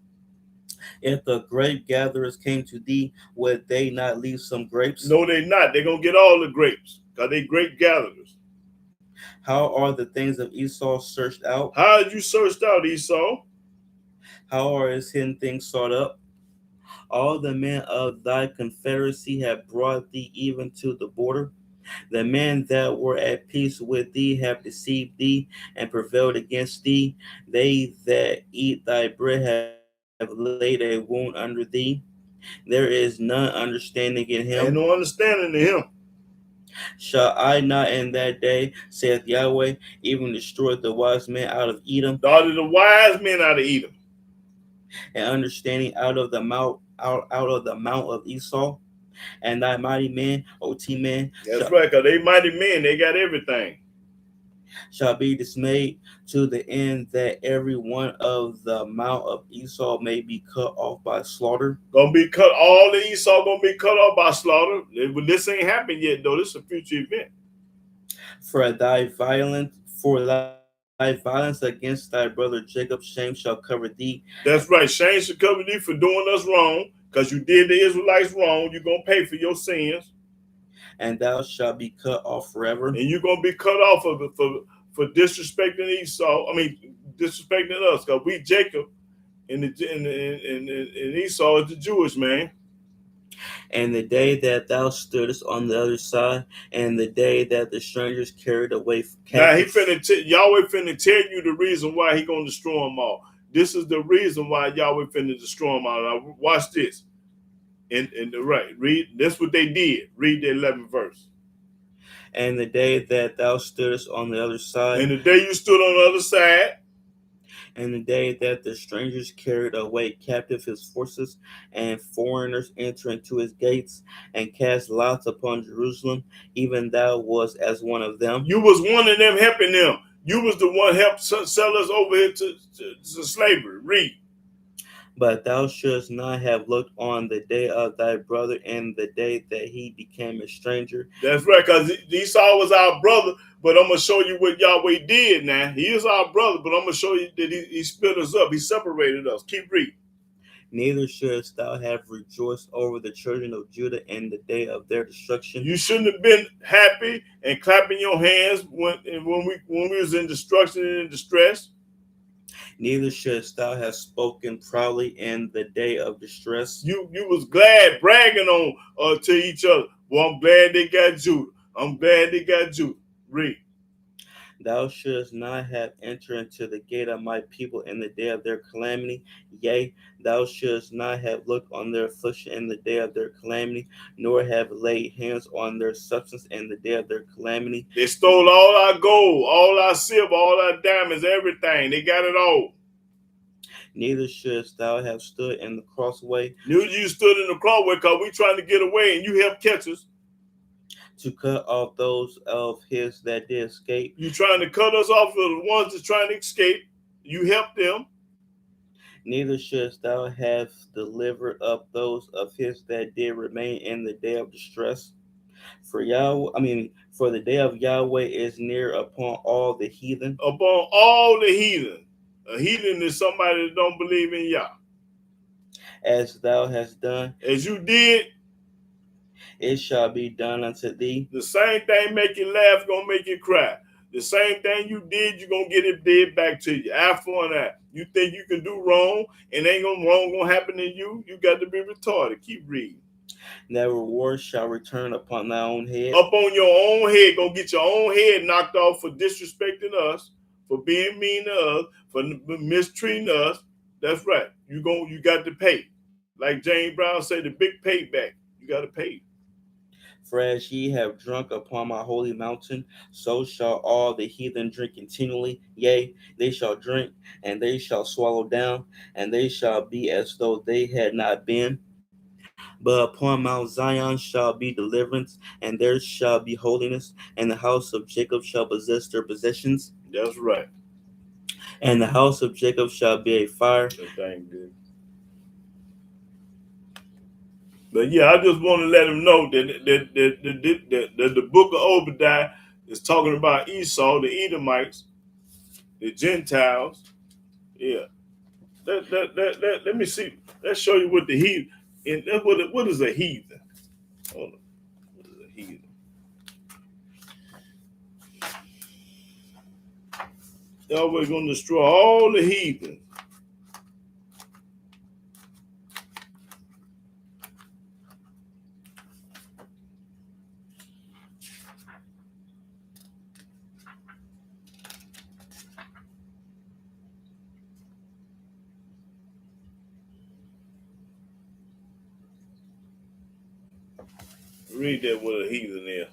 If the grape gatherers came to thee, would they not leave some grapes? No, they not. They're going to get all the grapes, because they grape gatherers. How are the things of Esau searched out? How are you searched out, Esau? How are his hidden things sought up? All the men of thy confederacy have brought thee even to the border. The men that were at peace with thee have deceived thee and prevailed against thee. They that eat thy bread have laid a wound under thee. There is none understanding in him. Ain't no understanding in him. Shall I not in that day, saith Yahweh, even destroy the wise men out of Edom? Started the wise men out of Edom. and understanding out of the mount of Esau, and thy mighty men, OT men, That's right, because they mighty men, they got everything. shall be dismayed to the end that every one of the mount of Esau may be cut off by slaughter. Gonna be cut, all the Esau gonna be cut off by slaughter. This ain't happened yet, though. This is a future event. For thy violence against thy brother Jacob, shame shall cover thee. That's right. Shame should cover thee for doing us wrong, because you did the Israelites wrong. You're gonna pay for your sins, and thou shalt be cut off forever. and you're gonna be cut off of it for disrespecting Esau. I mean, disrespecting us, because we Jacob, and Esau is the Jewish man. And the day that thou stoodest on the other side, and the day that the strangers carried away Now he captives. Yahweh finna tell you the reason why he gonna destroy them all. This is the reason why Yahweh finna destroy them all. Now watch this. In the right, read. That's what they did. Read the 11th verse. And the day that thou stoodest on the other side, And the day you stood on the other side, and the day that the strangers carried away captive his forces, and foreigners enter into his gates, and cast lots upon Jerusalem, even thou was as one of them. you was one of them helping them. You was the one helped sell us over here to slavery. Read. But thou shouldst not have looked on the day of thy brother, and the day that he became a stranger. That's right, because Esau was our brother, but I'm going to show you what Yahweh did now. He is our brother, but I'm going to show you that he split us up. He separated us. Keep reading. Neither shouldst thou have rejoiced over the children of Judah in the day of their destruction. You shouldn't have been happy and clapping your hands when we was in destruction and in distress. Neither shouldst thou have spoken proudly in the day of distress. You was glad, bragging on to each other. Well, I'm glad they got Judah. I'm glad they got Judah. Read. Thou shouldst not have entered into the gate of my people in the day of their calamity. Yea, thou shouldst not have looked on their affliction in the day of their calamity, nor have laid hands on their substance in the day of their calamity. They stole all our gold, all our silver, all our diamonds, everything. They got it all. Neither shouldst thou have stood in the crossway. You stood in the crossway because we trying to get away, and you helped catch us. To cut off those of his that did escape. You trying to cut us off of the ones that's trying to escape. You helped them. Neither shouldst thou have delivered up those of his that did remain in the day of distress. For the day of Yahweh is near upon all the heathen. Upon all the heathen. A heathen is somebody that don't believe in Yah. As thou hast done, as you did, it shall be done unto thee. The same thing make you laugh, gonna make you cry. The same thing you did, you're gonna get it dead back to you. Eye for an eye. You think you can do wrong and ain't wrong gonna happen to you? You got to be retarded. Keep reading. That reward shall return upon thy own head. Up on your own head, gonna get your own head knocked off for disrespecting us, for being mean to us, for mistreating us. That's right. You got to pay. Like James Brown said, the big payback. You got to pay. For as ye have drunk upon my holy mountain, so shall all the heathen drink continually. Yea, they shall drink, and they shall swallow down, and they shall be as though they had not been. But upon Mount Zion shall be deliverance, and there shall be holiness, and the house of Jacob shall possess their possessions. That's right. And the house of Jacob shall be a fire. Thank you. But yeah, I just want to let him know that the book of Obadiah is talking about Esau, the Edomites, the Gentiles. Yeah. Let me see. Let's show you what the heathen. And what is a heathen? Hold on. What is a heathen? Yahweh's going to destroy all the heathens. Read that what a heathen is.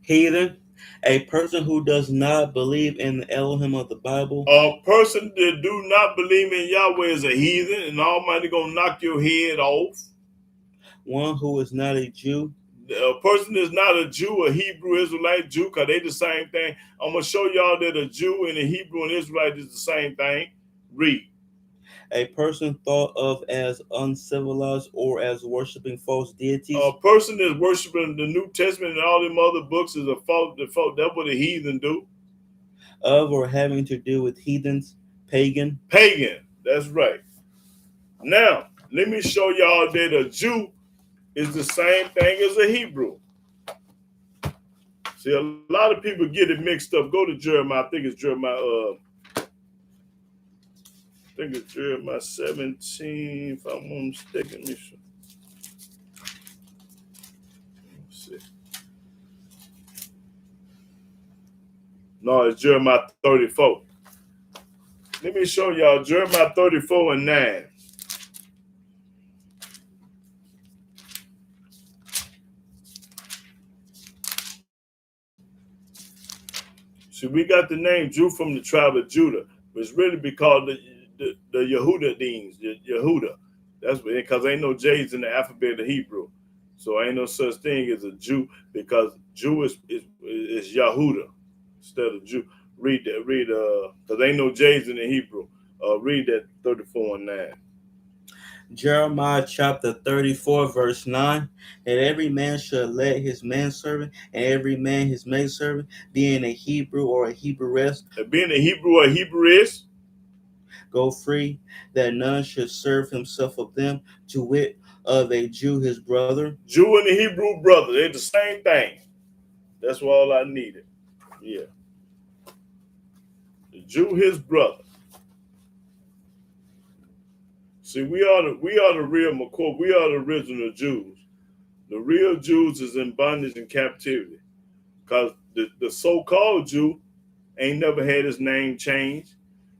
Heathen, A person who does not believe in the Elohim of the Bible. A person that do not believe in Yahweh is a heathen, and Almighty gonna knock your head off. One who is not a Jew. A person is not a Jew, a Hebrew, Israelite, Jew, because they the same thing. I'm going to show y'all that a Jew and a Hebrew and Israelite is the same thing. Read. A person thought of as uncivilized or as worshiping false deities. A person that's worshiping the New Testament and all them other books is a fault. That's what a heathen do. Of or having to do with heathens, pagan. Pagan, that's right. Now, let me show y'all that a Jew is the same thing as a Hebrew. See, a lot of people get it mixed up. Go to Jeremiah. I think it's Jeremiah 17, if I'm not mistaken. Let me see. No, it's Jeremiah 34. Let me show y'all Jeremiah 34 and 9. See, we got the name Jew from the tribe of Judah, but it's really because the Yehudadeans, Yehuda. That's because ain't no J's in the alphabet of Hebrew. So ain't no such thing as a Jew, because Jew is Yehuda instead of Jew. Read because ain't no J's in the Hebrew. Read that 34 and 9. Jeremiah chapter 34, verse 9. And every man shall let his manservant and every man his maidservant, being a Hebrew or a Hebrewess, being a Hebrew or a Hebrewess, go free, that none should serve himself of them, to wit, of a Jew his brother. Jew and the Hebrew brother, they're the same thing. That's all I needed. Yeah. The Jew his brother. See, we are the real McCoy. We are the original Jews. The real Jews is in bondage and captivity, because the so-called Jew ain't never had his name changed,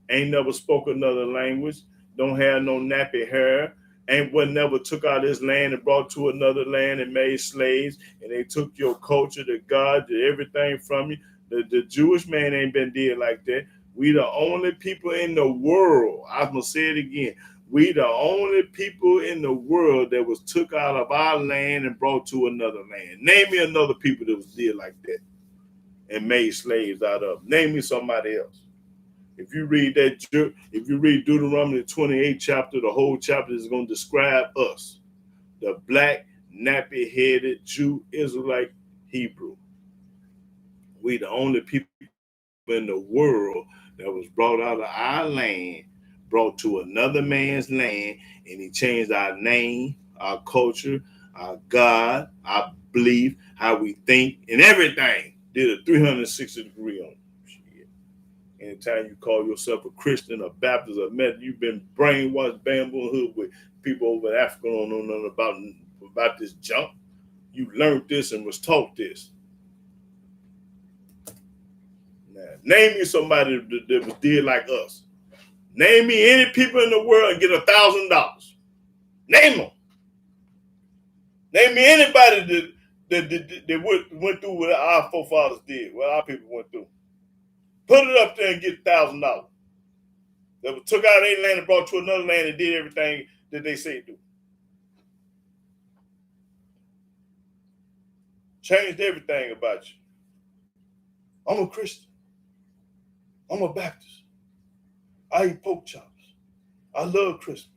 ain't never spoke another language, don't have no nappy hair, ain't what never took out his land and brought to another land and made slaves, and they took your culture, the God, everything from you. The Jewish man ain't been did like that. We the only people in the world, I'm gonna say it again, we the only people in the world that was took out of our land and brought to another land. Name me another people that was did like that and made slaves out of. Name me somebody else. If you read Deuteronomy 28 chapter, the whole chapter is going to describe us, the black, nappy-headed Jew, Israelite, Hebrew. We the only people in the world that was brought out of our land, brought to another man's land, and he changed our name, our culture, our God, our belief, how we think, and everything. Did a 360-degree on it. Anytime you call yourself a Christian, a Baptist, a Methodist, you've been brainwashed, bamboo hood with people over in Africa don't know nothing about this junk. You learned this and was taught this. Now, name me somebody that was did like us. Name me any people in the world and get $1,000. Name them. Name me anybody that went through what our forefathers did, what our people went through. Put it up there and get $1,000. That took out a land and brought to another land and did everything that they say do. Changed everything about you. I'm a Christian. I'm a Baptist. I eat pork chops. I love Christmas.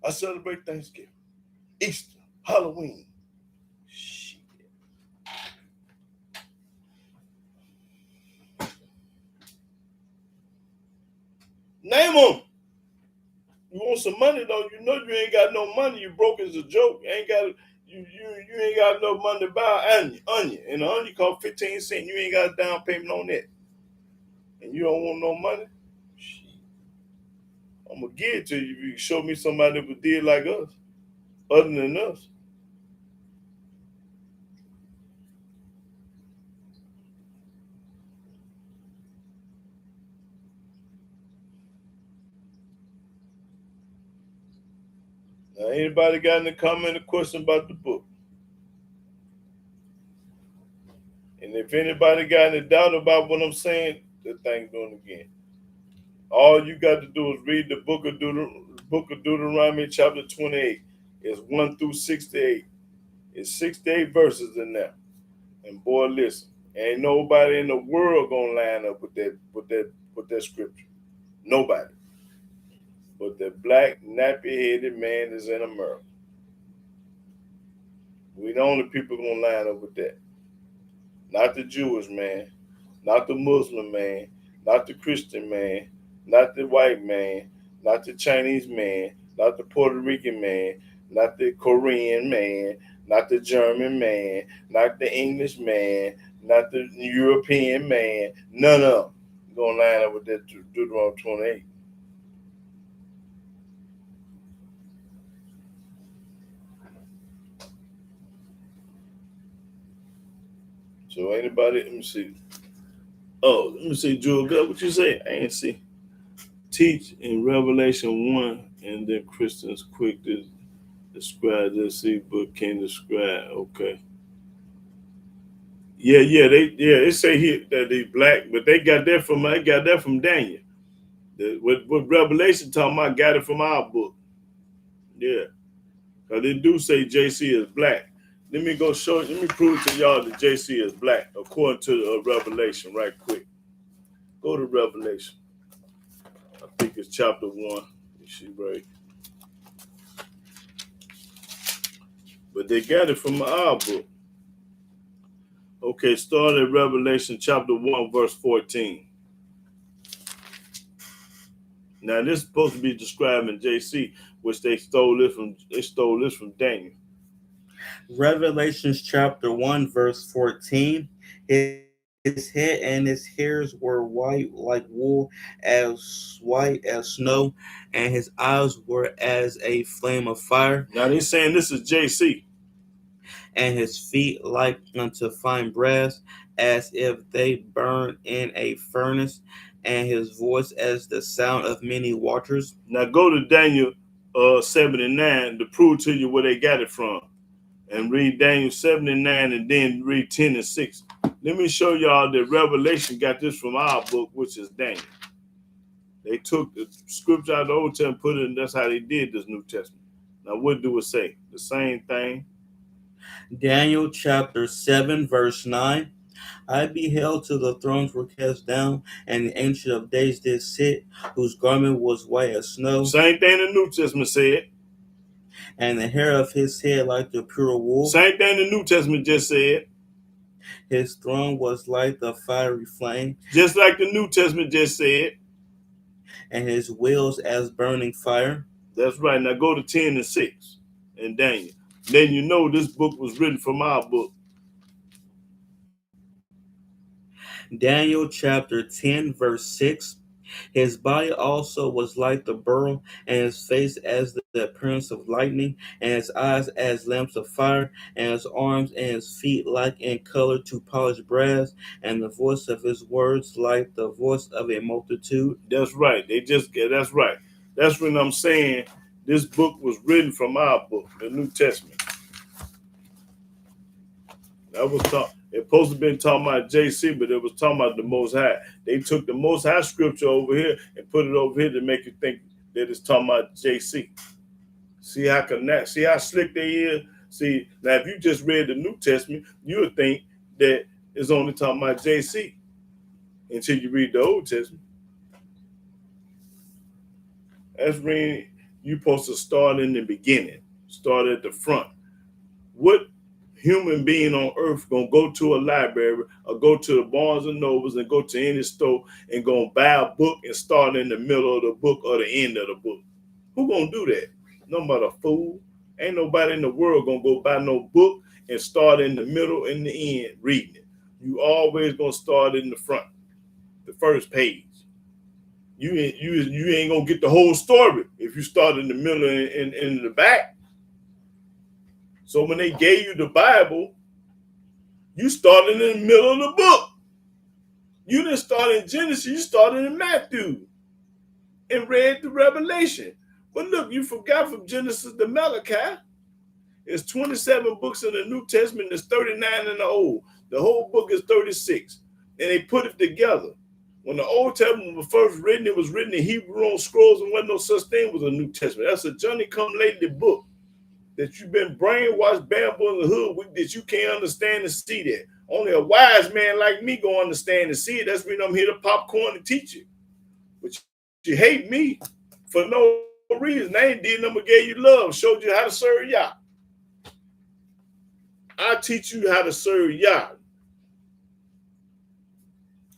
I celebrate Thanksgiving, Easter, Halloween. Shit. Name them. You want some money though? You know you ain't got no money. You broke as a joke. You ain't got you ain't got no money to buy onion. And the onion cost 15 cents. You ain't got a down payment on that. And you don't want no money? Shit. I'm gonna give it to you if you can show me somebody that did like us, other than us. Now, anybody got any comment or question about the book? And if anybody got any doubt about what I'm saying, the thing doing again. All you got to do is read the book of Deuteronomy chapter 28. It's 1 through 68. It's 68 verses in there. And boy, listen, ain't nobody in the world gonna line up with that scripture. Nobody. But the black nappy-headed man is in America. We the only people gonna line up with that. Not the Jewish man, not the Muslim man, not the Christian man, not the white man, not the Chinese man, not the Puerto Rican man, not the Korean man, not the German man, not the English man, not the European man. None of them gonna line up with that Deuteronomy 28. So anybody, let me see. Oh, let me see, Jewel. What you say? I ain't see. Teach in Revelation 1, and then Christians quick to describe this. See, but can describe. Okay. They say here that they black, but they got that from Daniel. What Revelation talking about got it from our book. Yeah, because they do say JC is black. Let me go show. Let me prove to y'all that JC is black according to Revelation. Right quick. Go to Revelation. I think it's chapter 1. She right. But they got it from our book. Okay, start at Revelation chapter 1, verse 14. Now this is supposed to be describing JC, which they stole this from Daniel. Revelations chapter 1, verse 14. His head and his hairs were white like wool, as white as snow, and his eyes were as a flame of fire. Now they're saying this is JC. And his feet like unto fine brass, as if they burn in a furnace, and his voice as the sound of many waters. Now go to Daniel 79 to prove to you where they got it from. And read Daniel 79 and then read 10 and 6. Let me show y'all that Revelation got this from our book, which is Daniel. They took the scripture out of the Old Testament, put it in, that's how they did this New Testament. Now what do it say? The same thing. Daniel chapter 7, verse 9. I beheld till the thrones were cast down, and the Ancient of Days did sit, whose garment was white as snow. Same thing the New Testament said. And the hair of his head like the pure wool. Same thing the New Testament just said. His throne was like the fiery flame. Just like the New Testament just said. And his wheels as burning fire. That's right. Now go to 10 and 6 in Daniel. Then you know this book was written from our book. Daniel chapter 10, verse 6. His body also was like the beryl, and his face as the appearance of lightning, and his eyes as lamps of fire, and his arms and his feet like in color to polished brass, and the voice of his words like the voice of a multitude. That's right. That's right. That's when I'm saying this book was written from our book, the New Testament. That was it's supposed to have been talking about JC, but it was talking about the Most High. They took the Most High scripture over here and put it over here to make you think that it's talking about JC. See how slick they is? See, now if you just read the New Testament, you would think that it's only talking about JC until you read the Old Testament. That's when you're supposed to start in the beginning, start at the front. What human being on earth gonna go to a library or go to the Barnes and Nobles and go to any store and gonna buy a book and start in the middle of the book or the end of the book? Who gonna do that? Nobody a fool. Ain't nobody in the world gonna go buy no book and start in the middle and the end reading it. You always gonna start in the front, the first page. You ain't gonna get the whole story if you start in the middle and in the back. So when they gave you the Bible, you started in the middle of the book. You didn't start in Genesis, you started in Matthew and read the Revelation. But look, you forgot from Genesis to Malachi. It's 27 books in the New Testament, there's 39 in the Old. The whole book is 36. And they put it together. When the Old Testament was first written, it was written in Hebrew on scrolls, and wasn't no such thing as a New Testament. That's a Johnny come lately book that you've been brainwashed, bamboo in the hood with, that you can't understand and see that. Only a wise man like me go understand and see it. That's when I'm here to popcorn and teach you. But you hate me for no reason. I ain't did nothing but gave you love, showed you how to serve Yah. I teach you how to serve Yah.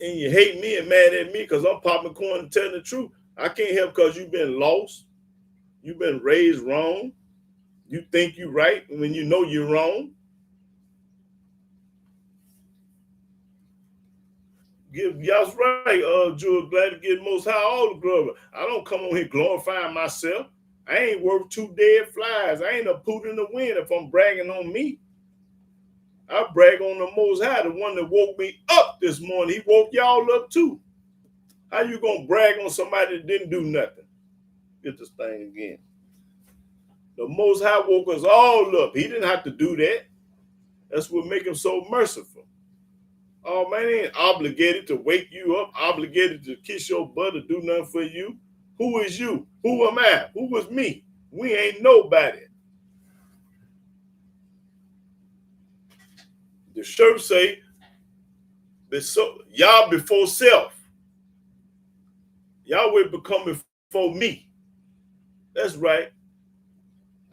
And you hate me and mad at me because I'm popping corn and telling the truth. I can't help because you've been lost. You've been raised wrong. You think you're right when you know you're wrong. Y'all's right, Jewel. Glad to get Most High all the glory. I don't come on here glorifying myself. I ain't worth two dead flies. I ain't a poot in the wind if I'm bragging on me. I brag on the Most High, the one that woke me up this morning. He woke y'all up too. How you gonna brag on somebody that didn't do nothing? Get this thing again. The Most High woke us all up. He didn't have to do that. That's what makes him so merciful. Oh man, he ain't obligated to wake you up, obligated to kiss your butt or do nothing for you. Who is you? Who am I? Who was me? We ain't nobody. The shirt say, y'all before self. Yahweh become before me. That's right.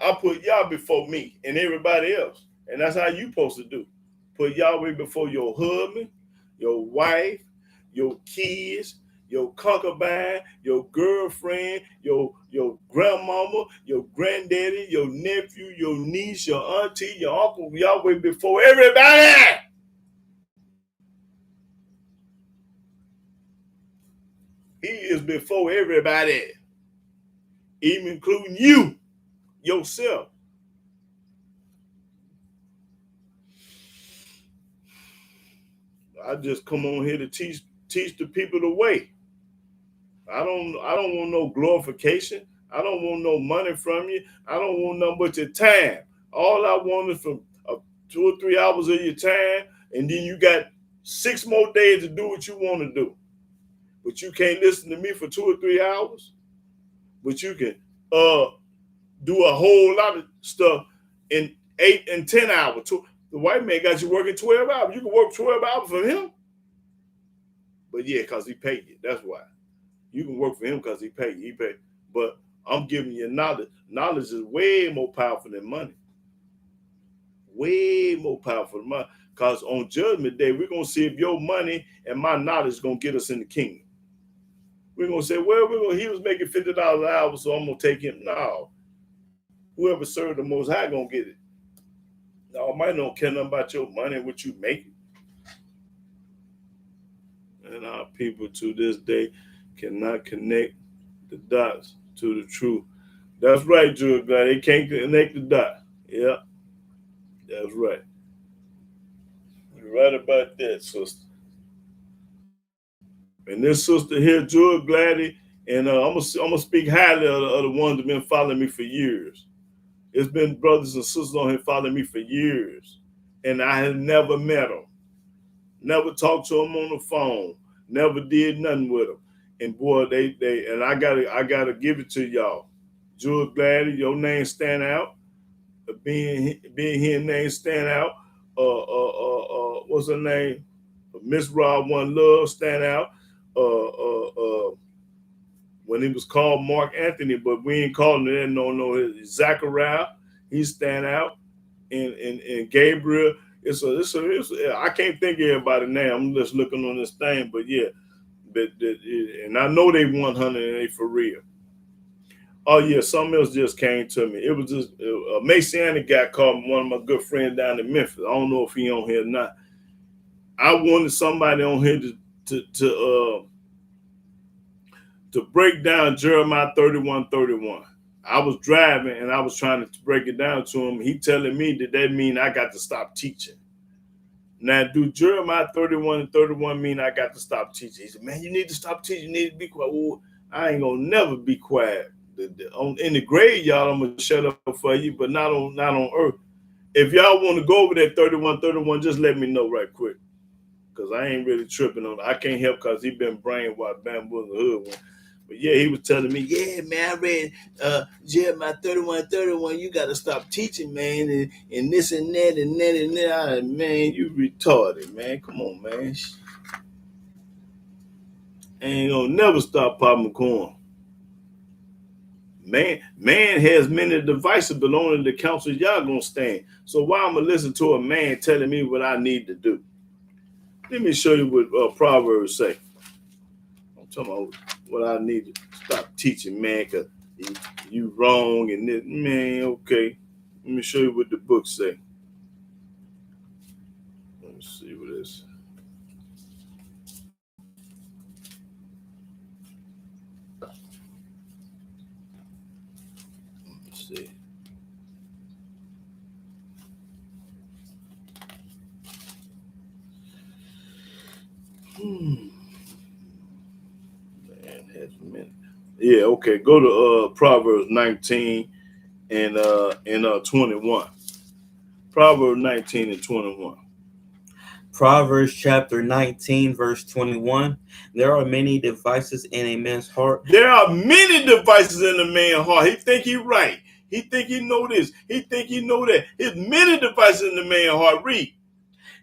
I put y'all before me and everybody else. And that's how you supposed to do. Put Yahweh before your husband, your wife, your kids, your concubine, your girlfriend, your grandmama, your granddaddy, your nephew, your niece, your auntie, your uncle, Yahweh before everybody. He is before everybody, even including you, yourself. I just come on here to teach the people the way. I don't want no glorification. I don't want no money from you. I don't want nothing but your time. All I want is from 2 or 3 hours of your time, and then you got 6 more days to do what you want to do. But you can't listen to me for 2 or 3 hours. But you can do a whole lot of stuff in 8 and 10 hours. The white man got you working 12 hours. You can work 12 hours for him. But yeah, because he paid you. That's why. You can work for him because he paid you. He paid. But I'm giving you knowledge. Knowledge is way more powerful than money. Way more powerful than money. Because on Judgment Day, we're going to see if your money and my knowledge is going to get us in the kingdom. We're going to say, well, he was making $50 an hour, so I'm going to take him. No. Whoever served the Most High going to get it. The Almighty don't care nothing about your money and what you make. And our people to this day cannot connect the dots to the truth. That's right, Drew. They can't connect the dot. Yeah, that's right. You're right about that, sister. And this sister here, Drew Gladdy, and I'm gonna speak highly of the ones that have been following me for years. It's been brothers and sisters on here following me for years, and I have never met them, never talked to them on the phone, never did nothing with them. And boy, they and I gotta give it to y'all. Jewel Gladdy, your name stand out. Being here, name stand out. What's her name? Miss Rob One Love stand out. When he was called Mark Anthony, but we ain't calling it no Zachariah. He stand out. And Gabriel. I can't think of everybody now. I'm just looking on this thing, but yeah. And I know they 100 and they for real. Oh yeah, something else just came to me. It was just a Messianic guy called me, one of my good friends down in Memphis. I don't know if he on here or not. I wanted somebody on here to break down Jeremiah 31:31. I was driving and I was trying to break it down to him. He telling me that mean I got to stop teaching. Now, do Jeremiah 31:31 mean I got to stop teaching? He said, man, you need to stop teaching. You need to be quiet. Well, I ain't going to never be quiet. In the grave, y'all, I'm going to shut up for you, but not on earth. If y'all want to go over that 31, just let me know right quick. Because I ain't really tripping on it. I can't help because he been brainwashed, bamboo in the hood one. But yeah, he was telling me, yeah, man, I read Jeremiah 31. You got to stop teaching, man, and this and that and that and that. Man, you retarded, man. Come on, man. Ain't gonna never stop popping corn. Man has many devices, but only the counsel y'all gonna stand. So why I'm gonna listen to a man telling me what I need to do? Let me show you what Proverbs say. I'm talking about what I need to stop teaching, man, because you wrong and this, man, okay. Let me show you what the book say. Let me see what it is. Let's see. Man has many. Yeah, okay. Go to Proverbs 19 and 21. Proverbs 19 and 21. Proverbs chapter 19, verse 21. There are many devices in a man's heart. There are many devices in a man's heart. He think he right. He think he know this. He think he know that. There's many devices in the man's heart. Read.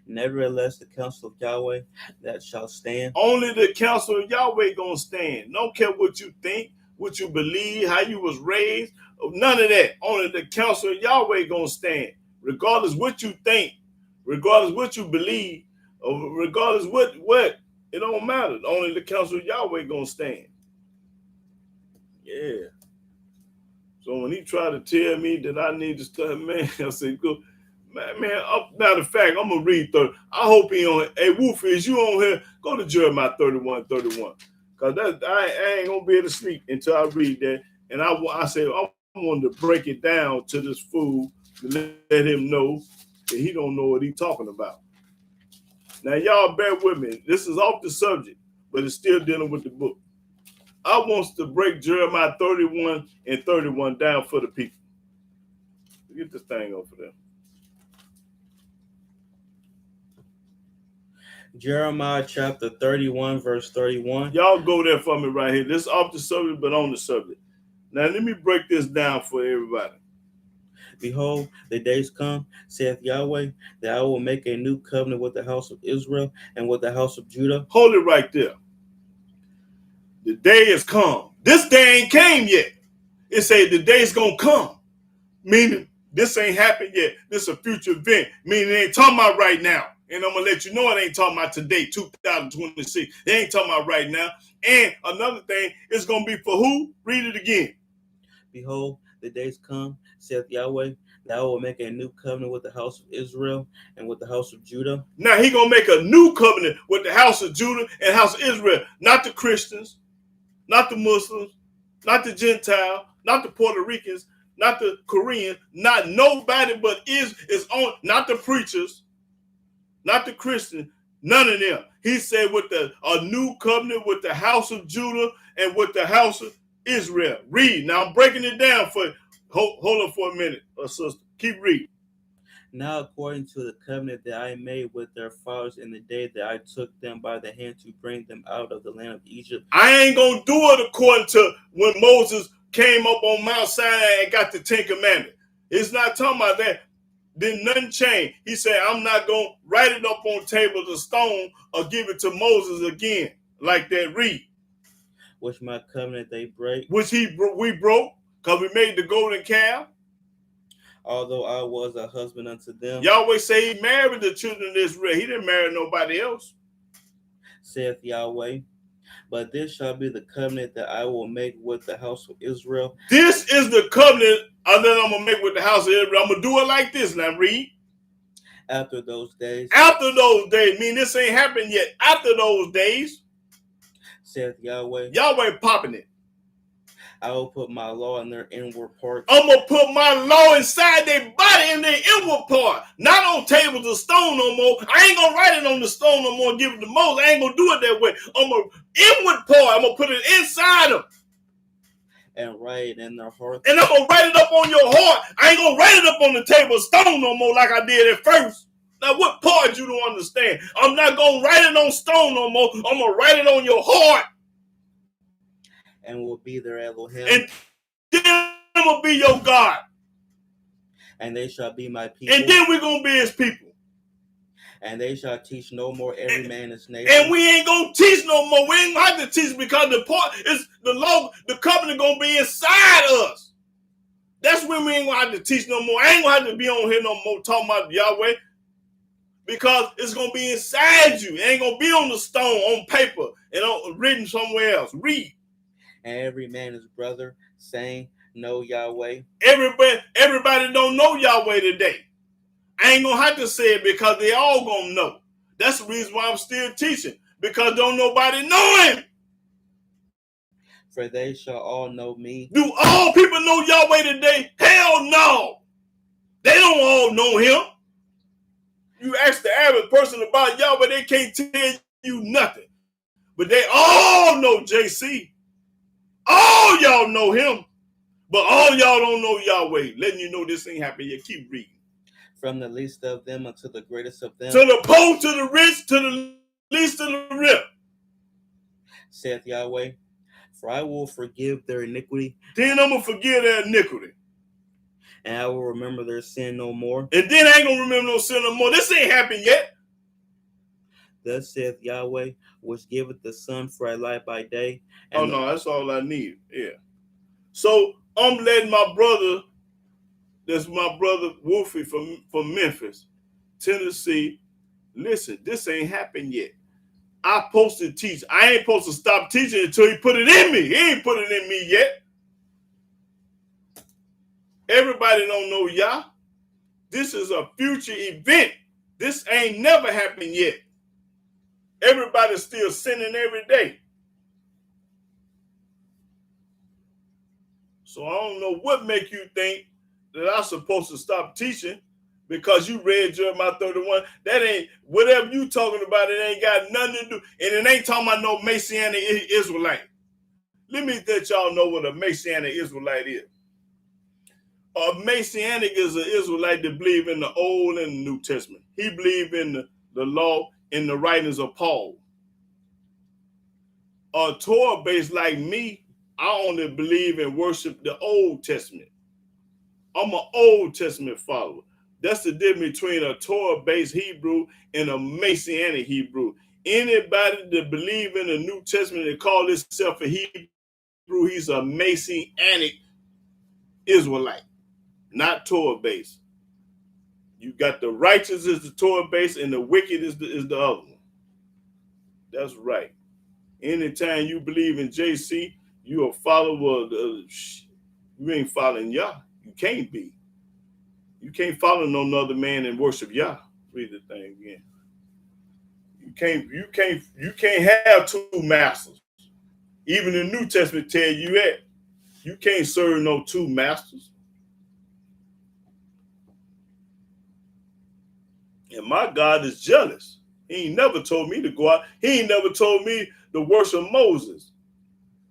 Nevertheless, the counsel of Yahweh that shall stand. Only the counsel of Yahweh gonna stand. Don't care what you think, what you believe, how you was raised. None of that. Only the counsel of Yahweh gonna stand. Regardless what you think, regardless what you believe, or regardless what, it don't matter. Only the counsel of Yahweh gonna stand. Yeah. So when he tried to tell me that I need to start, man, I said, go, man, matter of fact, I'm gonna read 30. I hope he on. Hey, Wolf, is you on here? Go to Jeremiah 31. Cause I ain't gonna be able to sleep until I read that. And I said I wanted to break it down to this fool to let him know that he don't know what he talking about. Now y'all bear with me. This is off the subject, but it's still dealing with the book. I wants to break Jeremiah 31 and 31 down for the people. Get this thing over there. Jeremiah chapter 31, verse 31. Y'all go there for me right here. This is off the subject, but on the subject. Now let me break this down for everybody. Behold, the days come, saith Yahweh, that I will make a new covenant with the house of Israel and with the house of Judah. Hold it right there. The day has come. This day ain't came yet. It say the day's gonna come. Meaning this ain't happened yet. This is a future event. Meaning it ain't talking about right now. And I'm gonna let you know it ain't talking about today, 2026. It ain't talking about right now. And another thing, it's gonna be for who? Read it again. Behold, the days come, saith Yahweh, that I will make a new covenant with the house of Israel and with the house of Judah. Now he gonna make a new covenant with the house of Judah and house of Israel, not the Christians, not the Muslims, not the Gentile, not the Puerto Ricans, not the Koreans, not nobody but is on, not the preachers, not the Christians, none of them. He said with a new covenant with the house of Judah and with the house of Israel. Read. Now I'm breaking it down for you. Hold on for a minute, sister. Keep reading. Now, according to the covenant that I made with their fathers in the day that I took them by the hand to bring them out of the land of Egypt. I ain't gonna do it according to when Moses came up on Mount Sinai and got the 10 Commandments. It's not talking about that. Then nothing changed. He said, I'm not gonna write it up on tables of stone or give it to Moses again. Like that. Read. Which my covenant they break. Which we broke, because we made the golden calf. Although I was a husband unto them. Yahweh say he married the children of Israel. He didn't marry nobody else. Saith Yahweh, but this shall be the covenant that I will make with the house of Israel. This is the covenant that I'm going to make with the house of Israel. I'm going to do it like this. Now read. After those days. After those days. Mean this ain't happened yet. After those days. Saith Yahweh. Yahweh popping it. I will put my law in their inward parts. I'm going to put my law inside their body in their inward part. Not on tables of stone no more. I ain't going to write it on the stone no more and give it to Moses. I ain't going to do it that way. I'm going to inward part. I'm going to put it inside them. and write it in their hearts. And I'm going to write it up on your heart. I ain't going to write it up on the table of stone no more like I did at first. Now, what part you don't understand? I'm not going to write it on stone no more. I'm going to write it on your heart. And will be their Elohim. And then I'm going to be your God. And they shall be my people. And then we're going to be his people. And they shall teach no more every man his neighbor. And we ain't gonna teach no more. We ain't gonna have to teach because the part is the law, the covenant gonna be inside us. That's when we ain't gonna have to teach no more. I ain't gonna have to be on here no more talking about Yahweh because it's gonna be inside you. It ain't gonna be on the stone, on paper, and written somewhere else. Read. And every man his brother, saying, "Know Yahweh." Everybody don't know Yahweh today. I ain't gonna have to say it because they all gonna know. That's the reason why I'm still teaching, because don't nobody know him. For they shall all know me. Do all people know Yahweh today? Hell no. They don't all know him. You ask the average person about Yahweh, they can't tell you nothing. But they all know JC. All y'all know him. But all y'all don't know Yahweh. Letting you know this ain't happening yet. Keep reading. From the least of them unto the greatest of them. To the poor, to the rich, to the least of the rich. Saith Yahweh, for I will forgive their iniquity. Then I'm going to forgive their iniquity. And I will remember their sin no more. And then I ain't going to remember no sin no more. This ain't happened yet. Thus saith Yahweh, which giveth the sun for a light by day. And no, that's all I need. Yeah. So I'm letting my brother, that's my brother Wolfie from Memphis, Tennessee, listen, this ain't happened yet. I supposed to teach. I ain't supposed to stop teaching until he put it in me. He ain't put it in me yet. Everybody don't know Yah. This is a future event. This ain't never happened yet. Everybody's still sinning every day. So I don't know what make you think that I'm supposed to stop teaching because you read Jeremiah 31. That ain't, whatever you talking about, it ain't got nothing to do. And it ain't talking about no Messianic Israelite. Let me let y'all know what a Messianic Israelite is. A Messianic is an Israelite that believe in the Old and the New Testament. He believe in the law and the writings of Paul. A Torah-based like me, I only believe and worship the Old Testament. I'm an Old Testament follower. That's the difference between a Torah-based Hebrew and a Messianic Hebrew. Anybody that believe in the New Testament and call himself a Hebrew, he's a Messianic Israelite, not Torah-based. You got the righteous is the Torah-based and the wicked is the other one. That's right. Anytime you believe in JC, you a follower of the, you ain't following Yah. You can't be. You can't follow no other man and worship Yah. Read the thing again. You can't have two masters. Even the New Testament tell you that. You can't serve no two masters. And my God is jealous. He ain't never told me to go out. He ain't never told me to worship Moses.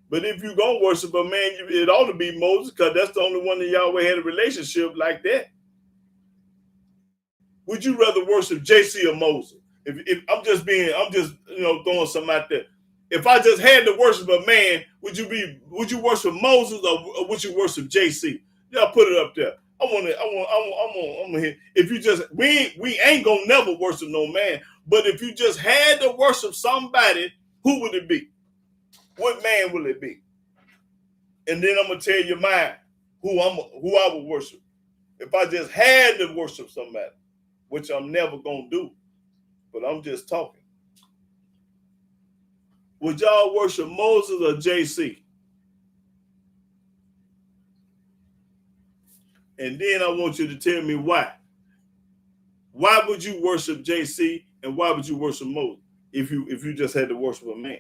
But if you gonna worship a man, it ought to be Moses, because that's the only one that Yahweh had a relationship like that. Would you rather worship JC or Moses? If I'm just throwing something out there. If I just had to worship a man, would you worship Moses or would you worship JC? Yeah, put it up there. I'm gonna hit. If you just we ain't gonna never worship no man, but if you just had to worship somebody, who would it be? What man will it be? And then I'm gonna tell you mine, who I would worship. If I just had to worship somebody, which I'm never gonna do, but I'm just talking. Would y'all worship Moses or JC? And then I want you to tell me why. Why would you worship JC and why would you worship Moses if you just had to worship a man?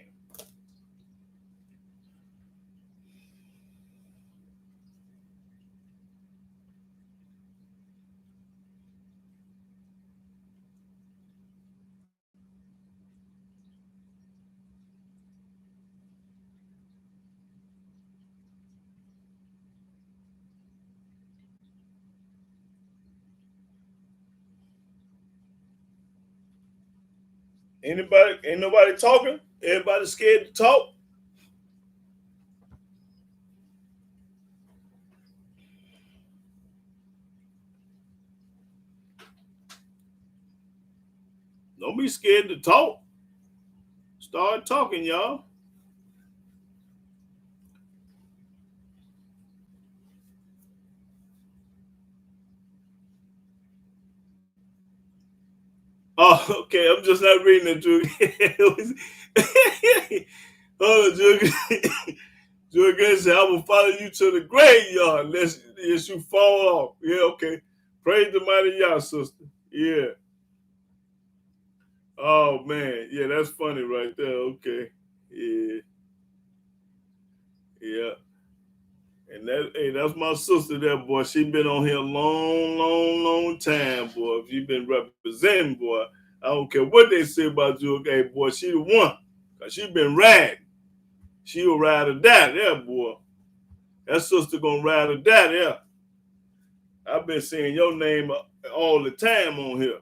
Anybody? Ain't nobody talking? Everybody scared to talk? Don't be scared to talk. Start talking, y'all. Oh, okay. I'm just not reading it, Drew. Oh, Drew. Drew again said, "I will follow you to the graveyard unless you fall off." Yeah, okay. Praise the mighty Yah, sister. Yeah. Oh man, yeah, that's funny right there. Okay. Yeah, yeah. And that's my sister there, boy. She been on here a long, long, long time, boy. She been representing, boy. I don't care what they say about you, okay, boy. She the one. Cause she been riding. She will ride or die there, boy. That sister gonna ride or die there. I've been seeing your name all the time on here.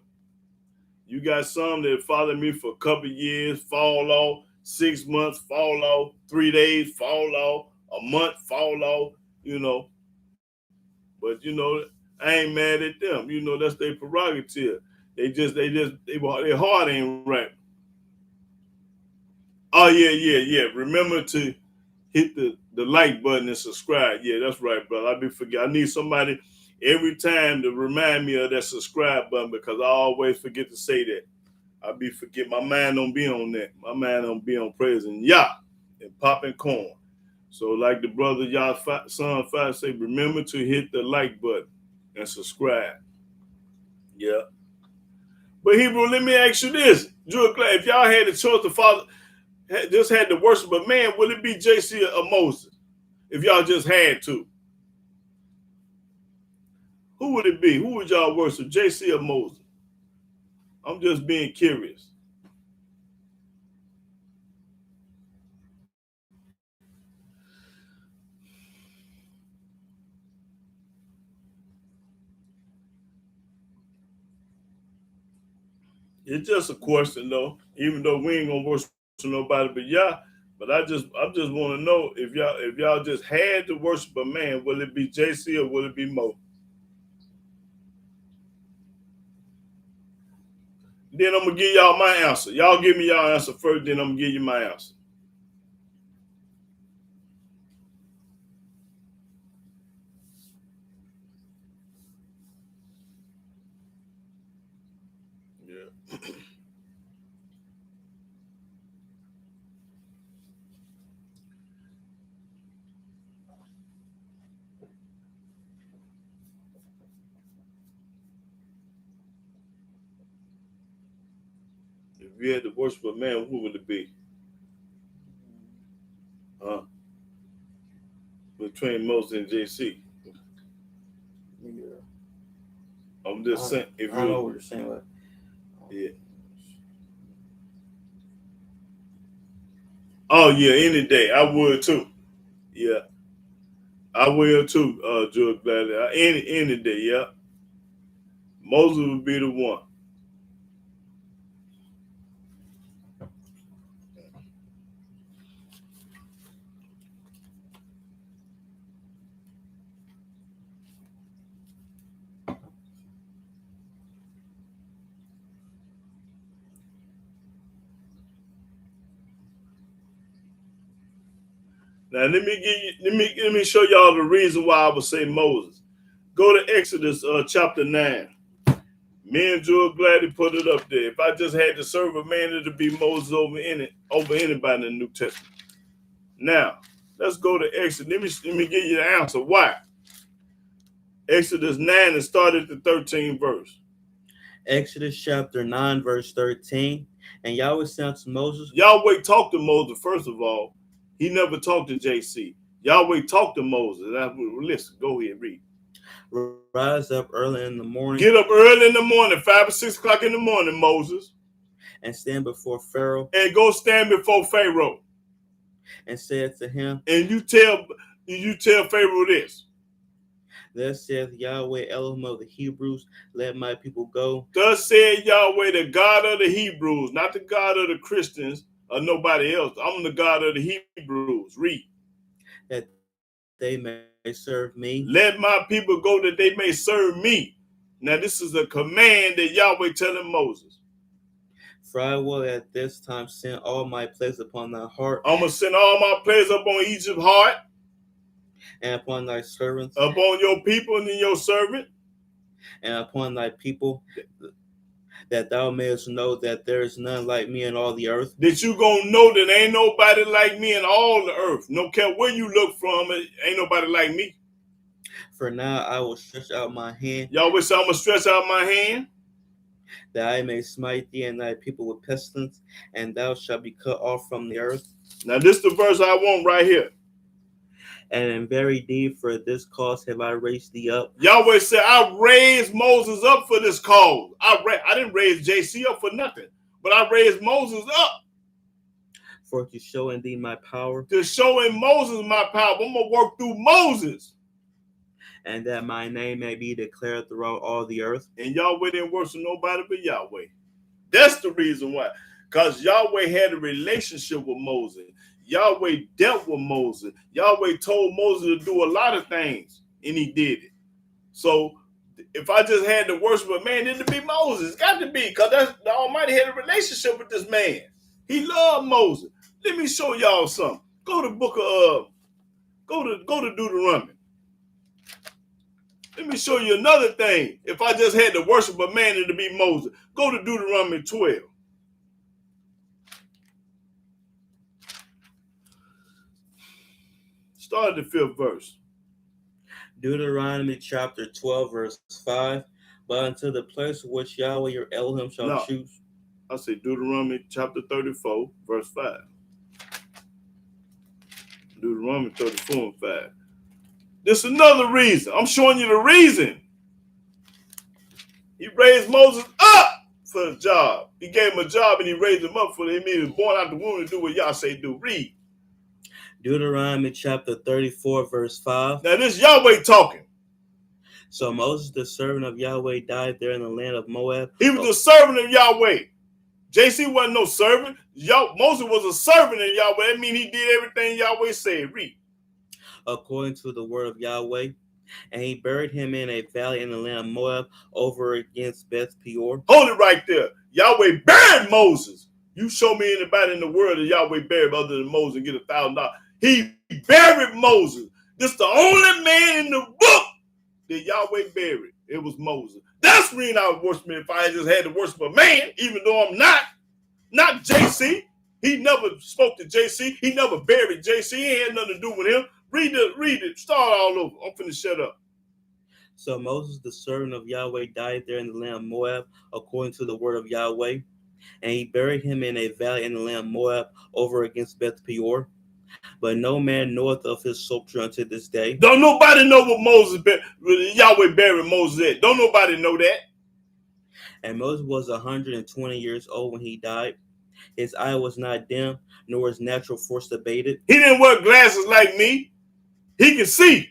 You got some that followed me for a couple of years, fall off, 6 months, fall off, 3 days, fall off, a month, fall off, you know. But I ain't mad at them. That's their prerogative. Their heart ain't right. Oh yeah. Remember to hit the like button and subscribe. Yeah, that's right, brother. I be forget. I need somebody every time to remind me of that subscribe button because I always forget to say that. I be forget. My mind don't be on that. My mind don't be on praising Yah and popping corn. So like the brother Yah son 5 say, remember to hit the like button and subscribe. Yeah. But Hebrew, let me ask you this. Drew, if y'all had the choice to follow, just had to worship a man, will it be JC or Moses? If y'all just had to. Who would it be? Who would y'all worship, JC or Moses? I'm just being curious. It's just a question though, even though we ain't gonna worship nobody but Yah. But I just want to know if y'all just had to worship a man, will it be JC or will it be Mo? Then I'm gonna give y'all my answer. Y'all give me y'all answer first, then I'm gonna give you my answer. Yeah. If you had to worship a man, who would it be? Huh? Between Moses and JC. Yeah. I'm just saying if I know you what you're saying, but yeah. Oh yeah, any day. I would too. Yeah. I will too, George Gladly. Any day, yeah. Moses would be the one. Now let me show y'all the reason why I would say Moses. Go to Exodus chapter 9. Me and George Gladly put it up there. If I just had to serve a man, it'd be Moses over anybody in the New Testament. Now, let's go to Exodus. Let me give you the answer. Why? Exodus 9 and start at the 13th verse. Exodus chapter 9, verse 13. And Yahweh said to Moses, Yahweh talked to Moses, first of all. He never talked to JC. Yahweh talked to Moses. Listen, go ahead, read. Rise up early in the morning. Get up early in the morning, 5 or 6 o'clock in the morning, Moses. And stand before Pharaoh. And go stand before Pharaoh. And said to him. And you tell Pharaoh this. Thus saith Yahweh Elohim of the Hebrews, let my people go, Thus said Yahweh, the God of the Hebrews, not the God of the Christians or nobody else. I'm the God of the Hebrews. Read. that they may serve me. Let my people go that they may serve me. Now, this is a command that Yahweh telling Moses. For I will at this time send all my plagues upon thy heart I'm going to send all my plagues up on Egypt's heart, and upon thy servants upon your people and your servant, and upon thy people, that thou mayest know that there is none like me in all the earth. that you going to know that ain't nobody like me in all the earth. No care where you look from, ain't nobody like me. For now I will stretch out my hand, Yahweh said, I'm going to stretch out my hand, that I may smite thee and thy people with pestilence, and thou shalt be cut off from the earth. Now, this is the verse I want right here. And in very deed for this cause have I raised thee up. Yahweh said, I raised Moses up for this cause. I didn't raise JC up for nothing, but I raised Moses up For to show in thee my power, to show in Moses my power. I'm going to work through Moses. and that my name may be declared throughout all the earth. And Yahweh didn't worship nobody but Yahweh. That's the reason why. Because Yahweh had a relationship with Moses. Yahweh dealt with Moses. Yahweh told Moses to do a lot of things, and he did it. So if I just had to worship a man, it'd be Moses. It's got to be, because the Almighty had a relationship with this man. He loved Moses. Let me show y'all something. Go to book of go to Deuteronomy. Let me show you another thing. If I just had to worship a man, it'd be Moses. Go to Deuteronomy 12. Start at the 5th verse. Deuteronomy chapter 12, verse 5. But unto the place which Yahweh your Elohim shall choose. I say Deuteronomy chapter 34, verse 5. Deuteronomy 34 and 5. This is another reason. I'm showing you the reason. He raised Moses up for the job. He gave him a job and he raised him up for him. He was born out the womb to do what y'all say do. Read. Deuteronomy chapter 34, verse 5. Now this Yahweh talking. So Moses, the servant of Yahweh, died there in the land of Moab. He was the servant of Yahweh. JC wasn't no servant. Moses was a servant of Yahweh. That means he did everything Yahweh said. Read. According to the word of Yahweh. And he buried him in a valley in the land of Moab over against Beth Peor. Hold it right there. Yahweh buried Moses. You show me anybody in the world that Yahweh buried other than Moses and get $1,000. He buried Moses. This is the only man in the book that Yahweh buried. It was Moses. That's the reason I was worshiping. If I just had to worship a man, even though I'm not JC. He never spoke to JC. He never buried JC. He had nothing to do with him. Read it. Start all over. I'm finna shut up. So Moses, the servant of Yahweh, died there in the land of Moab, according to the word of Yahweh. And he buried him in a valley in the land of Moab, over against Beth Peor. But no man knoweth of his sepulchre unto this day. Don't nobody know what Yahweh buried Moses at. Don't nobody know that. And Moses was 120 years old when he died. His eye was not dim, nor his natural force abated. He didn't wear glasses like me. He can see,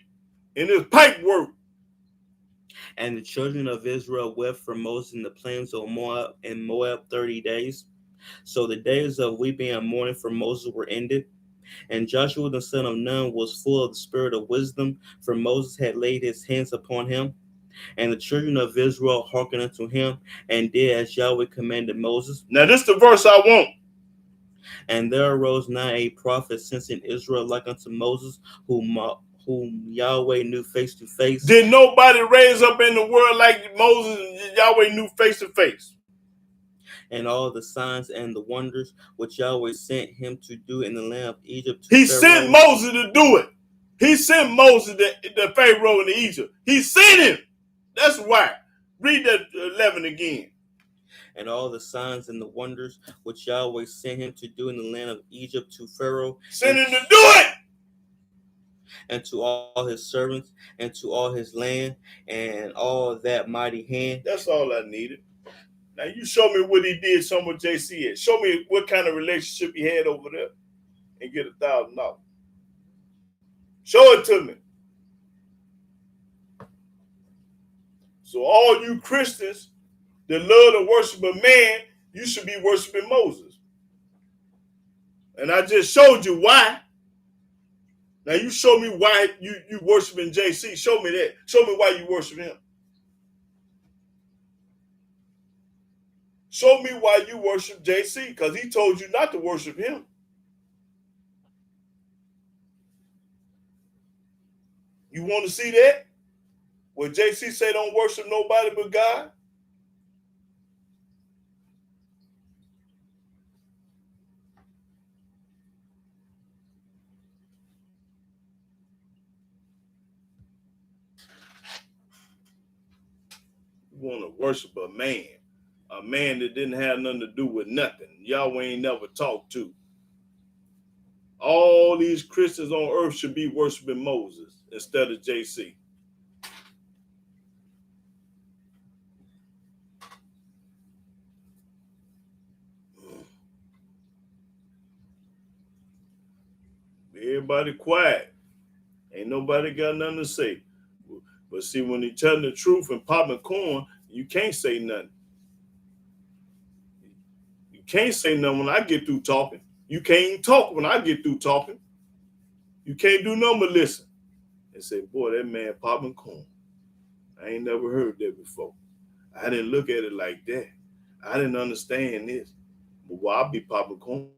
and his pipe worked. And the children of Israel wept for Moses in the plains of Moab 30 days. So the days of weeping and mourning for Moses were ended. And Joshua the son of Nun was full of the spirit of wisdom, for Moses had laid his hands upon him. And the children of Israel hearkened unto him, and did as Yahweh commanded Moses. Now this is the verse I want. And there arose not a prophet since in Israel like unto Moses, whom Yahweh knew face to face. Did nobody raise up in the world like Moses and Yahweh knew face to face? And all the signs and the wonders which Yahweh sent him to do in the land of Egypt. He sent Moses to do it. He sent Moses to Pharaoh in Egypt. He sent him. That's why. Read that 11 again. And all the signs and the wonders which Yahweh sent him to do in the land of Egypt to Pharaoh. Sent him to do it. And to all his servants, and to all his land, and all that mighty hand. That's all I needed. Now you show me what he did, some with JC at. Show me what kind of relationship he had over there, and get $1,000. Show it to me. So all you Christians that love to worship a man, you should be worshiping Moses. And I just showed you why. Now you show me why you worshiping JC. Show me that. Show me why you worship him. Show me why you worship JC, because he told you not to worship him. You want to see that? Where JC say don't worship nobody but God? You want to worship a man that didn't have nothing to do with nothing. Yahweh ain't never talked to. All these Christians on earth should be worshiping Moses instead of JC. Everybody quiet. Ain't nobody got nothing to say. But see, when they telling the truth and popping corn, you can't say nothing. You can't say nothing when I get through talking. You can't even talk when I get through talking. You can't do nothing but listen and say, boy, that man popping corn. I ain't never heard that before. I didn't look at it like that. I didn't understand this. But why I be popping corn?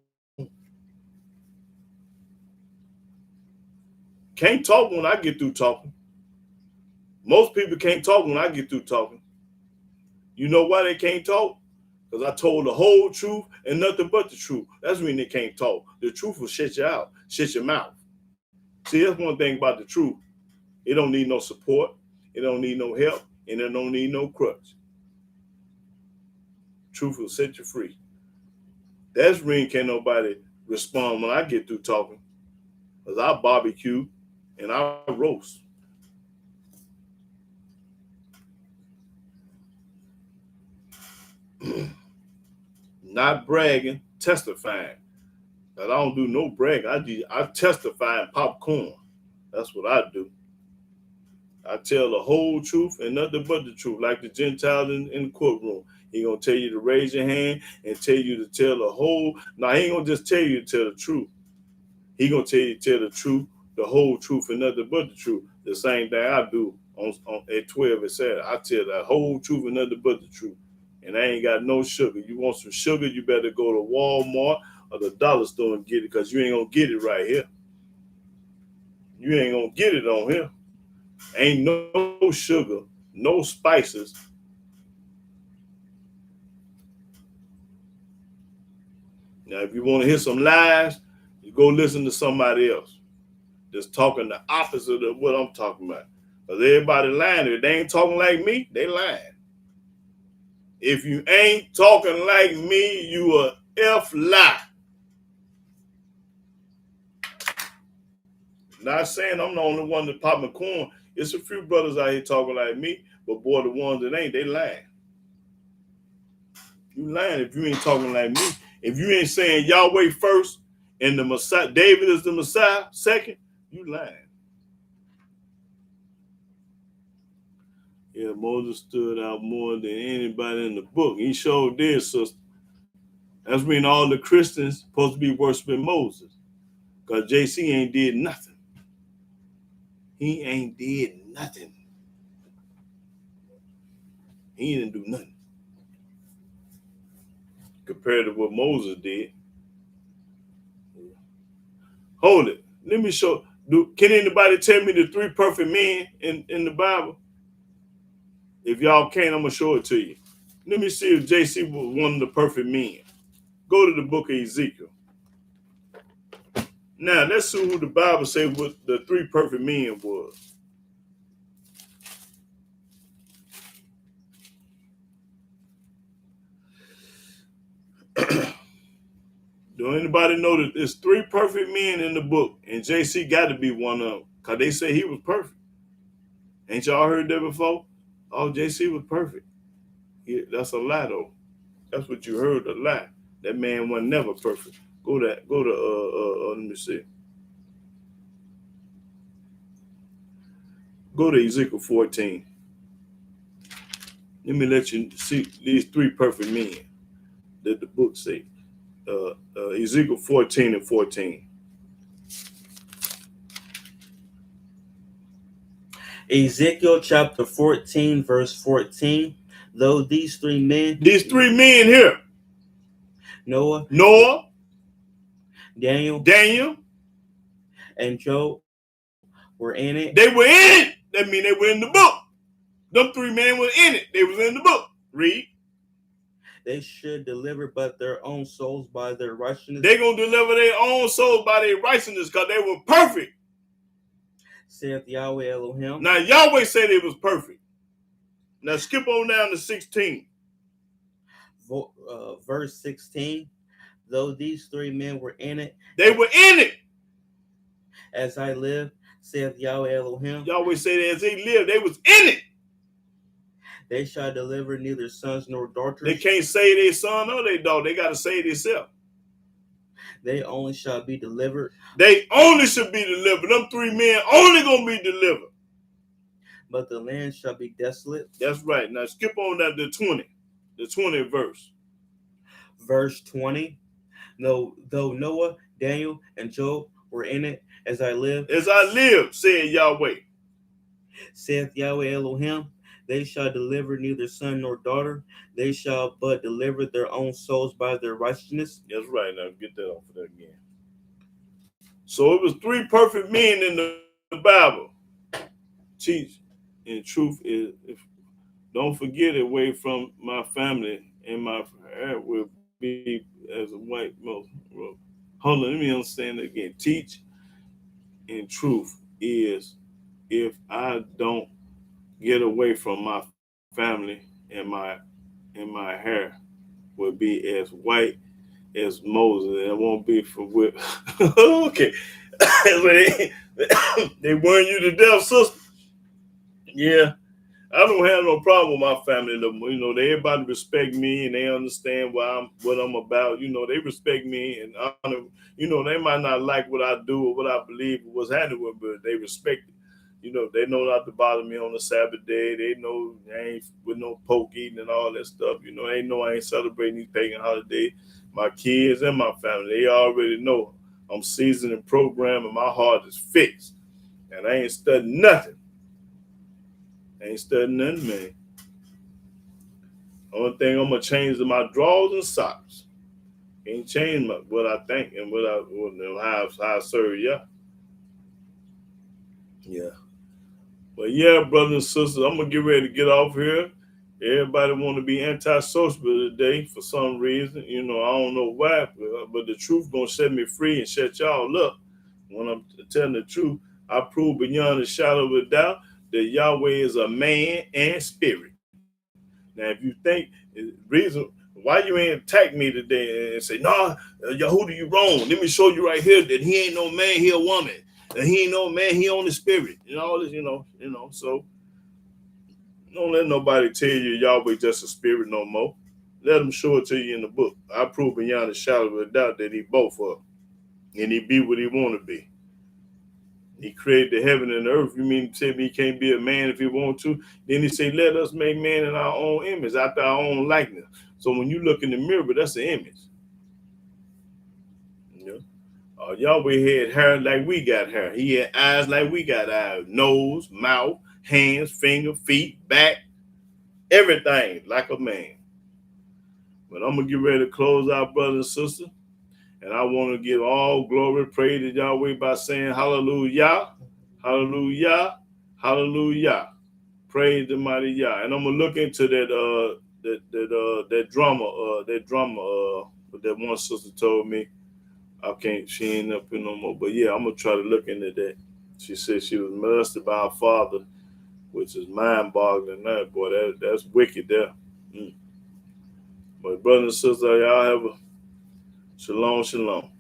Can't talk when I get through talking. Most people can't talk when I get through talking. You know why they can't talk? Because I told the whole truth and nothing but the truth. That's when they can't talk. The truth will shut you out, shut your mouth. See, that's one thing about the truth. It don't need no support. It don't need no help. And it don't need no crutch. Truth will set you free. That's when can't nobody respond when I get through talking. Because I barbecue and I roast. Not bragging, testifying. But I don't do no bragging. I testify and popcorn. That's what I do. I tell the whole truth and nothing but the truth, like the Gentiles in the courtroom. He gonna tell you to raise your hand and tell you to tell the whole. Now he ain't gonna just tell you to tell the truth. He gonna tell you to tell the truth, the whole truth, and nothing but the truth. The same thing I do on at 12. It said I tell the whole truth and nothing but the truth. And I ain't got no sugar. You want some sugar? You better go to Walmart or the dollar store and get it, because you ain't gonna get it right here. You ain't gonna get it on here. Ain't no sugar, no spices. Now, if you want to hear some lies, you go listen to somebody else that's talking the opposite of what I'm talking about. Because everybody lying. If they ain't talking like me, they lying. If you ain't talking like me, you a F lie. Not saying I'm the only one that pop my corn. It's a few brothers out here talking like me, but boy, the ones that ain't, they lying. You lying if you ain't talking like me. If you ain't saying Yahweh first and the Messiah, David is the Messiah second, you lying. Yeah, Moses stood out more than anybody in the book. He sure did, sister. That's when all the Christians supposed to be worshiping Moses. Because JC ain't did nothing. He ain't did nothing. He didn't do nothing compared to what Moses did. Hold it. Let me show. Can anybody tell me the three perfect men in the Bible? If y'all can't, I'm going to show it to you. Let me see if JC was one of the perfect men. Go to the book of Ezekiel. Now, let's see who the Bible says what the three perfect men was. Do anybody know that there's three perfect men in the book? And JC got to be one of them, because they say he was perfect. Ain't y'all heard that before? Oh, JC was perfect. Yeah, that's a lie, though. That's what you heard, a lie. That man was never perfect. Go to let me see. Go to Ezekiel 14. Let me let you see these three perfect men that the book say. Ezekiel 14 and 14. Ezekiel chapter 14, verse 14. Though these These three men here, Noah, Noah, Daniel, Daniel, and Job, were in it, they were in it. That means they were in the book. Them three men were in it. They was in the book. Read. they should deliver but their own souls by their righteousness, They gonna deliver their own souls by their righteousness because they were perfect. saith Yahweh Elohim. Now Yahweh said it was perfect. Now skip on down to 16. Verse 16. Though these three men were in it, They were in it. as I live, saith Yahweh Elohim, Yahweh said as they lived, they was in it. they shall deliver neither sons nor daughters. They can't say their son or their daughter. They got to say it themselves. They only shall be delivered. They only should be delivered. Them three men only going to be delivered. But the land shall be desolate. That's right. Now skip on that to 20. The 20th verse. Verse 20. Though Noah, Daniel, and Job were in it, as I live, said Yahweh, saith Yahweh Elohim, they shall deliver neither son nor daughter. They shall but deliver their own souls by their righteousness. That's right. Now get that off of that again. So it was three perfect men in the Bible. Teach and truth is, if, don't forget away from my family and my hair will be as a white most. Hold on, let me understand it again. Teach and truth is, if I don't get away from my family and my hair will be as white as Moses. And it won't be for what. Okay. They warn you to death, sister. Yeah. I don't have no problem with my family. You know, everybody respect me and they understand what I'm about. You know, they respect me and honor. You know, they might not like what I do or what I believe or what's happening with, but they respect it. You know, they know not to bother me on the Sabbath day. They know I ain't with no poke eating and all that stuff. You know, they know I ain't celebrating these pagan holidays. My kids and my family, they already know I'm seasoned and programmed and my heart is fixed. And I ain't studying nothing. I ain't studying nothing, man. Only thing I'm gonna change is my drawers and socks. Ain't change what I think and how I serve ya. Yeah. But yeah, brothers and sisters, I'm gonna get ready to get off here. Everybody want to be antisocial today for some reason. You know, I don't know why, but the truth gonna set me free and shut y'all up. When I'm telling the truth, I prove beyond a shadow of a doubt that Yahweh is a man and spirit. Now, if you think reason why you ain't attack me today and say, "Nah, Yahuda, you wrong. Let me show you right here that he ain't no man, he a woman. And he ain't no man, he on the spirit." You know, all this, so don't let nobody tell you Yahweh just a spirit no more. Let him show it to you in the book. I prove beyond a shadow of a doubt that he both of them. And he be what he want to be. He created the heaven and the earth. You mean to tell me he can't be a man if he want to? Then he say, let us make man in our own image, after our own likeness. So when you look in the mirror, that's an image. You know? Yahweh had hair like we got hair. He had eyes like we got eyes. Nose, mouth, hands, finger, feet, back, everything like a man. But I'm going to get ready to close out, brothers and sisters. And I want to give all glory, praise to Yahweh by saying hallelujah, hallelujah, hallelujah. Praise the mighty Yah. And I'm gonna look into that drama that one sister told me. She ain't up in no more. But yeah, I'm gonna try to look into that. She said she was molested by her father, which is mind-boggling. That boy, that's wicked there. But brothers and sisters, y'all have a shalom, shalom.